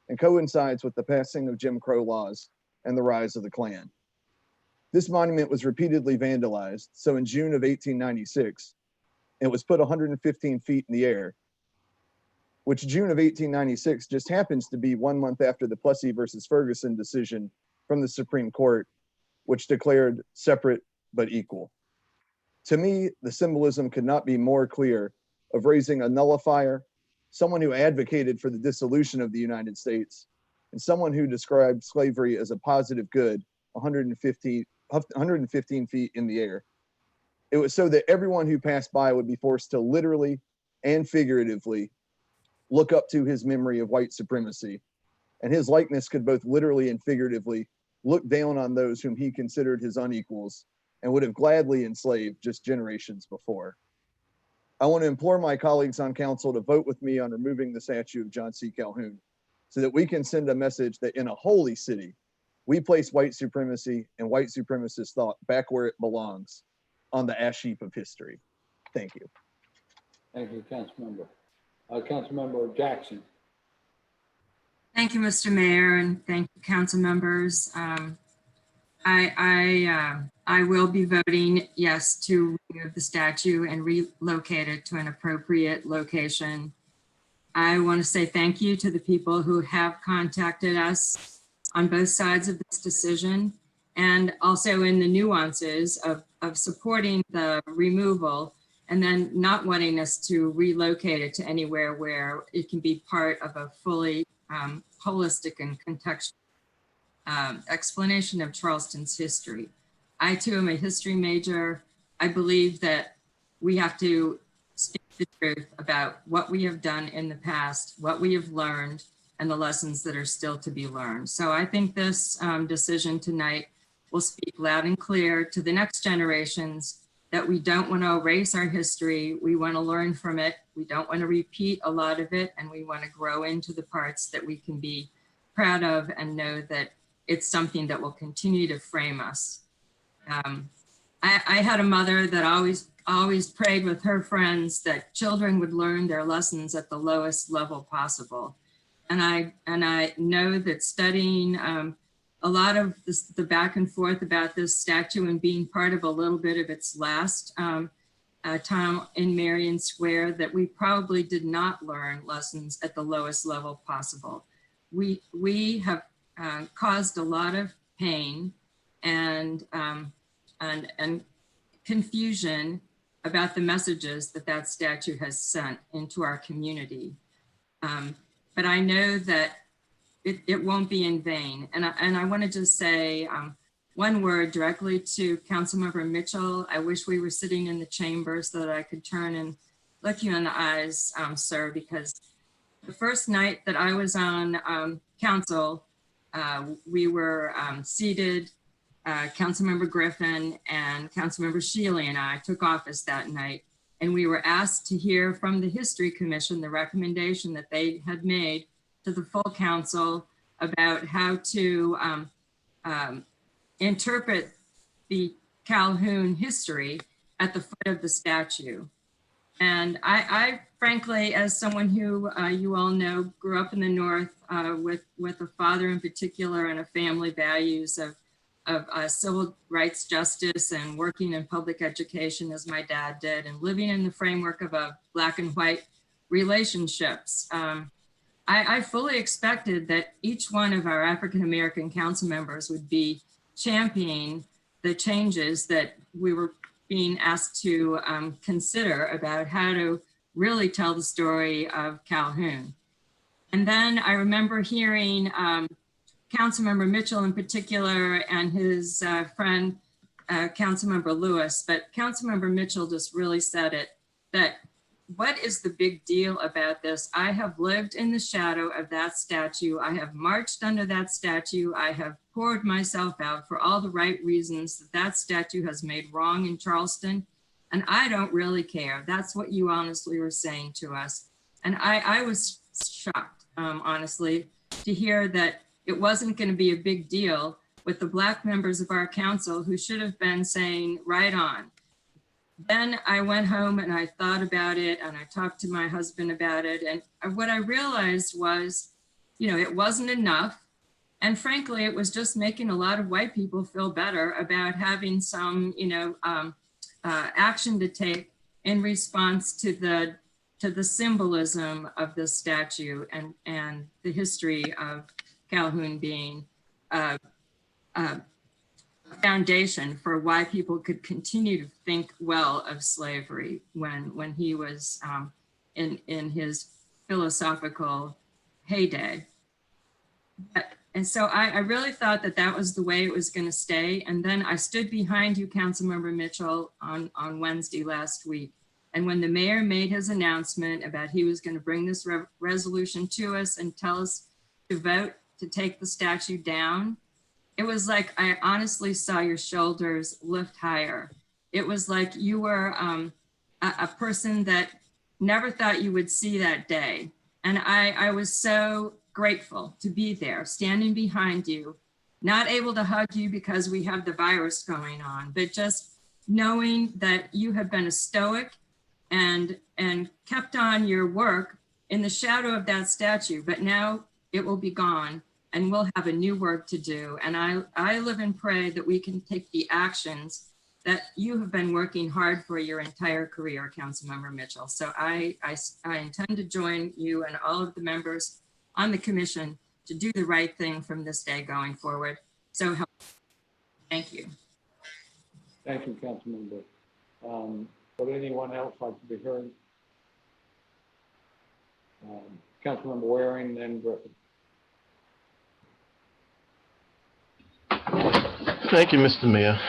and coincides with the passing of Jim Crow laws and the rise of the Klan. This monument was repeatedly vandalized, so in June of 1896, it was put 115 feet in the air, which June of 1896 just happens to be 1 month after the Plessy versus Ferguson decision from the Supreme Court, which declared separate but equal. To me, the symbolism could not be more clear of raising a nullifier, someone who advocated for the dissolution of the United States, and someone who described slavery as a positive good 115 feet in the air. It was so that everyone who passed by would be forced to literally and figuratively look up to his memory of white supremacy, and his likeness could both literally and figuratively look down on those whom he considered his unequals and would have gladly enslaved just generations before. I want to implore my colleagues on council to vote with me on removing the statue of John C. Calhoun so that we can send a message that in a holy city, we place white supremacy and white supremacist thought back where it belongs, on the ash heap of history. Thank you. Thank you, Councilmember. Councilmember Jackson. Thank you, Mr. Mayor, and thank you, council members. I will be voting yes to remove the statue and relocate it to an appropriate location. I want to say thank you to the people who have contacted us on both sides of this decision, and also in the nuances of supporting the removal and then not wanting us to relocate it to anywhere where it can be part of a fully holistic and contextual explanation of Charleston's history. I too am a history major. I believe that we have to speak the truth about what we have done in the past, what we have learned, and the lessons that are still to be learned. So I think this decision tonight will speak loud and clear to the next generations that we don't want to erase our history. We want to learn from it. We don't want to repeat a lot of it, and we want to grow into the parts that we can be proud of and know that it's something that will continue to frame us. I had a mother that always prayed with her friends that children would learn their lessons at the lowest level possible. And I know that studying a lot of the back and forth about this statue and being part of a little bit of its last time in Merriam Square, that we probably did not learn lessons at the lowest level possible. We have caused a lot of pain and confusion about the messages that statue has sent into our community. But I know that it won't be in vain. And I want to just say one word directly to Councilmember Mitchell. I wish we were sitting in the chamber so that I could turn and look you in the eyes, sir, because the first night that I was on council, we were seated, Councilmember Griffin and Councilmember Shealy and I took office that night, and we were asked to hear from the History Commission the recommendation that they had made to the full council about how to interpret the Calhoun history at the foot of the statue. And I frankly, as someone who you all know, grew up in the North with a father in particular and a family values of civil rights justice and working in public education as my dad did, and living in the framework of a Black and white relationships. I fully expected that each one of our African-American council members would be championing the changes that we were being asked to consider about how to really tell the story of Calhoun. And then I remember hearing Councilmember Mitchell in particular and his friend, Councilmember Lewis, but Councilmember Mitchell just really said it, that what is the big deal about this? I have lived in the shadow of that statue. I have marched under that statue. I have poured myself out for all the right reasons that that statue has made wrong in Charleston. And I don't really care. That's what you honestly were saying to us. And I was shocked, honestly, to hear that it wasn't going to be a big deal with the Black members of our council who should have been saying, right on. Then I went home and I thought about it and I talked to my husband about it. And what I realized was, it wasn't enough. And frankly, it was just making a lot of white people feel better about having some, action to take in response to the symbolism of this statue and the history of Calhoun being a foundation for why people could continue to think well of slavery when he was in his philosophical heyday. And so I really thought that that was the way it was going to stay. And then I stood behind you, Councilmember Mitchell, on Wednesday last week. And when the mayor made his announcement about he was going to bring this resolution to us and tell us to vote to take the statue down, it was like I honestly saw your shoulders lift higher. It was like you were a person that never thought you would see that day. And I was so grateful to be there, standing behind you, not able to hug you because we have the virus going on, but just knowing that you have been a stoic and kept on your work in the shadow of that statue, but now it will be gone and we'll have a new work to do. And I live and pray that we can take the actions that you have been working hard for your entire career, Councilmember Mitchell. So I intend to join you and all of the members on the commission to do the right thing from this day going forward. So thank you. Thank you, Councilmember. Would anyone else like to be heard? Councilmember Waring, then Griffin. Thank you, Mr. Mayor.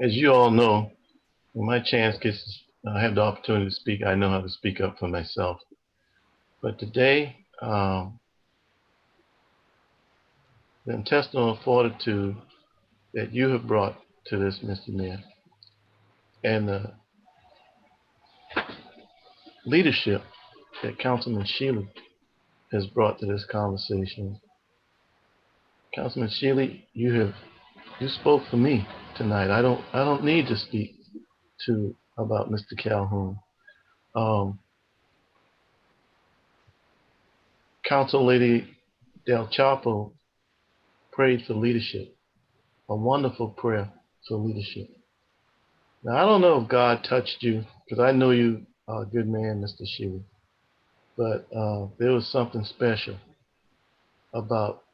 As you all know, when my chance gets, I have the opportunity to speak, I know how to speak up for myself. But today, the intestinal fortitude that you have brought to this, Mr. Mayor, and the leadership that Councilman Shealy has brought to this conversation. Councilman Shealy, you spoke for me tonight. I don't need to speak about Mr. Calhoun. Council Lady Del Chapo prayed for leadership, a wonderful prayer for leadership. Now, I don't know if God touched you, because I know you are a good man, Mr. Shealy, but there was something special about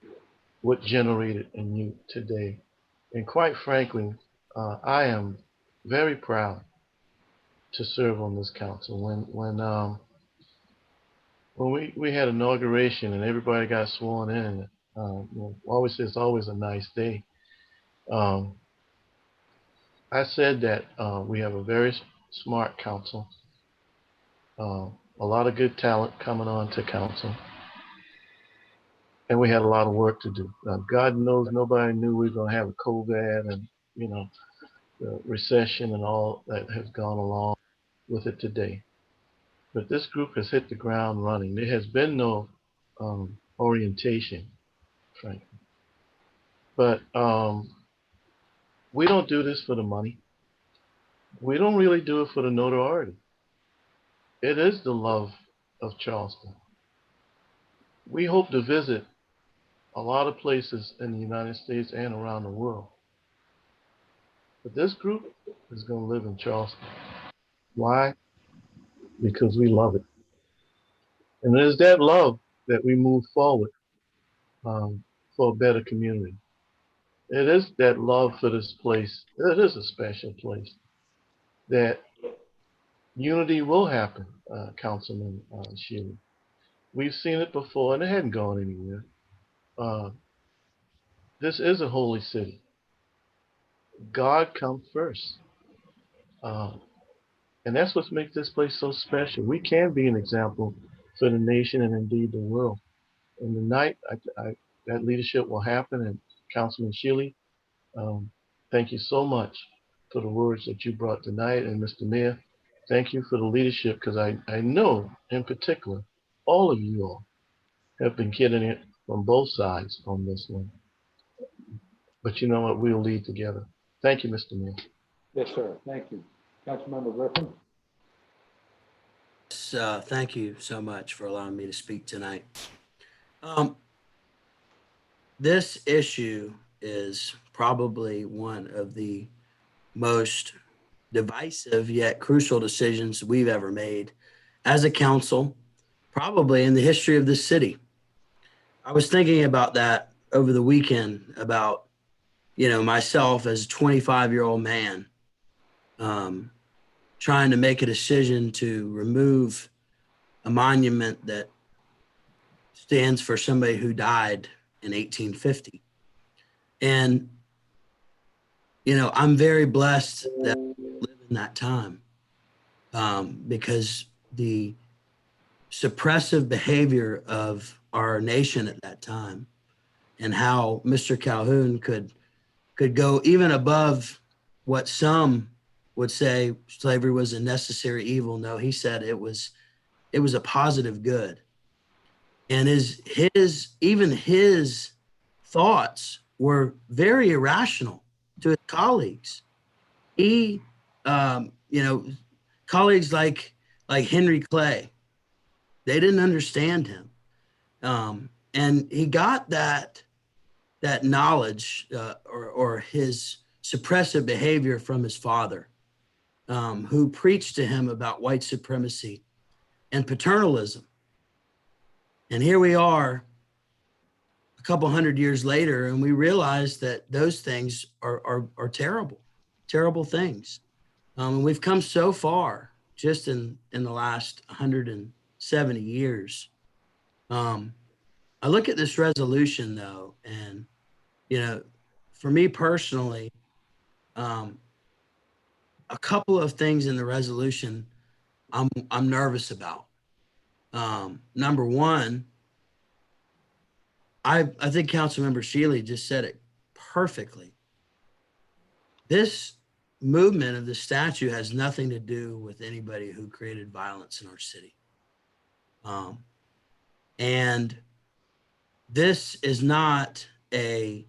what generated in you today. And quite frankly, I am very proud to serve on this council. When we had inauguration and everybody got sworn in, always say it's always a nice day. I said that we have a very smart council, a lot of good talent coming on to council, and we had a lot of work to do. Now, God knows nobody knew we were going to have a COVID and, the recession and all that has gone along with it today. But this group has hit the ground running. There has been no orientation, frankly. But we don't do this for the money. We don't really do it for the notoriety. It is the love of Charleston. We hope to visit a lot of places in the United States and around the world. But this group is going to live in Charleston. Why? Because we love it. And it is that love that we move forward for a better community. It is that love for this place. It is a special place that unity will happen, Councilman Shealy. We've seen it before and it hadn't gone anywhere. This is a holy city. God comes first. And that's what makes this place so special. We can be an example for the nation and indeed the world. And tonight, that leadership will happen. And Councilman Shealy, thank you so much for the words that you brought tonight. And Mr. Mayor, thank you for the leadership, because I know in particular, all of you all have been getting it from both sides on this one. But you know what? We'll lead together. Thank you, Mr. Mayor. Yes, sir. Thank you. Councilmember Griffin. Thank you so much for allowing me to speak tonight. This issue is probably one of the most divisive yet crucial decisions we've ever made as a council, probably in the history of this city. I was thinking about that over the weekend about, myself as a 25-year-old man, trying to make a decision to remove a monument that stands for somebody who died in 1850. And, I'm very blessed that I live in that time, because the suppressive behavior of our nation at that time and how Mr. Calhoun could go even above what some would say slavery was a necessary evil. No, he said it was a positive good. And even his thoughts were very irrational to his colleagues. He, colleagues like Henry Clay, they didn't understand him. And he got that knowledge or his suppressive behavior from his father, who preached to him about white supremacy and paternalism. And here we are a couple hundred years later, and we realize that those things are terrible, terrible things. And we've come so far just in the last 170 years. I look at this resolution though, and for me personally, a couple of things in the resolution I'm nervous about. Number one, I think Councilmember Shealy just said it perfectly. This movement of the statue has nothing to do with anybody who created violence in our city. And this is not a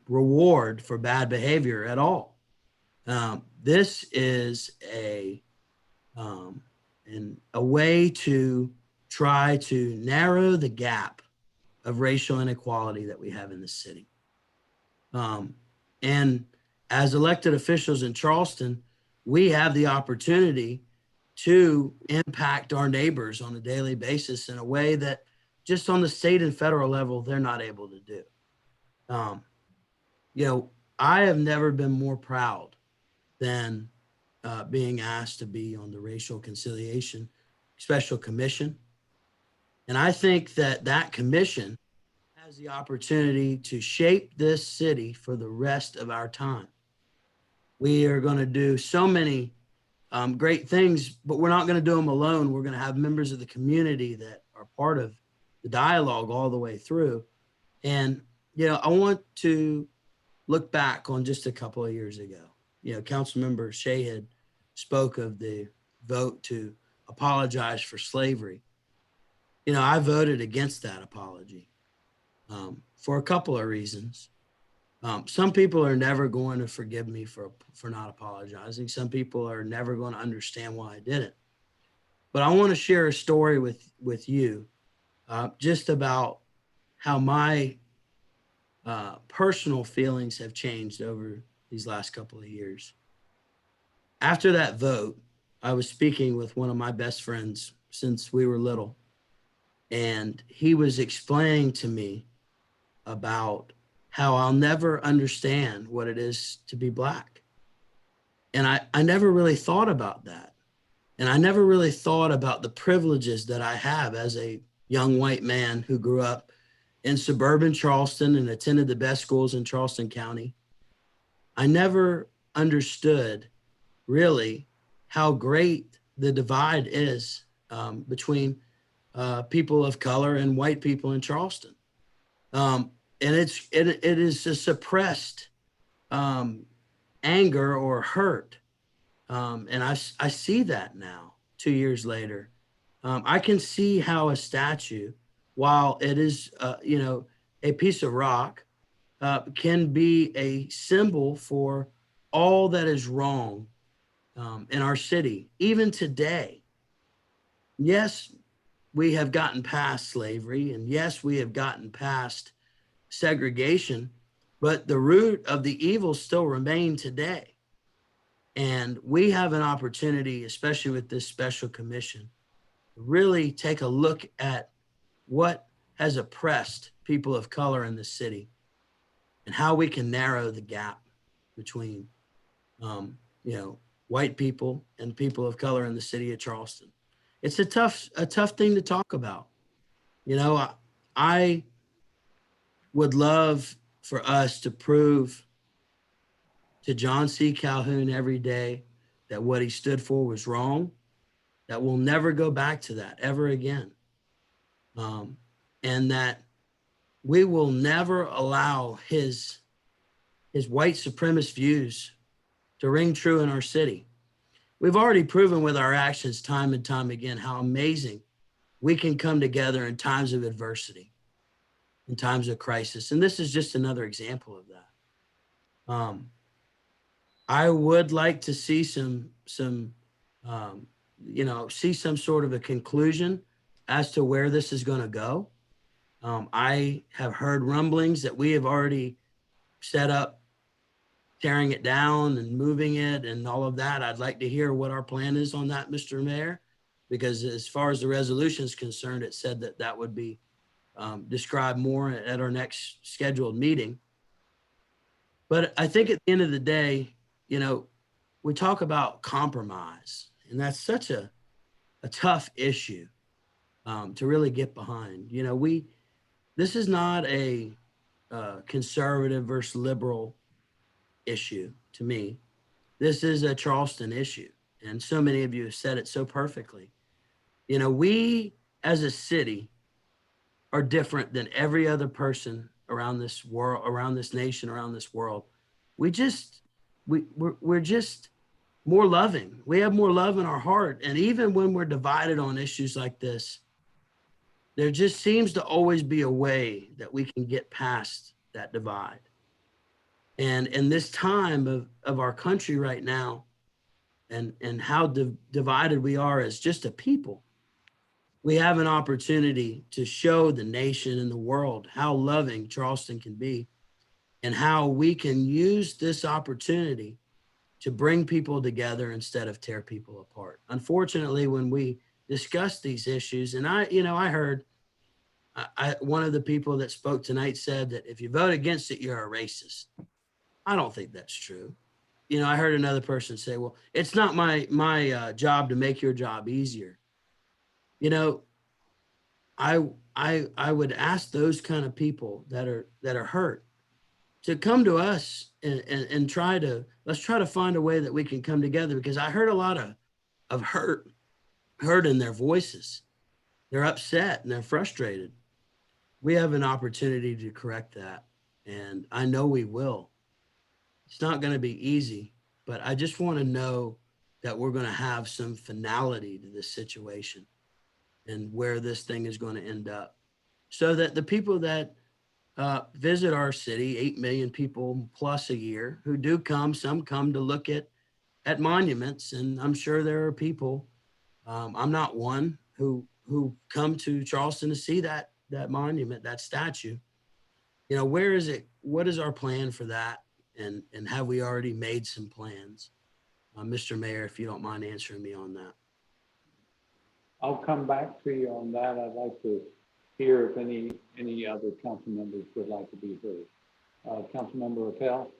reward for bad behavior at all. This is a way to try to narrow the gap of racial inequality that we have in the city. And as elected officials in Charleston, we have the opportunity to impact our neighbors on a daily basis in a way that just on the state and federal level, they're not able to do. I have never been more proud than being asked to be on the Racial Conciliation Special Commission. And I think that commission has the opportunity to shape this city for the rest of our time. We are going to do so many great things, but we're not going to do them alone. We're going to have members of the community that are part of the dialogue all the way through. And, I want to look back on just a couple of years ago. Councilmember Shaheed spoke of the vote to apologize for slavery. I voted against that apology for a couple of reasons. Some people are never going to forgive me for not apologizing. Some people are never going to understand why I did it. But I want to share a story with you just about how my personal feelings have changed over these last couple of years. After that vote, I was speaking with one of my best friends since we were little, And he was explaining to me about how I'll never understand what it is to be Black. And I never really thought about that. And I never really thought about the privileges that I have as a young white man who grew up in suburban Charleston and attended the best schools in Charleston County. I never understood really how great the divide is between people of color and white people in Charleston. And it is a suppressed anger or hurt. And I see that now, 2 years later. I can see how a statue, while it is, a piece of rock, can be a symbol for all that is wrong in our city, even today. Yes, we have gotten past slavery, and yes, we have gotten past segregation, but the root of the evil still remain today. And we have an opportunity, especially with this special commission, to really take a look at what has oppressed people of color in the city and how we can narrow the gap between, white people and people of color in the city of Charleston. It's a tough thing to talk about. I would love for us to prove to John C. Calhoun every day that what he stood for was wrong, that we'll never go back to that ever again. And that we will never allow his white supremacist views to ring true in our city. We've already proven with our actions time and time again how amazing we can come together in times of adversity, in times of crisis. And this is just another example of that. I would like to see some sort of a conclusion as to where this is going to go. I have heard rumblings that we have already set up tearing it down and moving it and all of that. I'd like to hear what our plan is on that, Mr. Mayor, because as far as the resolution is concerned, it said that would be described more at our next scheduled meeting. But I think at the end of the day, we talk about compromise, and that's such a tough issue to really get behind. This is not a conservative versus liberal issue to me. This is a Charleston issue, and so many of you have said it so perfectly. We as a city are different than every other person around this world, around this nation, around this world. We're just more loving. We have more love in our heart. And even when we're divided on issues like this, there just seems to always be a way that we can get past that divide. And in this time of our country right now, and how divided we are as just a people, we have an opportunity to show the nation and the world how loving Charleston can be and how we can use this opportunity to bring people together instead of tear people apart. Unfortunately, when we discuss these issues, and I heard one of the people that spoke tonight said that if you vote against it, you're a racist. I don't think that's true. I heard another person say, well, it's not my job to make your job easier. I would ask those kind of people that are hurt to come to us and let's try to find a way that we can come together, because I heard a lot of hurt in their voices. They're upset and they're frustrated. We have an opportunity to correct that, and I know we will. It's not going to be easy, but I just want to know that we're going to have some finality to this situation and where this thing is going to end up, so that the people that visit our city, 8 million people plus a year, who do come, some come to look at monuments, and I'm sure there are people, I'm not one, who come to Charleston to see that monument, that statue. Where is it? What is our plan for that? And have we already made some plans? Mr. Mayor, if you don't mind answering me on that. I'll come back to you on that. I'd like to hear if any other council members would like to be heard. Councilmember Appel.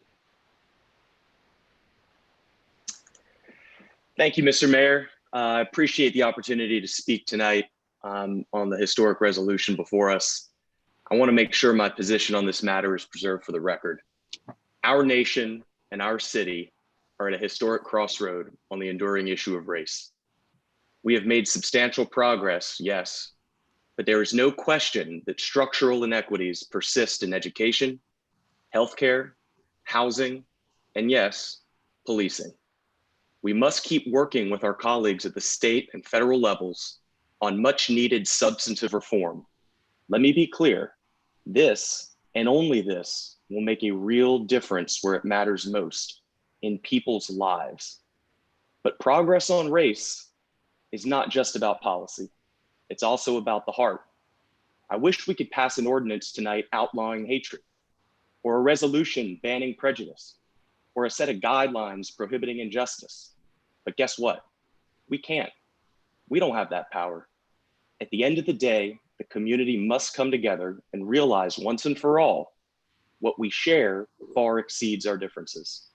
Thank you, Mr. Mayor. I appreciate the opportunity to speak tonight on the historic resolution before us. I want to make sure my position on this matter is preserved for the record. Our nation and our city are at a historic crossroad on the enduring issue of race. We have made substantial progress, yes, but there is no question that structural inequities persist in education, healthcare, housing, and yes, policing. We must keep working with our colleagues at the state and federal levels on much needed substantive reform. Let me be clear, this and only this will make a real difference where it matters most, in people's lives. But progress on race is not just about policy. It's also about the heart. I wish we could pass an ordinance tonight outlawing hatred, or a resolution banning prejudice, or a set of guidelines prohibiting injustice. But guess what? We can't. We don't have that power. At the end of the day, the community must come together and realize once and for all, what we share far exceeds our differences.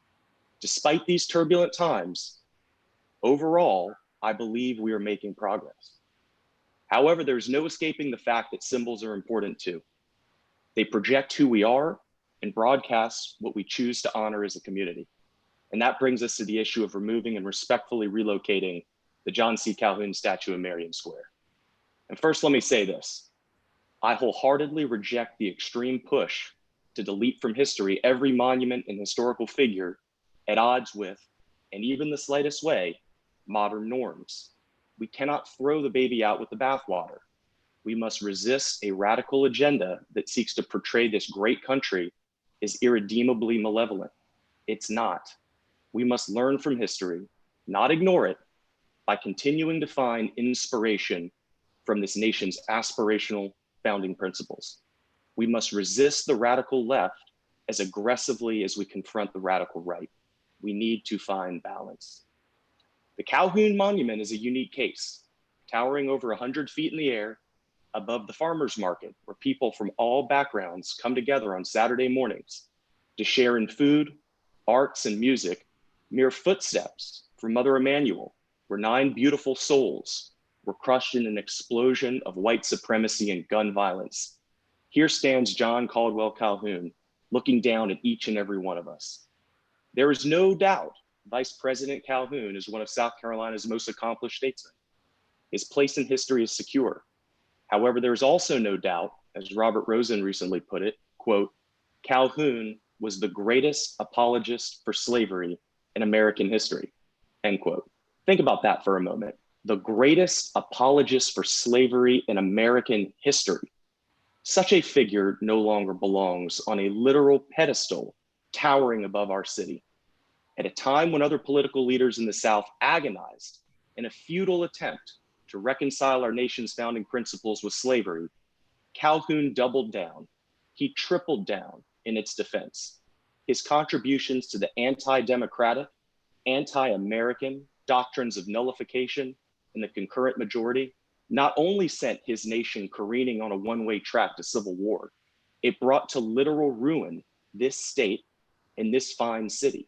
Despite these turbulent times, overall, I believe we are making progress. However, there's no escaping the fact that symbols are important too. They project who we are and broadcast what we choose to honor as a community. And that brings us to the issue of removing and respectfully relocating the John C. Calhoun statue in Merriam Square. And first, let me say this. I wholeheartedly reject the extreme push to delete from history every monument and historical figure at odds with, and even the slightest way, modern norms. We cannot throw the baby out with the bathwater. We must resist a radical agenda that seeks to portray this great country as irredeemably malevolent. It's not. We must learn from history, not ignore it, by continuing to find inspiration from this nation's aspirational founding principles. We must resist the radical left as aggressively as we confront the radical right. We need to find balance. The Calhoun Monument is a unique case, towering over 100 feet in the air above the farmer's market, where people from all backgrounds come together on Saturday mornings to share in food, arts, and music, mere footsteps from Mother Emanuel, where 9 beautiful souls were crushed in an explosion of white supremacy and gun violence. Here stands John Caldwell Calhoun, looking down at each and every one of us. There is no doubt Vice President Calhoun is one of South Carolina's most accomplished statesmen. His place in history is secure. However, there is also no doubt, as Robert Rosen recently put it, quote, Calhoun was the greatest apologist for slavery in American history, end quote. Think about that for a moment. The greatest apologist for slavery in American history. Such a figure no longer belongs on a literal pedestal towering above our city. At a time when other political leaders in the South agonized in a futile attempt to reconcile our nation's founding principles with slavery, Calhoun doubled down. He tripled down in its defense. His contributions to the anti-democratic, anti-American doctrines of nullification and the concurrent majority not only sent his nation careening on a one-way track to civil war, it brought to literal ruin this state and this fine city.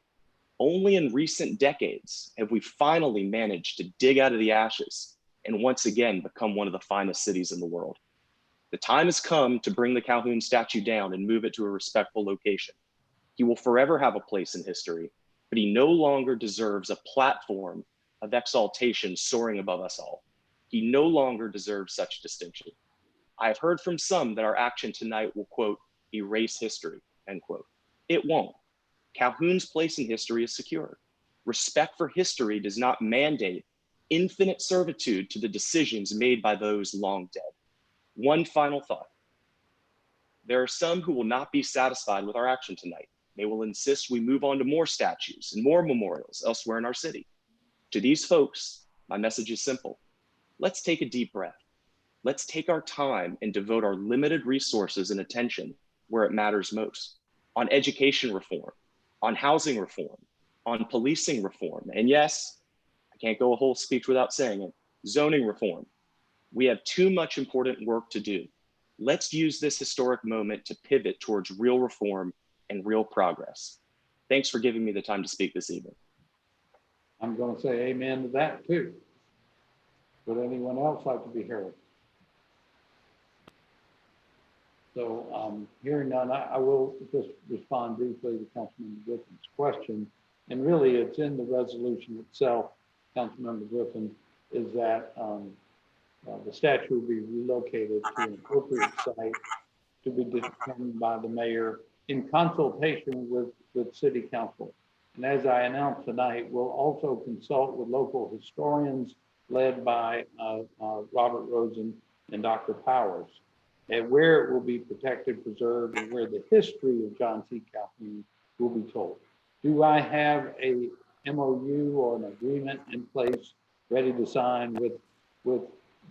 Only in recent decades have we finally managed to dig out of the ashes and once again become one of the finest cities in the world. The time has come to bring the Calhoun statue down and move it to a respectful location. He will forever have a place in history, but he no longer deserves a platform of exaltation soaring above us all. He no longer deserves such distinction. I have heard from some that our action tonight will, quote, erase history, end quote. It won't. Calhoun's place in history is secure. Respect for history does not mandate infinite servitude to the decisions made by those long dead. One final thought. There are some who will not be satisfied with our action tonight. They will insist we move on to more statues and more memorials elsewhere in our city. To these folks, my message is simple. Let's take a deep breath. Let's take our time and devote our limited resources and attention where it matters most, on education reform, on housing reform, on policing reform, and yes, I can't go a whole speech without saying it, zoning reform. We have too much important work to do. Let's use this historic moment to pivot towards real reform and real progress. Thanks for giving me the time to speak this evening. I'm going to say amen to that too. Would anyone else like to be heard? So hearing none, I will just respond briefly to Councilmember Griffin's question. And really it's in the resolution itself, Councilmember Griffin, is that the statue will be relocated to an appropriate site to be determined by the mayor in consultation with City Council. And as I announced tonight, we'll also consult with local historians led by Robert Rosen and Dr. Powers, and where it will be protected, preserved, and where the history of John C. Calhoun will be told. Do I have a MOU or an agreement in place ready to sign with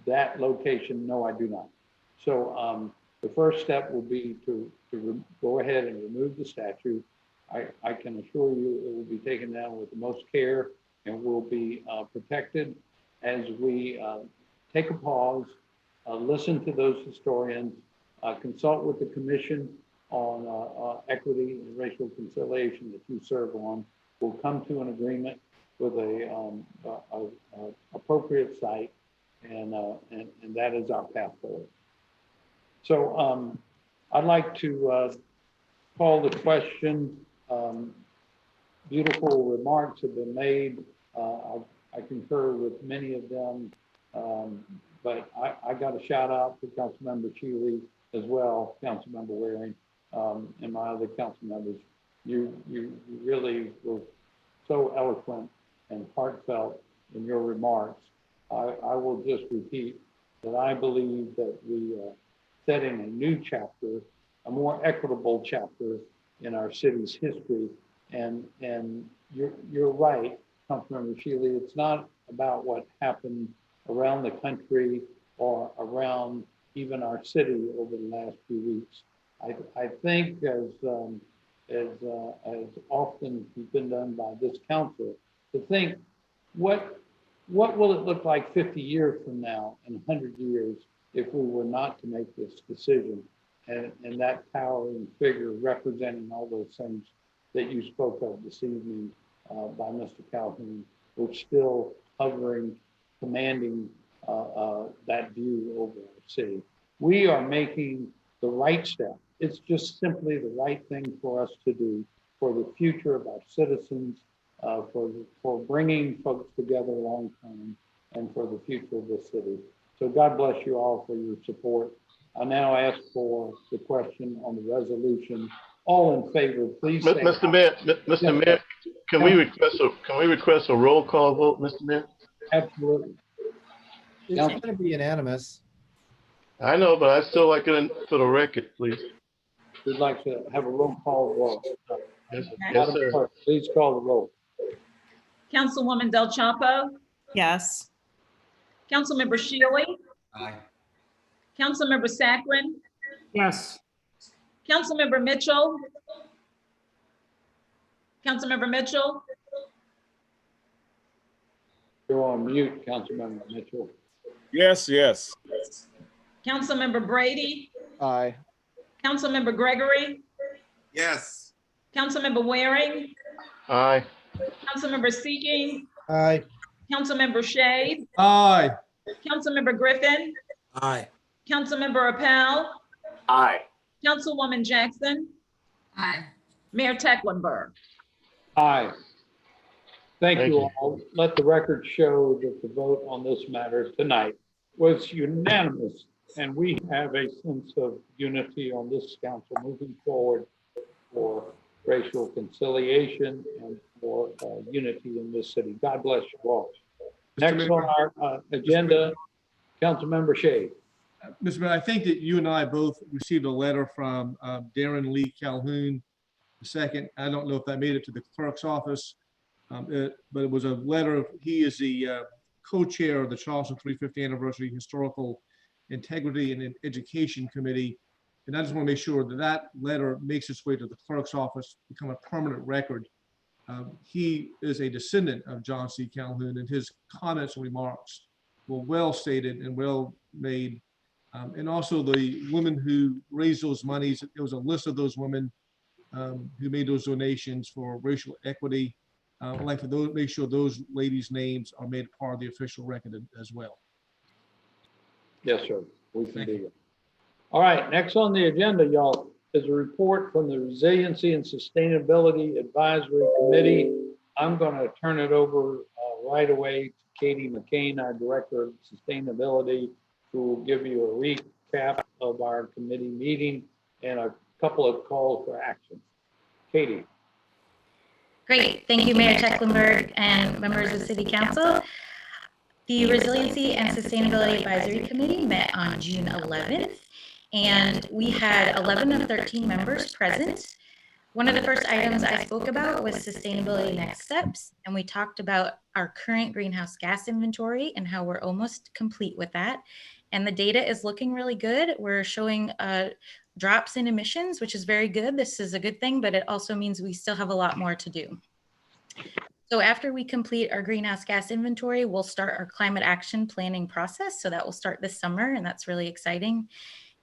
that location? No, I do not. So the first step will be to go ahead and remove the statue. I can assure you it will be taken down with the most care and will be protected as we take a pause, listen to those historians, consult with the Commission on Equity and Racial Conciliation that you serve on. We'll come to an agreement with a appropriate site, and that is our path forward. So I'd like to call the question. Beautiful remarks have been made. I concur with many of them, but I got a shout out to Councilmember Shealy as well, Councilmember Waring, and my other council members. You really were so eloquent and heartfelt in your remarks. I will just repeat that I believe that we are setting a new chapter, a more equitable chapter in our city's history. And you're right, Councilmember Shealy, it's not about what happened around the country or around even our city over the last few weeks. I think as often has been done by this council, to think what will it look like 50 years from now and 100 years if we were not to make this decision, and that towering figure representing all those things that you spoke of this evening by Mr. Calhoun, we're still hovering, commanding that view over our city. We are making the right step. It's just simply the right thing for us to do for the future of our citizens, for bringing folks together long term, and for the future of this city. So God bless you all for your support. I now ask for the question on the resolution. All in favor, please say Mr. Mayor, can we request a roll call vote, Mr. Mayor? Absolutely. It's going to be unanimous. I know, but I still like it for the record, please. We'd like to have a roll call vote. Yes, Madam sir. Clerk, please call the roll. Councilwoman Del Chapo, Yes. Councilmember Shealy, Aye. Councilmember Saccharin, Yes. Councilmember Mitchell, Councilmember Mitchell, You're on mute, Councilmember Mitchell. Yes, yes. Councilmember Brady, Aye. Councilmember Gregory, Yes. Councilmember Waring, Aye. Councilmember Seeking, Aye. Councilmember Shade, Aye. Councilmember Griffin, Aye. Councilmember Appel, Aye. Councilwoman Jackson, Aye. Mayor Tecklenburg. Aye. Thank Thank you you. all. Let the record show that the vote on this matter tonight was unanimous, and we have a sense of unity on this council moving forward for racial conciliation and for unity in this city. God bless you all. Next on our agenda, Councilmember Shade. Mr. Mayor, I think that you and I both received a letter from Darren Lee Calhoun II. I don't know if that made it to the clerk's office, but it was a letter. He is the co-chair of the Charleston 350th Anniversary Historical Integrity and Education Committee. And I just want to make sure that that letter makes its way to the clerk's office, become a permanent record. He is a descendant of John C. Calhoun, and his comments and remarks were well stated and well made. And also the women who raised those monies, there was a list of those women who made those donations for racial equity. I'd like to make sure those ladies' names are made part of the official record as well. Yes, sir. We can do that. All right, next on the agenda, y'all, is a report from the Resiliency and Sustainability Advisory Committee. I'm going to turn it over right away to Katie McCain, our Director of Sustainability, who will give you a recap of our committee meeting and a couple of calls for action. Katie. Great. Thank you, Mayor Tecklenburg and members of City Council. The Resiliency and Sustainability Advisory Committee met on June 11th, and we had 11 of 13 members present. One of the first items I spoke about was sustainability next steps, and we talked about our current greenhouse gas inventory and how we're almost complete with that. And the data is looking really good. We're showing drops in emissions, which is very good. This is a good thing, but it also means we still have a lot more to do. So after we complete our greenhouse gas inventory, we'll start our climate action planning process. So that will start this summer, and that's really exciting.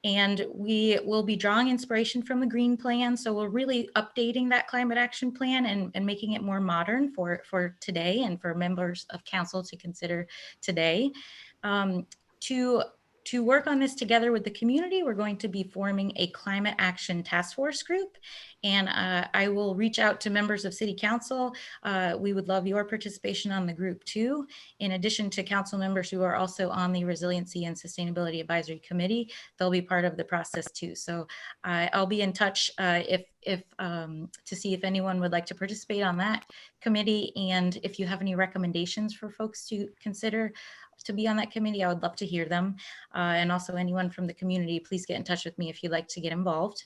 And we will be drawing inspiration from the Green Plan. So we're really updating that climate action plan and making it more modern for today and for members of council to consider today. To work on this together with the community, we're going to be forming a climate action task force group. And I will reach out to members of City Council. We would love your participation on the group too, in addition to council members who are also on the Resiliency and Sustainability Advisory Committee. They'll be part of the process too. So I'll be in touch to see if anyone would like to participate on that committee. And if you have any recommendations for folks to consider to be on that committee, I would love to hear them. And also anyone from the community, please get in touch with me if you'd like to get involved.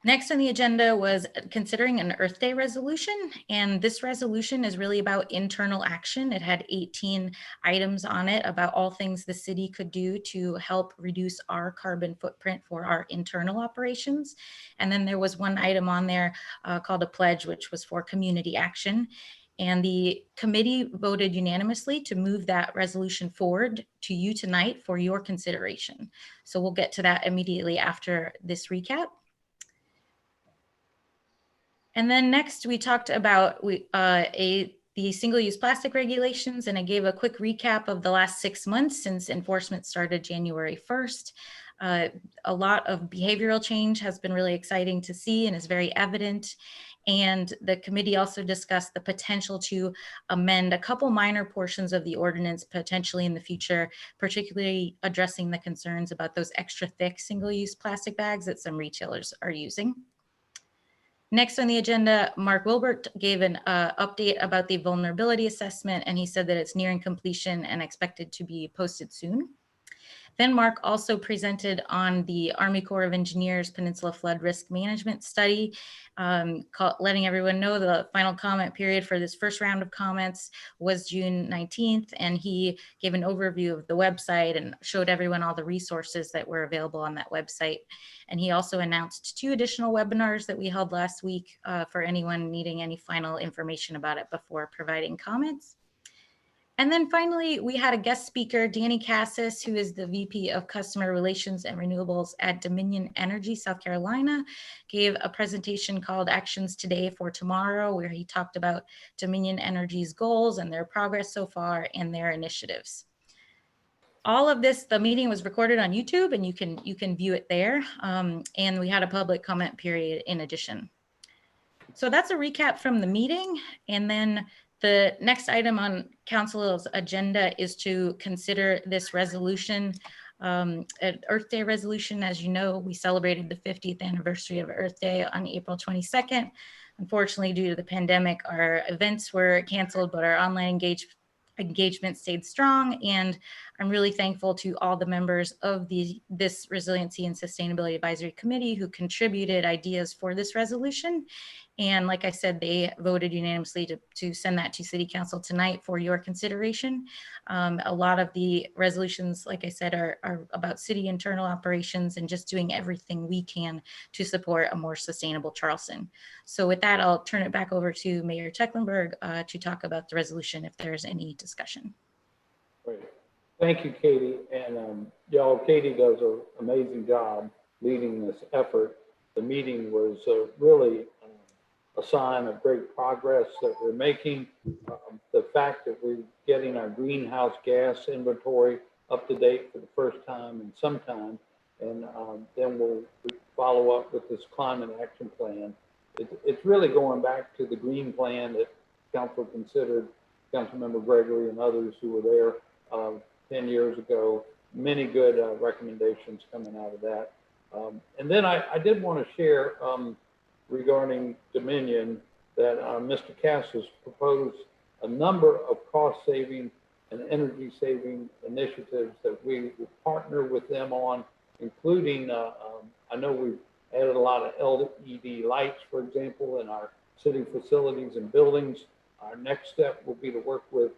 Next on the agenda was considering an Earth Day resolution, and this resolution is really about internal action. It had 18 items on it about all things the city could do to help reduce our carbon footprint for our internal operations. And then there was one item on there called a pledge, which was for community action. And the committee voted unanimously to move that resolution forward to you tonight for your consideration. So we'll get to that immediately after this recap. And then next we talked about the single-use plastic regulations, and I gave a quick recap of the last 6 months since enforcement started January 1st. A lot of behavioral change has been really exciting to see and is very evident. And the committee also discussed the potential to amend a couple minor portions of the ordinance potentially in the future, particularly addressing the concerns about those extra thick single-use plastic bags that some retailers are using. Next on the agenda, Mark Wilbert gave an update about the vulnerability assessment, and he said that it's nearing completion and expected to be posted soon. Then Mark also presented on the Army Corps of Engineers Peninsula Flood Risk Management Study, letting everyone know the final comment period for this first round of comments was June 19th, and he gave an overview of the website and showed everyone all the resources that were available on that website. And he also announced 2 additional webinars that we held last week for anyone needing any final information about it before providing comments. And then finally, we had a guest speaker, Danny Cassis, who is the VP of Customer Relations and Renewables at Dominion Energy, South Carolina, gave a presentation called Actions Today for Tomorrow, where he talked about Dominion Energy's goals and their progress so far and their initiatives. All of this, the meeting was recorded on YouTube, and you can view it there. And we had a public comment period in addition. So that's a recap from the meeting. And then the next item on council's agenda is to consider this resolution, an Earth Day resolution. As you know, we celebrated the 50th anniversary of Earth Day on April 22nd. Unfortunately, due to the pandemic, our events were canceled, but our online engagement stayed strong. And I'm really thankful to all the members of this Resiliency and Sustainability Advisory Committee who contributed ideas for this resolution. And like I said, they voted unanimously to send that to City Council tonight for your consideration. A lot of the resolutions, like I said, are about city internal operations and just doing everything we can to support a more sustainable Charleston. So with that, I'll turn it back over to Mayor Tecklenburg to talk about the resolution if there's any discussion. Great. Thank you, Katie. And y'all, Katie does an amazing job leading this effort. The meeting was really a sign of great progress that we're making. The fact that we're getting our greenhouse gas inventory up to date for the first time in some time, and then we'll follow up with this climate action plan. It's really going back to the green plan that council considered, Councilmember Gregory and others who were there 10 years ago. Many good recommendations coming out of that. And then I did want to share regarding Dominion that Mr. Cass has proposed a number of cost-saving and energy-saving initiatives that we will partner with them on, including, I know we've added a lot of LED lights, for example, in our city facilities and buildings. Our next step will be to work with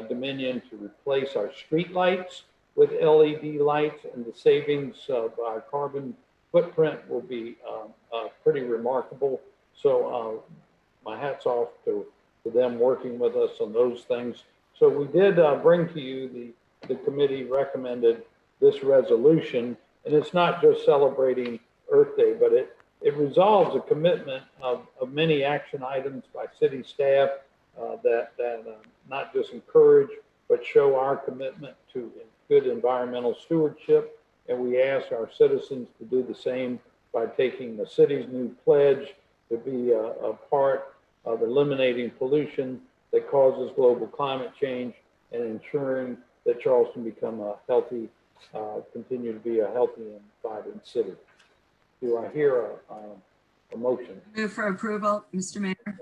Dominion to replace our street lights with LED lights, and the savings of our carbon footprint will be pretty remarkable. So my hat's off to them working with us on those things. So we did bring to you the committee recommended this resolution, and it's not just celebrating Earth Day, but it resolves a commitment of many action items by city staff that not just encourage, but show our commitment to good environmental stewardship. And we ask our citizens to do the same by taking the city's new pledge to be a part of eliminating pollution that causes global climate change and ensuring that Charleston become a healthy, continue to be a healthy and vibrant city. Do I hear a motion? Move for approval, Mr. Mayor.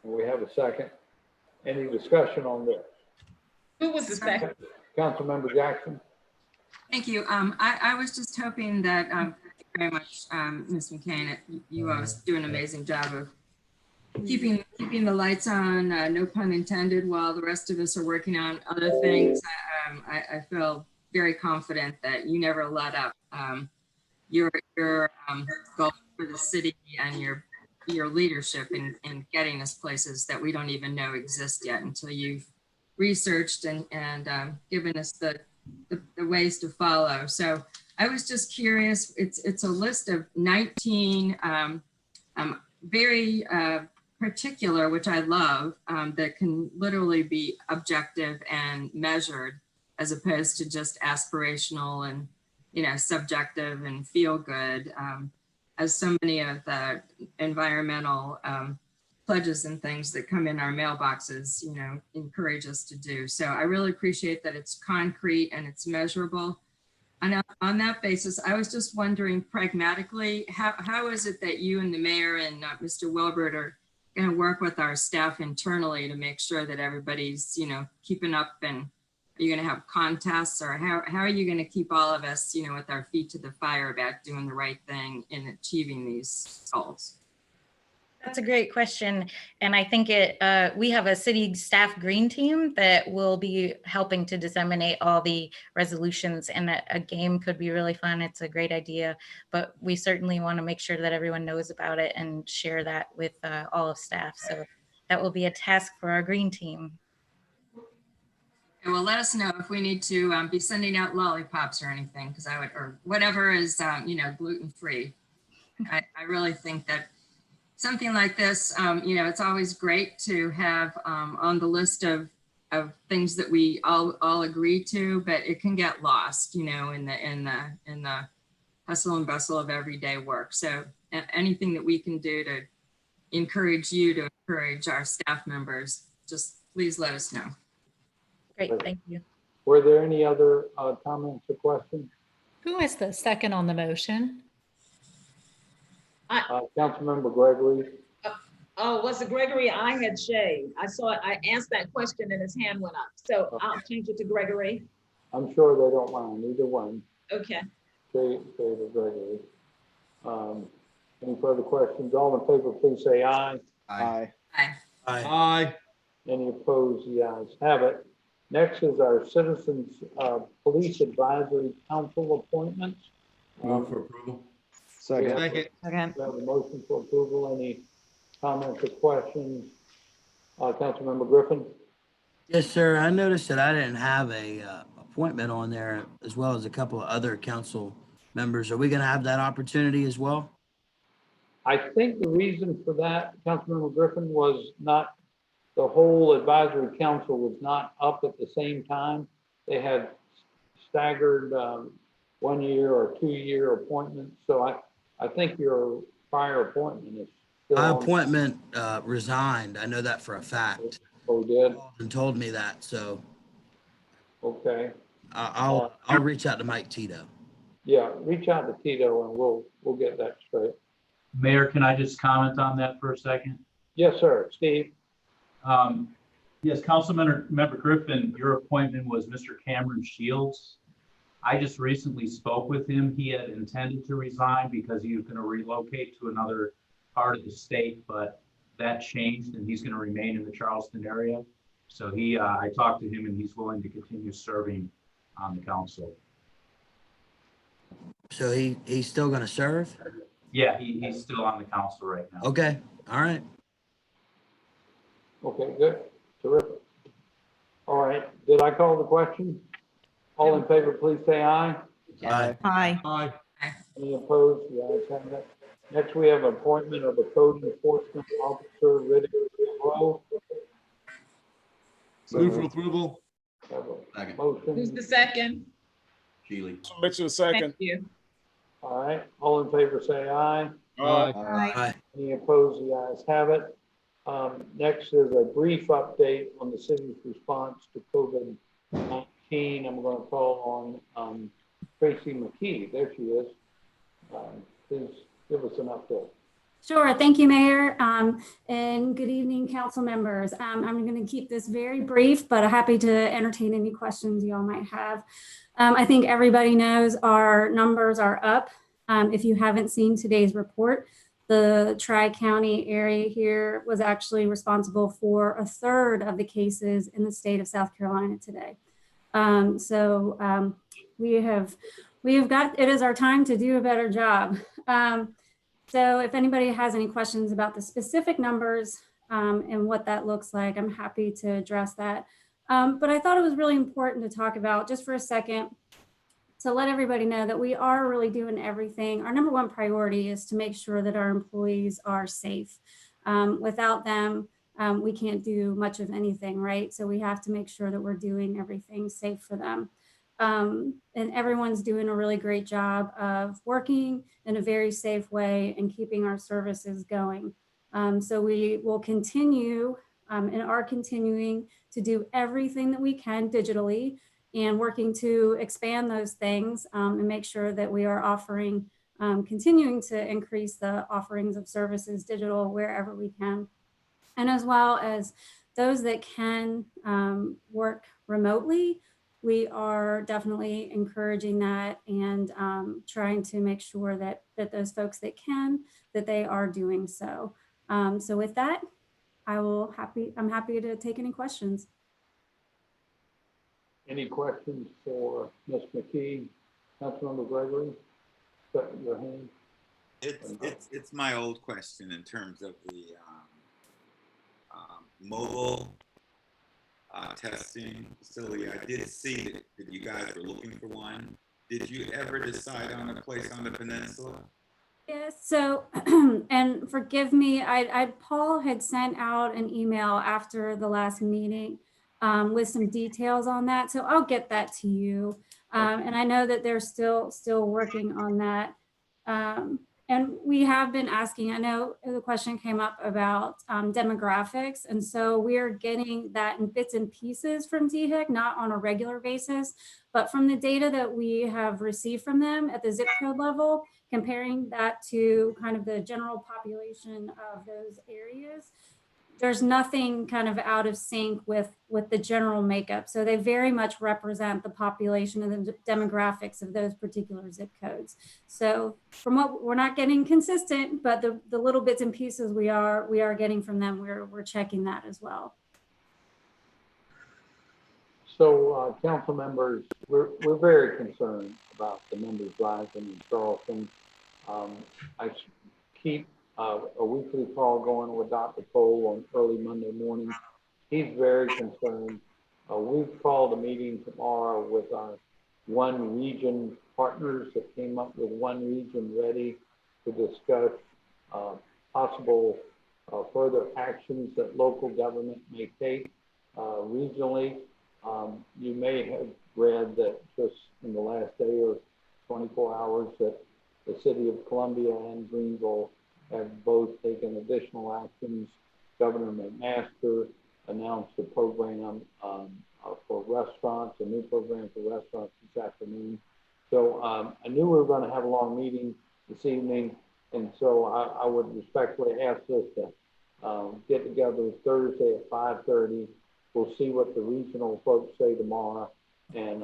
We have a second. Any discussion on this? Who was the second? Councilmember Jackson. Thank you. I was just hoping that, thank you very much, Ms. McCain, you always do an amazing job of keeping the lights on, no pun intended, while the rest of us are working on other things. I feel very confident that you never let up. Your goal for the city and your leadership in getting us places that we don't even know exist yet until you've researched and given us the ways to follow. So I was just curious, it's a list of 19 very particular, which I love, that can literally be objective and measured as opposed to just aspirational and subjective and feel good, as so many of the environmental pledges and things that come in our mailboxes, encourage us to do. So I really appreciate that it's concrete and it's measurable. And on that basis, I was just wondering pragmatically, how is it that you and the mayor and Mr. Wilbert are going to work with our staff internally to make sure that everybody's, keeping up, and are you going to have contests, or how are you going to keep all of us, with our feet to the fire about doing the right thing in achieving these goals? That's a great question. And I think we have a city staff green team that will be helping to disseminate all the resolutions, and a game could be really fun. It's a great idea, but we certainly want to make sure that everyone knows about it and share that with all of staff. So that will be a task for our green team. Okay, well, let us know if we need to be sending out lollipops or anything, because or whatever is, gluten-free. I really think that something like this, it's always great to have on the list of things that we all agree to, but it can get lost, in the hustle and bustle of everyday work. So anything that we can do to encourage you to encourage our staff members, just please let us know. Great, thank you. Were there any other comments or questions? Who is the second on the motion? Councilmember Gregory. Oh, was it Gregory? I had Shay. I saw it. I asked that question and his hand went up. So I'll change it to Gregory. I'm sure they don't mind, either one. Okay. Shay or Gregory. Any further questions? All in favor, please say aye. Aye. Aye. Aye. Aye. Any opposed? The ayes have it. Next is our Citizens Police Advisory Council appointments. Move for approval. Second. Second. We have a motion for approval. Any comments or questions? Councilmember Griffin? Yes, sir. I noticed that I didn't have a appointment on there, as well as a couple of other council members. Are we going to have that opportunity as well? I think the reason for that, Councilmember Griffin, was not, the whole advisory council was not up at the same time. They had staggered 1 year or 2 year appointments. So I think your prior appointment is still My on. appointment resigned. I know that for a fact. Oh, did? And told me that. So okay. I'll reach out to Mike Tito. Yeah, reach out to Tito and we'll get that straight. Mayor, can I just comment on that for a second? Yes, sir. Steve. Yes, Councilmember Griffin, your appointment was Mr. Cameron Shields. I just recently spoke with him. He had intended to resign because he was going to relocate to another part of the state, but that changed and he's going to remain in the Charleston area. So I talked to him and he's willing to continue serving on the council. So he's still going to serve? Yeah, he's still on the council right now. Okay. All right. Okay, good. Terrific. All right. Did I call the question? All in favor, please say aye. Aye. Aye. Aye. Any opposed? The ayes have it. Next, we have appointment of a code enforcement officer, Riddick Rowe. Move for approval. Have a Second. motion. Who's the second? Shealy. Mitchell, second. Thank you. All right. All in favor, say aye. Aye. Aye. Any opposed? The ayes have it. Next is a brief update on the city's response to COVID-19. I'm going to call on Tracy McKee. There she is. Please give us an update. Sure. Thank you, Mayor. And good evening, council members. I'm going to keep this very brief, but happy to entertain any questions you all might have. I think everybody knows our numbers are up. If you haven't seen today's report, the Tri-County area here was actually responsible for 1/3 of the cases in the state of South Carolina today. We have got, it is our time to do a better job. So if anybody has any questions about the specific numbers and what that looks like, I'm happy to address that. But I thought it was really important to talk about just for a second to let everybody know that we are really doing everything. Our number one priority is to make sure that our employees are safe. Without them, we can't do much of anything, right? So we have to make sure that we're doing everything safe for them. And everyone's doing a really great job of working in a very safe way and keeping our services going. So we will continue and are continuing to do everything that we can digitally and working to expand those things and make sure that we are offering, continuing to increase the offerings of services digital wherever we can. And as well as those that can work remotely, we are definitely encouraging that and trying to make sure that those folks that can, that they are doing so. So with that, I'm happy to take any questions. Any questions for Ms. McKee? Councilmember Gregory, put your hand. It's my old question in terms of the mobile testing facility. I did see that you guys were looking for one. Did you ever decide on a place on the peninsula? Yes, so, and forgive me, Paul had sent out an email after the last meeting with some details on that. So I'll get that to you. And I know that they're still working on that. And we have been asking, I know the question came up about demographics. And so we're getting that in bits and pieces from DHIC, not on a regular basis, but from the data that we have received from them at the zip code level, comparing that to kind of the general population of those areas, there's nothing kind of out of sync with the general makeup. So they very much represent the population and the demographics of those particular zip codes. So from what we're not getting consistent, but the little bits and pieces we are getting from them, we're checking that as well. So council members, we're very concerned about the numbers rising in Charleston. I keep a weekly call going with Dr. Cole on early Monday morning. He's very concerned. We've called a meeting tomorrow with our one region partners that came up with one region ready to discuss possible further actions that local government may take regionally. You may have read that just in the last day or 24 hours that the city of Columbia and Greenville have both taken additional actions. Governor McMaster announced a program for restaurants, a new program for restaurants this afternoon. So I knew we were going to have a long meeting this evening, and so I would respectfully ask us to get together Thursday at 5:30. We'll see what the regional folks say tomorrow, and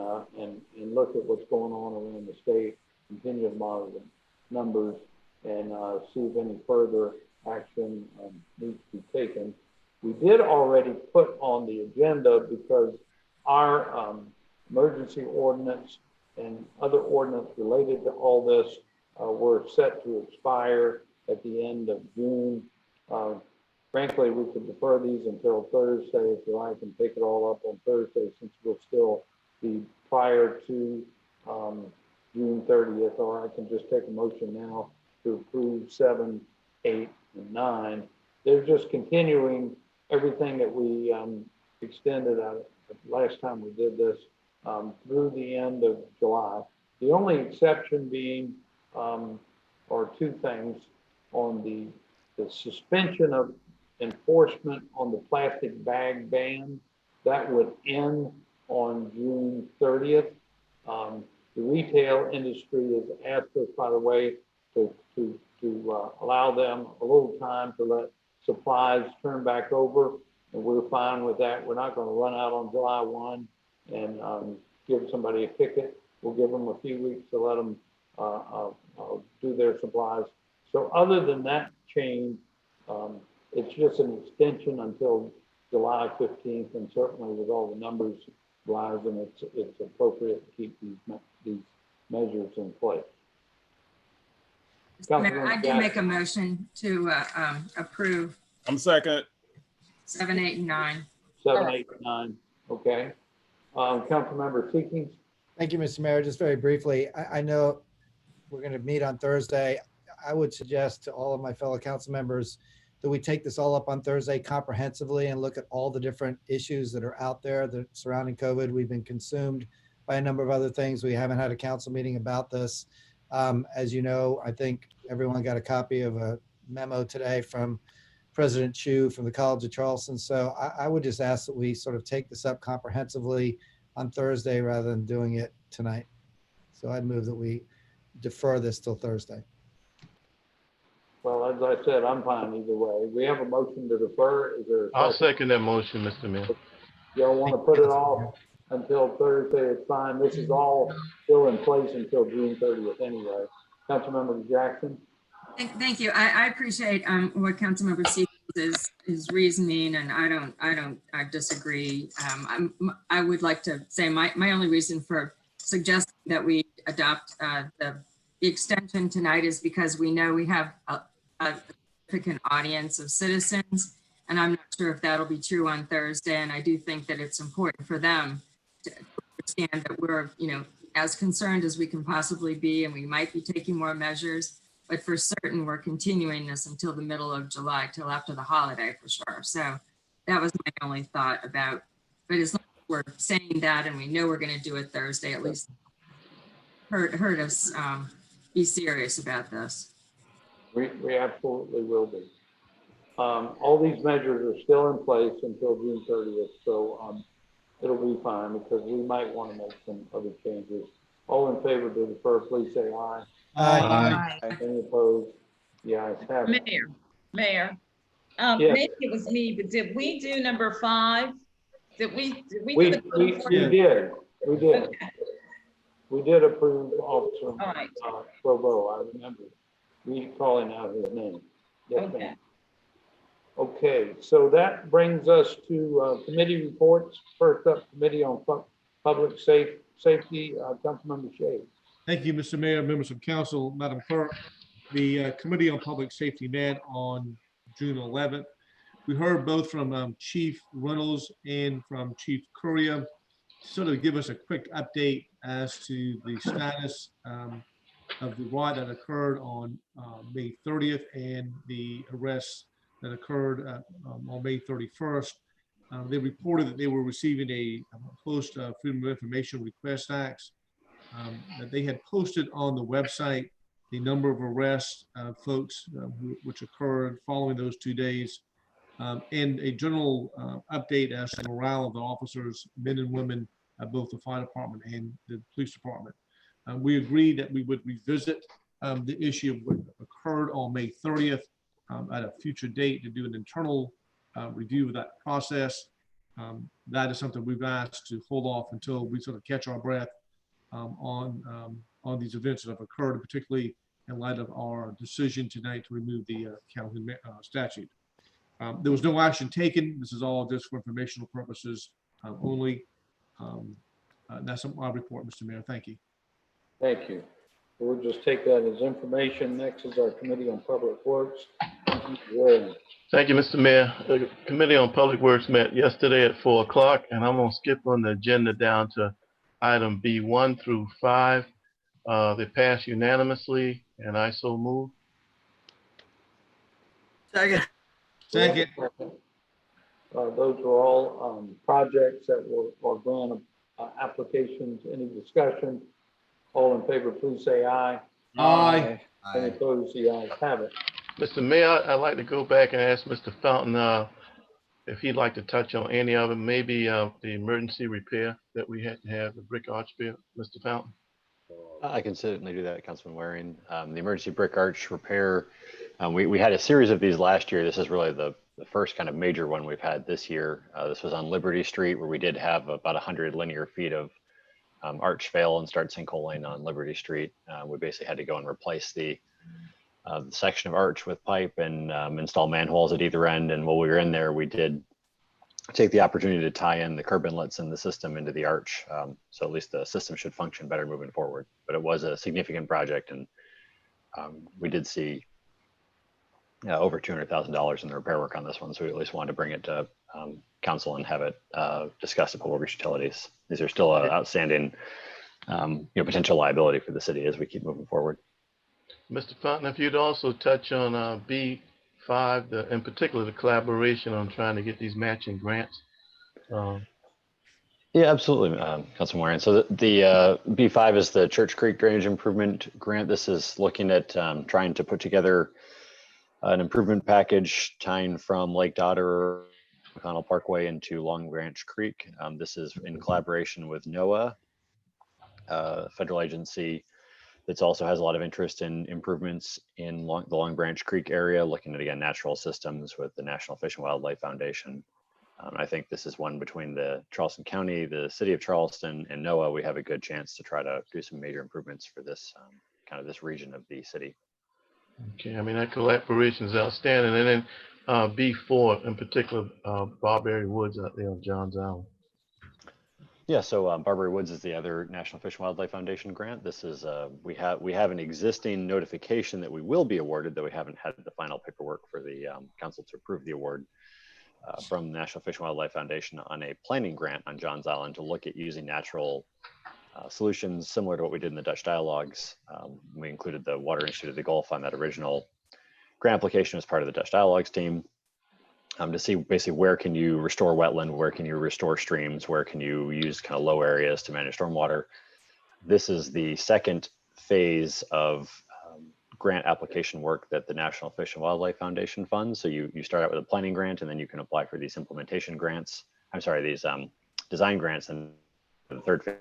look at what's going on around the state, continue to monitor the numbers, and see if any further action needs to be taken. We did already put on the agenda, because our emergency ordinance and other ordinance related to all this were set to expire at the end of June. Frankly, we could defer these until Thursday if you like, and pick it all up on Thursday, since we'll still be prior to June 30th, or I can just take a motion now to approve 7, 8, and 9. They're just continuing everything that we extended out last time we did this through the end of July. The only exception being, or two things, on the suspension of enforcement on the plastic bag ban. That would end on June 30th. The retail industry has asked us, by the way, to allow them a little time to let supplies turn back over, and we're fine with that. We're not going to run out on July 1 and give somebody a ticket. We'll give them a few weeks to let them do their supplies. So other than that change, it's just an extension until July 15th, and certainly with all the numbers rising, it's appropriate to keep these measures in place. Mayor, I do make a motion to approve I'm second. 7, 8, and 9. 7, 8, 9. Okay. Councilmember Seekings. Thank you, Mr. Mayor. Just very briefly, I know we're going to meet on Thursday. I would suggest to all of my fellow council members that we take this all up on Thursday comprehensively and look at all the different issues that are out there that surrounding COVID. We've been consumed by a number of other things. We haven't had a council meeting about this. As you know, I think everyone got a copy of a memo today from President Chu from the College of Charleston. So I would just ask that we sort of take this up comprehensively on Thursday rather than doing it tonight. So I'd move that we defer this till Thursday. Well, as I said, I'm fine either way. We have a motion to defer. Is there? I'll second that motion, Mr. Mayor. Y'all want to put it off until Thursday? It's fine. This is all still in place until June 30th anyway. Councilmember Jackson. Thank you. I appreciate what Councilmember Seekins is reasoning, and I disagree. I would like to say my only reason for suggesting that we adopt the extension tonight is because we know we have a significant audience of citizens, and I'm not sure if that'll be true on Thursday. And I do think that it's important for them to understand that we're, as concerned as we can possibly be, and we might be taking more measures, but for certain, we're continuing this until the middle of July, till after the holiday for sure. So that was my only thought about, but as long as we're saying that and we know we're going to do it Thursday, at least heard us be serious about this. We absolutely will be. All these measures are still in place until June 30th, so it'll be fine, because we might want to make some other changes. All in favor to defer, please say aye. Aye. Any opposed? The ayes have it. Mayor, Yes. maybe it was me, but did we do number 5? Did we do the did. We did. Okay. We did approve Officer right. Provo. I remember me calling out his name. Yes, Okay. ma'am. Okay, so that brings us to committee reports. First up, Committee on Public Safety, Councilmember Shea. Thank you, Mr. Mayor, members of council, Madam Clerk. The Committee on Public Safety met on June 11th. We heard both from Chief Reynolds and from Chief Courier, sort of give us a quick update as to the status of the riot that occurred on May 30th and the arrests that occurred on May 31st. They reported that they were receiving a post Freedom of Information Request Act that they had posted on the website the number of arrests folks which occurred following those 2 days, and a general update as to the morale of the officers, men and women, both the fire department and the police department. We agreed that we would revisit the issue of what occurred on May 30th at a future date to do an internal review of that process. That is something we've asked to hold off until we sort of catch our breath on these events that have occurred, particularly in light of our decision tonight to remove the Calhoun statute. There was no action taken. This is all just for informational purposes only. That's my report, Mr. Mayor. Thank you. Thank you. We'll just take that as information. Next is our Committee on Public Works. Thank you, Mr. Mayor. The Committee on Public Works met yesterday at 4 o'clock, and I'm going to skip on the agenda down to item B1 through 5. They passed unanimously, and I so move. Second. Second. Those are all projects that were grant applications. Any discussion? All in favor, please say aye. Aye. Any opposed? The ayes have it. Mr. Mayor, I'd like to go back and ask Mr. Fountain if he'd like to touch on any of them, maybe the emergency repair that we had to have, the brick arch built. Mr. Fountain. I can certainly do that, Councilman Waring. The emergency brick arch repair, we had a series of these last year. This is really the first kind of major one we've had this year. This was on Liberty Street, where we did have about 100 linear feet of arch fail and start sinkholing on Liberty Street. We basically had to go and replace the section of arch with pipe and install manholes at either end. And while we were in there, we did take the opportunity to tie in the curb inlets in the system into the arch. So at least the system should function better moving forward. But it was a significant project, and we did see over $200,000 in the repair work on this one. So we at least wanted to bring it to council and have it discussed at Public Works Utilities. These are still an outstanding potential liability for the city as we keep moving forward. Mr. Fountain, if you'd also touch on B5, in particular, the collaboration on trying to get these matching grants. Yeah, absolutely, Councilman Waring. So the B5 is the Church Creek Drainage Improvement Grant. This is looking at trying to put together an improvement package tying from Lake Dodder, McConnell Parkway into Long Branch Creek. This is in collaboration with NOAA, a federal agency that also has a lot of interest in improvements in the Long Branch Creek area, looking at, again, natural systems with the National Fish and Wildlife Foundation. I think this is one between the Charleston County, the city of Charleston, and NOAA. We have a good chance to try to do some major improvements for this kind of this region of the city. Okay, I mean, that collaboration is outstanding. And then B4 in particular, Barberry Woods out there on Johns Island. Yeah, so Barberry Woods is the other National Fish and Wildlife Foundation grant. This is we have an existing notification that we will be awarded, though we haven't had the final paperwork for the council to approve the award from the National Fish and Wildlife Foundation on a planning grant on Johns Island to look at using natural solutions similar to what we did in the Dutch Dialogues. We included the Water Institute of the Gulf on that original grant application as part of the Dutch Dialogues team. To see basically where can you restore wetland, where can you restore streams, where can you use kind of low areas to manage stormwater. This is the second phase of grant application work that the National Fish and Wildlife Foundation funds. So you start out with a planning grant, and then you can apply for these implementation grants. I'm sorry, these design grants, and the third phase,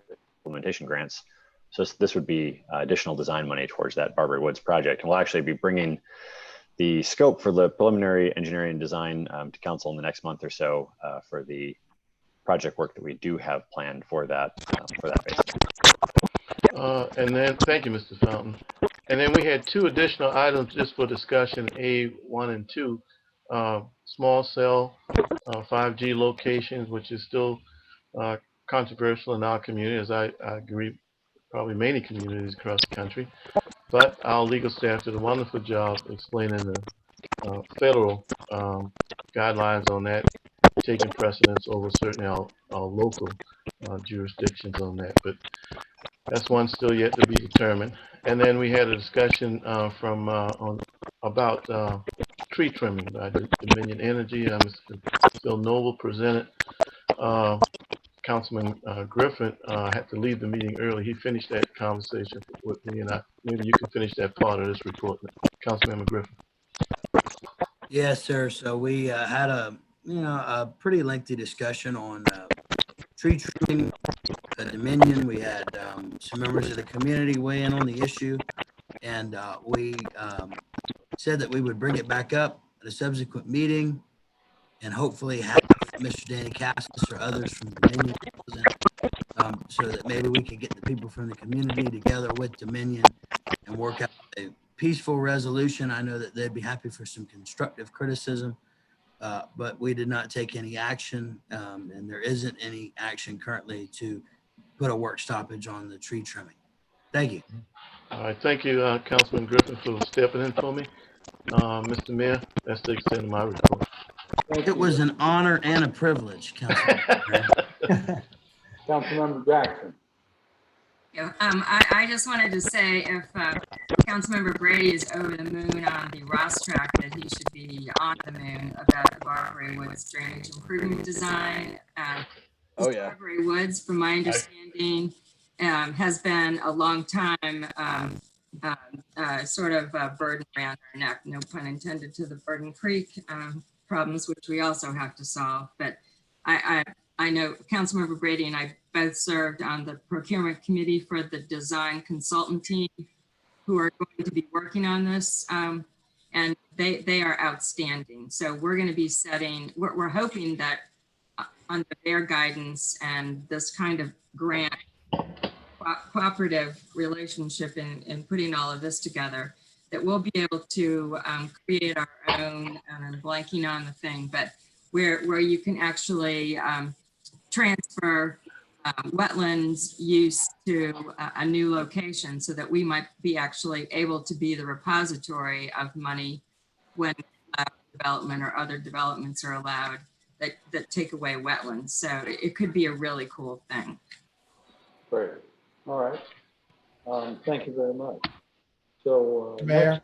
implementation grants. So this would be additional design money towards that Barberry Woods project. And we'll actually be bringing the scope for the preliminary engineering and design to council in the next month or so for the project work that we do have planned for that phase. And then, thank you, Mr. Fountain. And then we had two additional items just for discussion, A1 and 2, small cell 5G locations, which is still controversial in our community, as I agree, probably many communities across the country. But our legal staff did a wonderful job explaining the federal guidelines on that, taking precedence over certainly our local jurisdictions on that. But that's one still yet to be determined. And then we had a discussion about tree trimming by Dominion Energy. Mr. Phil Noble presented. Councilman Griffin had to leave the meeting early. He finished that conversation with me, and maybe you can finish that part of this report, Councilmember Griffin. Yes, sir. So we had a pretty lengthy discussion on tree trimming at Dominion. We had some members of the community weigh in on the issue, and we said that we would bring it back up at a subsequent meeting and hopefully have Mr. Danny Cassis or others from Dominion present, so that maybe we could get the people from the community together with Dominion and work out a peaceful resolution. I know that they'd be happy for some constructive criticism, but we did not take any action, and there isn't any action currently to put a work stoppage on the tree trimming. Thank you. All right, thank you, Councilman Griffin, for stepping in for me. Mr. Mayor, that's the extent of my report. It was an honor and a privilege, Councilman. Councilmember Jackson. Yeah, I just wanted to say if Councilmember Brady is over the moon on the Ross track, that he should be on the moon about the Barbary Woods drainage improvement design. Oh, yeah. Barbary Woods, from my understanding, has been a long time sort of a burden around our neck, no pun intended to the Burden Creek problems, which we also have to solve. But I know Councilmember Brady and I both served on the procurement committee for the design consultant team who are going to be working on this. And they are outstanding. So we're going to be setting, we're hoping that under their guidance and this kind of grant cooperative relationship in putting all of this together, that we'll be able to create our own, and I'm blanking on the thing, but where you can actually transfer wetlands use to a new location, so that we might be actually able to be the repository of money when development or other developments are allowed that take away wetlands. So it could be a really cool thing. Great. All right. Thank you very much. So, Mayor,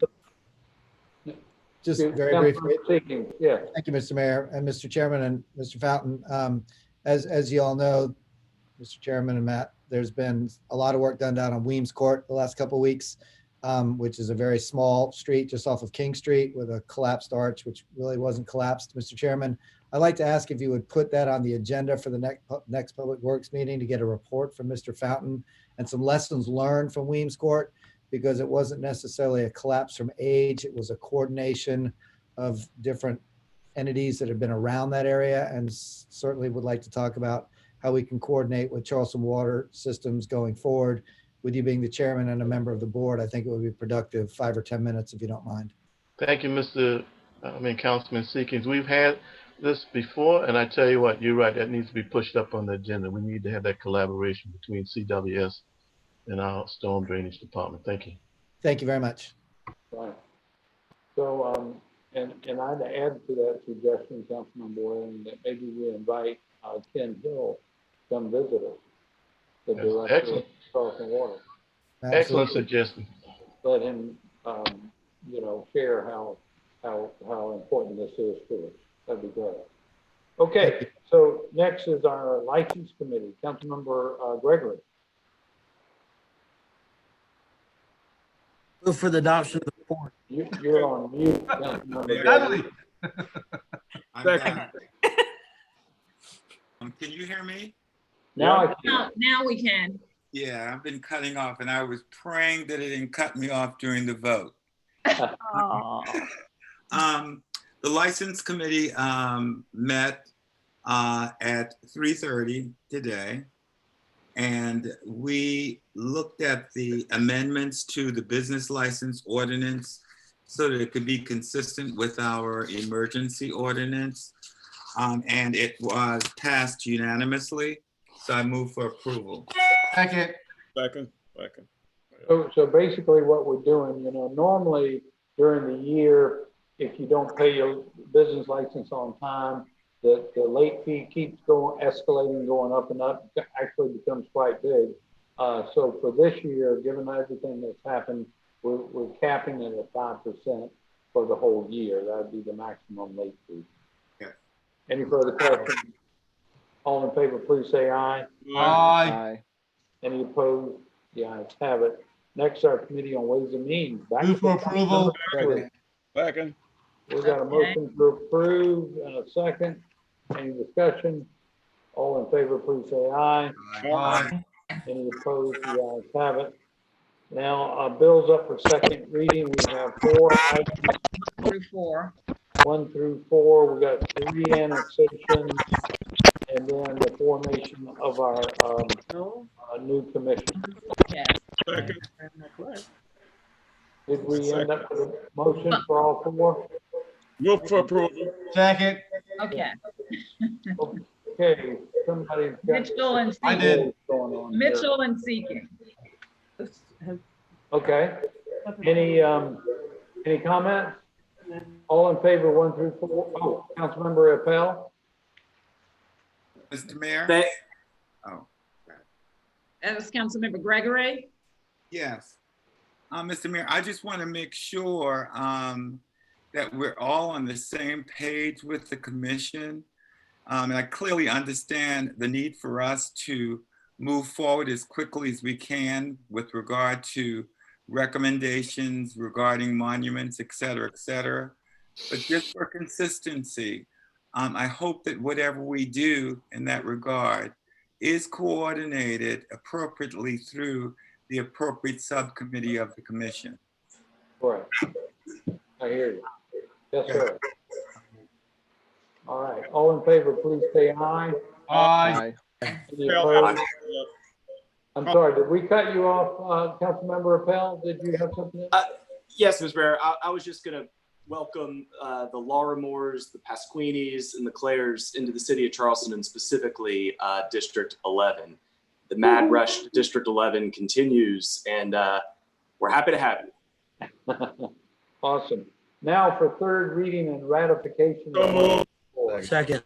just very briefly. Yeah. Thank you, Mr. Mayor and Mr. Chairman and Mr. Fountain. As you all know, Mr. Chairman and Matt, there's been a lot of work done down on Weems Court the last couple of weeks, which is a very small street just off of King Street with a collapsed arch, which really wasn't collapsed. Mr. Chairman, I'd like to ask if you would put that on the agenda for the next Public Works meeting to get a report from Mr. Fountain and some lessons learned from Weems Court, because it wasn't necessarily a collapse from age. It was a coordination of different entities that have been around that area, and certainly would like to talk about how we can coordinate with Charleston Water Systems going forward. With you being the chairman and a member of the board, I think it would be productive, 5 or 10 minutes if you don't mind. Thank you, Councilman Seekins. We've had this before, and I tell you what, you're right, that needs to be pushed up on the agenda. We need to have that collaboration between CWS and our storm drainage department. Thank you. Thank you very much. Right. So, and I'd add to that suggestion, Councilman Boylan, that maybe we invite Ken Hill to come visit us, the director of Charleston Water. Excellent suggestion. Let him, share how important this is to us. That'd be great. Okay, so next is our license committee. Councilmember Gregory. Move for the adoption of the report. You're on mute. I'm back. Can you hear me? Now we can. Yeah, I've been cutting off, and I was praying that it didn't cut me off during the vote. The license committee met at 3:30 today, and we looked at the amendments to the business license ordinance so that it could be consistent with our emergency ordinance, and it was passed unanimously. So I move for approval. Second. So basically what we're doing, normally during the year, if you don't pay your business license on time, the late fee keeps escalating, going up and up, actually becomes quite big. So for this year, given everything that's happened, we're capping it at 5% for the whole year. That'd be the maximum late fee. Yeah. Any further questions? All in favor, please say aye. Aye. Any opposed? The ayes have it. Next, our Committee on Ways and Means. Move for approval. Second. We got a motion to approve and a second. Any discussion? All in favor, please say aye. Aye. Any opposed? The ayes have it. Now, bills up for second reading. We have 4 items. 1 through 4. 1 through 4. We got 3 annexations, and then the formation of our new commission. Yeah. Second. Did we end up with a motion for all 4? Move for approval. Second. Okay. Okay, somebody's got. Mitchell and I did. Going on here. Mitchell and Seeking. Okay. Any comments? All in favor, 1 through 4? Oh, Councilmember Appel? Mr. Mayor? Oh, That was Councilmember Gregory. yes. Mr. Mayor, I just want to make sure that we're all on the same page with the commission. And I clearly understand the need for us to move forward as quickly as we can with regard to recommendations regarding monuments, et cetera, et cetera. But just for consistency, I hope that whatever we do in that regard is coordinated appropriately through the appropriate subcommittee of the commission. Right. I hear you. Yes, sir. All right. All in favor, please say aye. Aye. Any opposed? I'm sorry, did we cut you off, Councilmember Appel? Did you have something? Yes, Mr. Mayor. I was just going to welcome the Larimores, the Pasquinis, and the Clares into the city of Charleston, and specifically District 11. The mad rush to District 11 continues, and we're happy to have you. Awesome. Now for third reading and ratification. Second.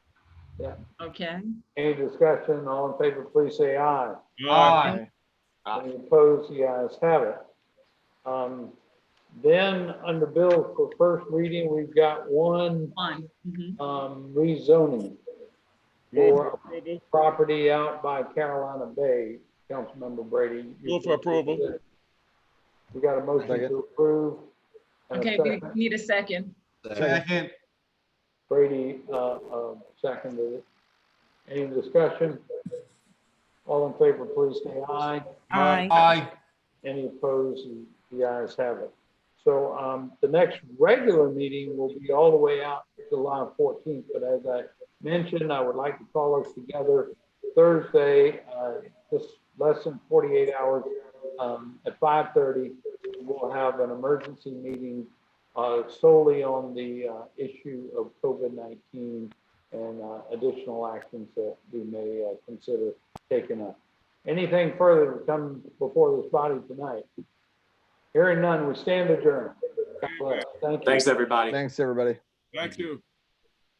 Yeah. Okay. Any discussion? All in favor, please say aye. Aye. Any opposed? The ayes have it. Then under bills for first reading, we've got one rezoning for property out by Carolina Bay. Councilmember Brady. Move for approval. We got a motion to approve. and a Okay, we second. need a second. Second. Brady seconded it. Any discussion? All in favor, please say aye. Aye. Aye. Any opposed? The ayes have it. So the next regular meeting will be all the way out to July 14th. But as I mentioned, I would like to call us together Thursday, just less than 48 hours at 5:30. We'll have an emergency meeting solely on the issue of COVID-19 and additional actions that we may consider taking up. Anything further to come before this body tonight? Hearing none, we stand adjourned. God bless. Thank you. Thanks, everybody. Thanks, everybody. Thank you.